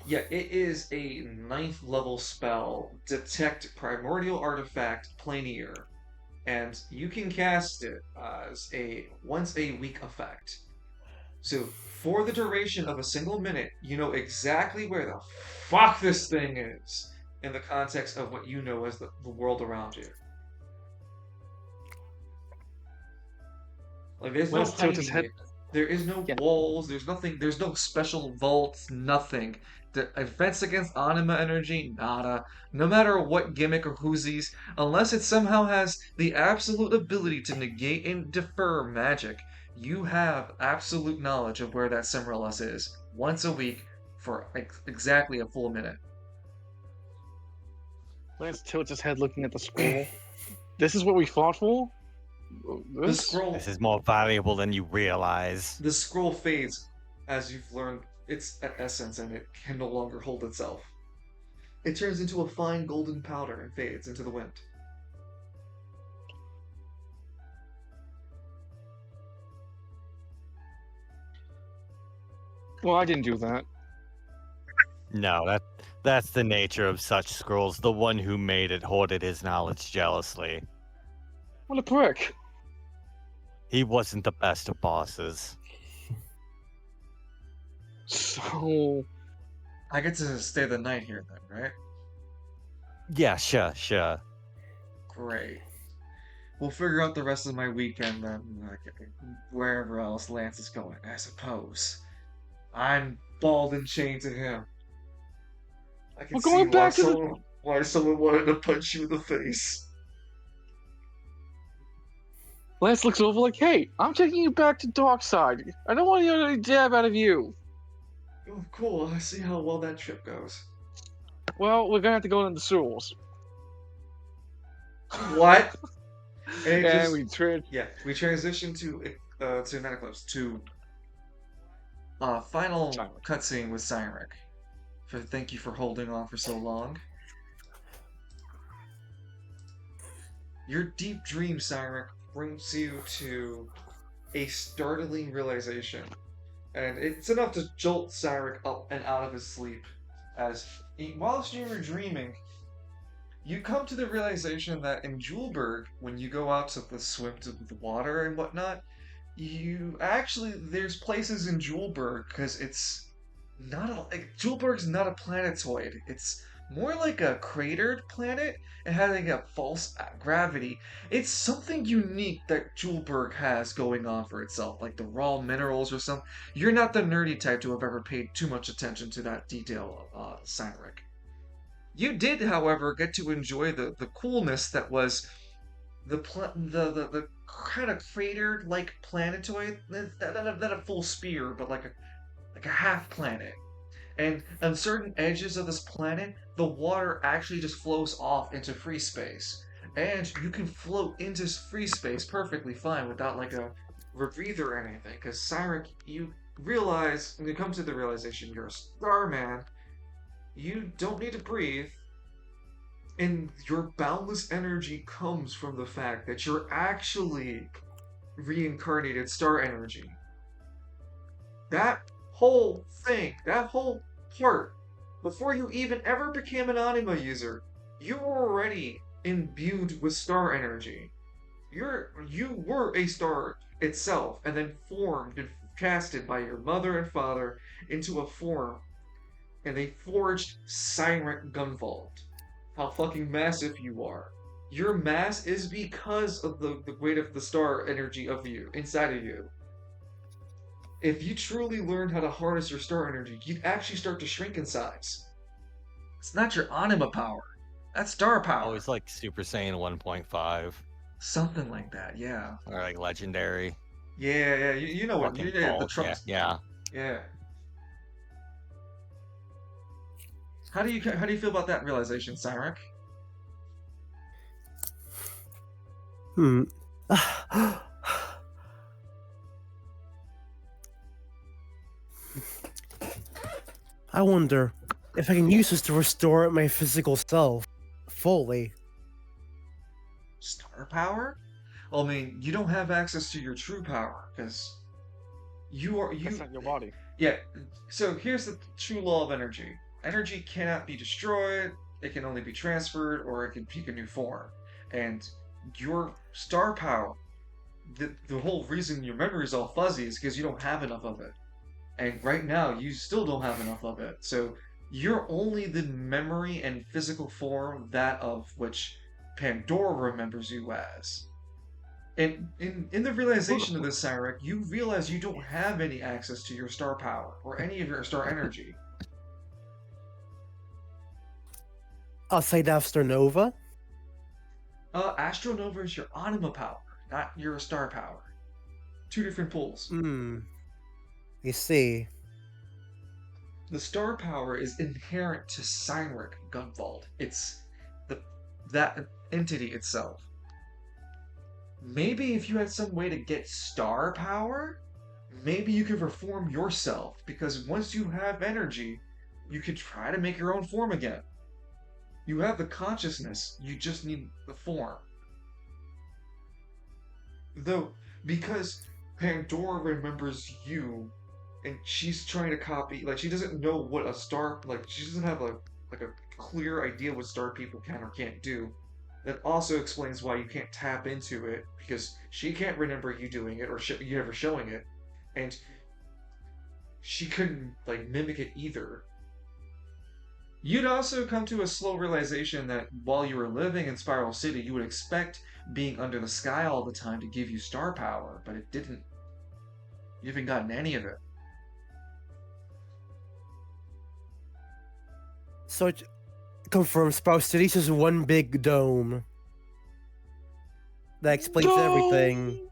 Speaker 1: yeah, it is a 9th level spell, Detect Primordial Artifact Planier, and you can cast it as a once a week effect. So, for the duration of a single minute, you know exactly where the fuck this thing is in the context of what you know as the world around you. Like, there's no
Speaker 3: Lance tilts his
Speaker 1: hiding
Speaker 3: head.
Speaker 1: it. There is no
Speaker 3: Yeah.
Speaker 1: walls, there's nothing, there's no special vaults, nothing. The defense against anima energy, nada. No matter what gimmick or whoosies, unless it somehow has the absolute ability to negate and defer magic, you have absolute knowledge of where that Cimrillus is once a week for exactly a full minute.
Speaker 3: Lance tilts his head, looking at the scroll. This is what we fought for.
Speaker 1: The
Speaker 3: This?
Speaker 1: scroll,
Speaker 2: This is more valuable than you realize.
Speaker 1: the scroll fades as you've learned its essence and it can no longer hold itself. It turns into a fine golden powder and fades into the wind.
Speaker 3: Well, I didn't do that.
Speaker 2: No, that's the nature of such scrolls. The one who made it hoarded his knowledge jealously.
Speaker 3: What a prick.
Speaker 2: He wasn't the best of bosses.
Speaker 3: So,
Speaker 1: I get to stay the night here then, right?
Speaker 2: Yeah, sure.
Speaker 1: Great. We'll figure out the rest of my weekend then, like, wherever else Lance is going, I suppose. I'm balled and chained to him. I can
Speaker 3: We're
Speaker 1: see
Speaker 3: going
Speaker 1: why
Speaker 3: back to the-
Speaker 1: someone wanted to punch you in the face.
Speaker 3: Lance looks over like, hey, I'm taking you back to Darkside. I don't want any jab out of you.
Speaker 1: Oh, cool. I see how well that trip goes.
Speaker 3: Well, we're gonna have to go into the sewers.
Speaker 1: What? And it
Speaker 3: And
Speaker 1: just- Yeah, we transition to Netaclips to final
Speaker 3: Cyric.
Speaker 1: cutscene with Cyric. Thank you for holding on for so long. Your deep dream, Cyric, brings you to a startling realization, and it's enough to jolt Cyric up and out of his sleep. As whilst you were dreaming, you come to the realization that in Julberg, when you go out to the swim to the water and whatnot, there's places in Julberg because it's not Julberg's not a planetoid. It's more like a cratered planet and having a false gravity. It's something unique that Julberg has going on for itself, like the raw minerals or something. You're not the nerdy type to have ever paid too much attention to that detail, Cyric. You did, however, get to enjoy the coolness that was the kind of cratered like planetoid, not a full sphere, but like a half planet. And on certain edges of this planet, the water actually just flows off into free space. And you can float into free space perfectly fine without like a rebreather or anything. Because Cyric, you realize, when you come to the realization you're a Starman, you don't need to breathe. And your boundless energy comes from the fact that you're actually reincarnated star energy. That whole thing, that whole part, before you even ever became an anima user, you were already imbued with star energy. You were a star itself, and then formed and casted by your mother and father into a form, and they forged Cyric Gunvolt. How fucking massive you are. Your mass is because of the weight of the star energy of you, inside of you. If you truly learned how to harness your star energy, you'd actually start to shrink in size. It's not your anima power. That's star power.
Speaker 2: Oh, it's like Super Saiyan 1.5
Speaker 1: Something like that, yeah.
Speaker 2: or like Legendary.
Speaker 1: Yeah, you know what?
Speaker 2: Fucking
Speaker 1: The
Speaker 2: Bulk,
Speaker 1: trunks.
Speaker 2: yeah.
Speaker 1: Yeah. How do you feel about that realization, Cyric?
Speaker 4: Hmm. I wonder if I can use this to restore my physical self fully.
Speaker 1: Star power? Well, I mean, you don't have access to your true power because
Speaker 3: That's not your body.
Speaker 1: Yeah. So here's the true law of energy. Energy cannot be destroyed. It can only be transferred, or it can take a new form. And your star power, the whole reason your memory is all fuzzy is because you don't have enough of it. And right now, you still don't have enough of it. So you're only the memory and physical form that of which Pandora remembers you as. And in the realization of this, Cyrek, you realize you don't have any access to your star power or any of your star energy.
Speaker 4: Outside Astronova?
Speaker 1: Astronova is your anima power, not your star power. Two different pools.
Speaker 4: Hmm. I see.
Speaker 1: The star power is inherent to Cyrek Gunvald. It's that entity itself. Maybe if you had some way to get star power, maybe you could reform yourself, because once you have energy, you could try to make your own form again. You have the consciousness, you just need the form. Though, because Pandora remembers you, and she's trying to copy, like, she doesn't know what a star, like, she doesn't have a clear idea what star people can or can't do. That also explains why you can't tap into it, because she can't remember you doing it or you ever showing it, and she couldn't like mimic it either. You'd also come to a slow realization that while you were living in Spiral City, you would expect being under the sky all the time to give you star power, but it didn't. You haven't gotten any of it.
Speaker 4: So it confirms Spiral City is just one big dome. That explains everything.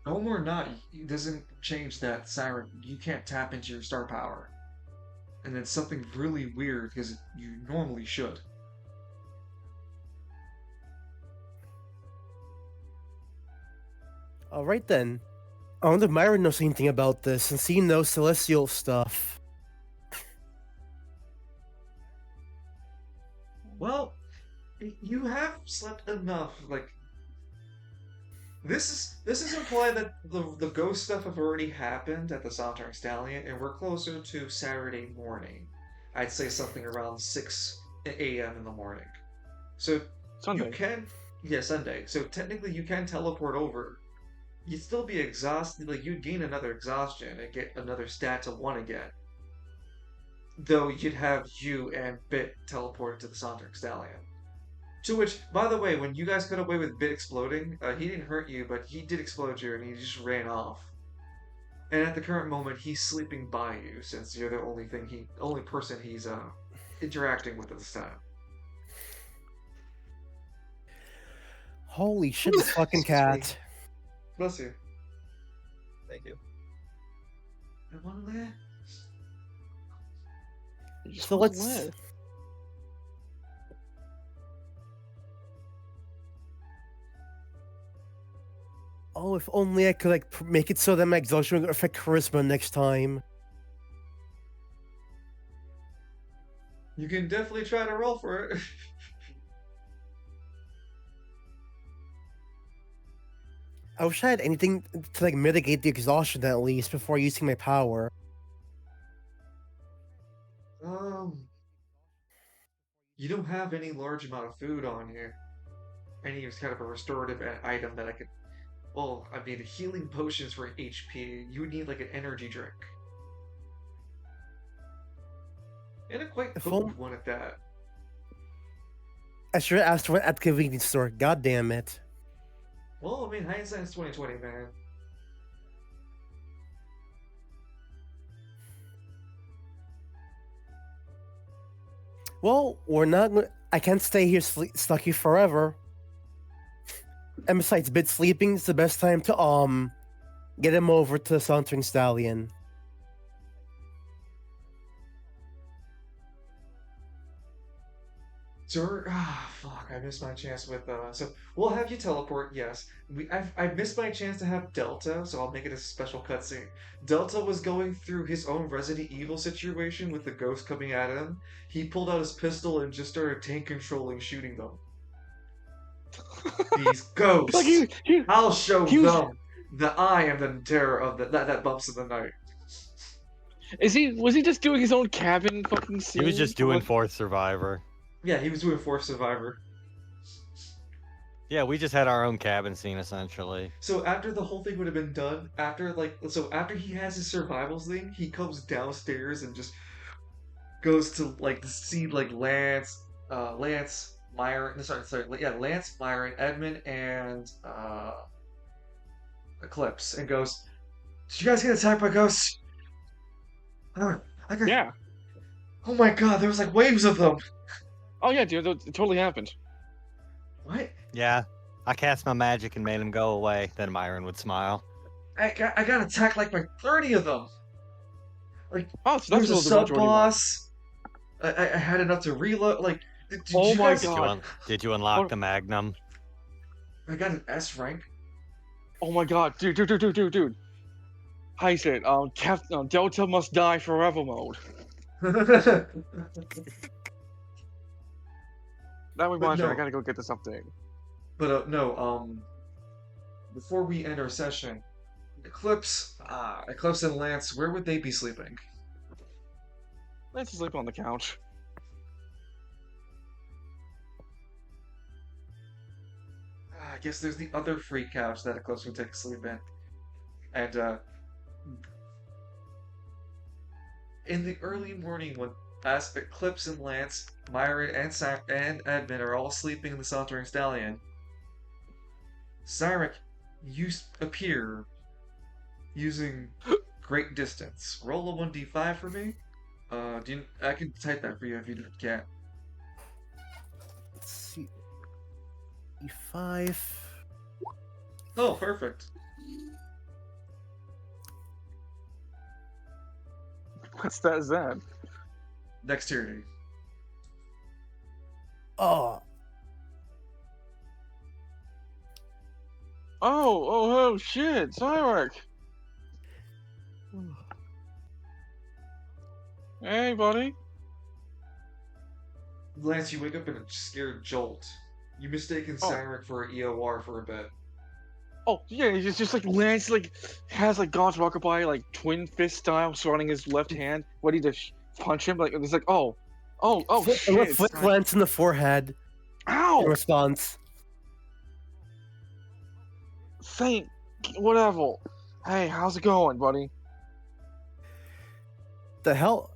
Speaker 1: Dome or not, it doesn't change that, Siren. You can't tap into your star power. And it's something really weird, because you normally should.
Speaker 4: Alright then. I wonder if Myra knows anything about this, since he knows celestial stuff.
Speaker 1: Well, you have slept enough. Like, this is implied that the ghost stuff have already happened at the Sauntering Stallion, and we're closer to Saturday morning. I'd say something around 6 a.m. in the morning. So
Speaker 3: Sunday.
Speaker 1: you can, yeah, Sunday. So technically, you can teleport over. You'd still be exhausted. Like, you'd gain another exhaustion and get another stat to 1 again. Though you'd have you and Bit teleported to the Sauntering Stallion. To which, by the way, when you guys got away with Bit exploding, he didn't hurt you, but he did explode you, and he just ran off. And at the current moment, he's sleeping by you, since you're the only person he's interacting with at this time.
Speaker 4: Holy shit, this fucking cat.
Speaker 1: Bless you.
Speaker 2: Thank you.
Speaker 1: I want to live.
Speaker 4: So let's... Oh, if only I could like make it so that my exhaustion would affect charisma next time.
Speaker 1: You can definitely try to roll for it.
Speaker 4: I wish I had anything to like mitigate the exhaustion at least before using my power.
Speaker 1: You don't have any large amount of food on you. Any kind of a restorative item that I could. Well, I mean, healing potions for HP. You would need like an energy drink. And a quite potent one at that.
Speaker 4: I should have asked for it at the convenience store. God damn it.
Speaker 1: Well, I mean, hindsight's 20/20, man.
Speaker 4: Well, we're not. I can't stay here stuck here forever. And besides, Bit sleeping is the best time to get him over to the Sauntering Stallion.
Speaker 1: Sir, fuck! I missed my chance with So we'll have you teleport. Yes, I missed my chance to have Delta, so I'll make it a special cutscene. Delta was going through his own Resident Evil situation with the ghost coming at him. He pulled out his pistol and just started tank controlling, shooting them. These ghosts.
Speaker 3: Like
Speaker 1: I'll show
Speaker 3: he was-
Speaker 1: them that I am the terror of that bumps in the night.
Speaker 3: was he just doing his own cabin fucking scene?
Speaker 2: He was just doing Fourth Survivor.
Speaker 1: Yeah, he was doing Fourth Survivor.
Speaker 2: Yeah, we just had our own cabin scene essentially.
Speaker 1: So after the whole thing would have been done, after he has his survivals thing, he comes downstairs and just goes to see Lance, Myron, Lance, Myron, Edmund, and Eclipse, and goes, "Did you guys get attacked by ghosts?"
Speaker 3: Yeah.
Speaker 1: Oh my god, there was like waves of them.
Speaker 3: Oh yeah, dude, it totally happened.
Speaker 1: What?
Speaker 2: Yeah. I cast my magic and made him go away. Then Myron would smile.
Speaker 1: I got attacked like by 30 of them. Like,
Speaker 3: Oh, so
Speaker 1: there
Speaker 3: that's
Speaker 1: was a
Speaker 3: the
Speaker 1: sub
Speaker 3: majority one.
Speaker 1: boss. I had enough to reload. Like, did
Speaker 3: Oh
Speaker 1: you
Speaker 3: my
Speaker 1: guys?
Speaker 3: God.
Speaker 2: Did you unlock
Speaker 3: What-
Speaker 2: the Magnum?
Speaker 1: I got an S rank.
Speaker 3: Oh my god, dude. How you say it? Delta must die forever mode. That reminds me,
Speaker 1: no.
Speaker 3: I gotta go get this update.
Speaker 1: But no, before we end our session, Eclipse and Lance, where would they be sleeping?
Speaker 3: Let's sleep on the couch.
Speaker 1: I guess there's the other free couch that Eclipse would take a sleep in. And in the early morning, when as Eclipse and Lance, Myron, and Edmund are all sleeping in the Sauntering Stallion, Cyric, you appear using great distance. Roll a 1d5 for me. I can type that for you if you can't.
Speaker 4: Let's see. E5.
Speaker 1: Oh, perfect.
Speaker 3: What's that? Is that?
Speaker 1: Dexterity.
Speaker 4: Oh,
Speaker 3: Oh, shit, Cyric. Hey, buddy.
Speaker 1: Lance, you wake up in a scared jolt. You mistaken
Speaker 3: Oh.
Speaker 1: Cyric for an EOR for a bit.
Speaker 3: Oh, yeah, he's just like Lance, has Gaunt's Rockabye, twin fist style surrounding his left hand, ready to punch him. It's like, oh, shit.
Speaker 4: Flick Lance in the forehead in
Speaker 3: Ow!
Speaker 4: response.
Speaker 3: Saint, whatever. Hey, how's it going, buddy?
Speaker 4: The hell?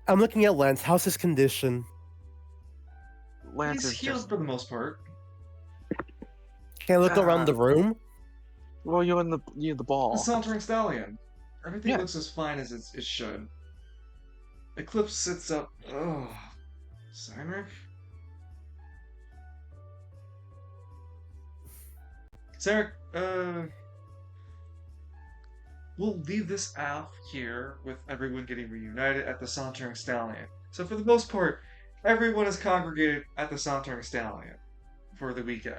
Speaker 4: I'm looking at Lance. How's his condition?
Speaker 3: Lance
Speaker 1: He's
Speaker 3: is
Speaker 1: healed
Speaker 3: just...
Speaker 1: for the most part.
Speaker 4: Can I look around the room?
Speaker 3: Well, you're in the
Speaker 1: The
Speaker 3: ball.
Speaker 1: Sauntering Stallion. Everything
Speaker 3: Yeah.
Speaker 1: looks as fine as it should. Eclipse sits up. Ugh. Cyric? Cyric, we'll leave this out here with everyone getting reunited at the Sauntering Stallion. So for the most part, everyone is congregated at the Sauntering Stallion for the weekend.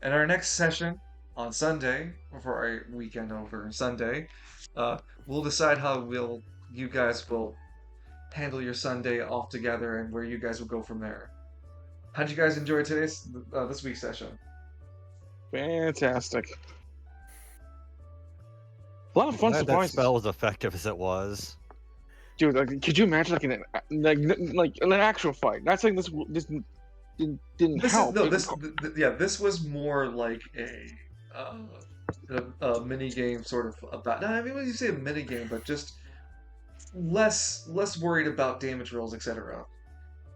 Speaker 1: And our next session on Sunday, or for our weekend over Sunday, we'll decide how you guys will handle your Sunday off together and where you guys will go from there. How'd you guys enjoy this week's session?
Speaker 3: Fantastic. A lot of fun
Speaker 2: Glad that
Speaker 3: surprises.
Speaker 2: spell was effective as it was.
Speaker 3: Dude, could you imagine an actual fight? Not saying this didn't help.
Speaker 1: This was more like a mini game sort of about. I mean, when you say a mini game, but just less worried about damage rolls, etc.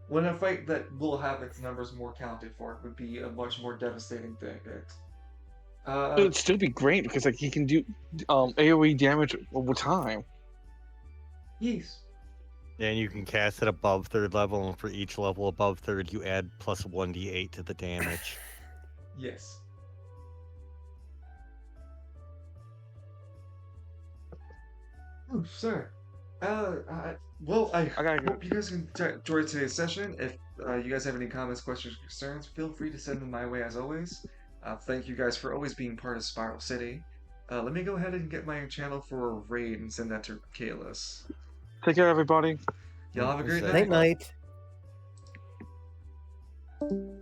Speaker 1: When a fight that will have its numbers more counted for it would be a much more devastating thing.
Speaker 3: It'd still be great because he can do AoE damage over time.
Speaker 1: Yes.
Speaker 2: And you can cast it above 3rd level, and for each level above 3rd, you add plus 1d8 to the damage.
Speaker 1: Yes. Sir. I
Speaker 3: I gotta go.
Speaker 1: hope you guys enjoyed today's session. If you guys have any comments, questions, concerns, feel free to send them my way as always. Thank you guys for always being part of Spiral City. Let me go ahead and get my channel for a raid and send that to Kalis.
Speaker 3: Take care, everybody.
Speaker 1: Y'all have a great
Speaker 4: Night
Speaker 1: night.
Speaker 4: night.
Speaker 1: Can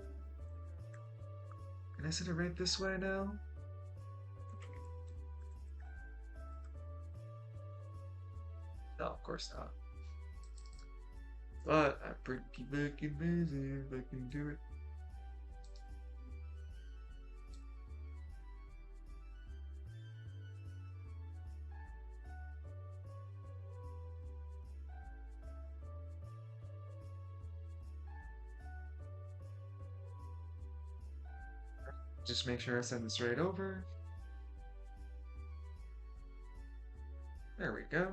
Speaker 1: I send a raid this way now? No, of course not. But I'm pretty fucking busy if I can do it. Just make sure I send this right over. There we go.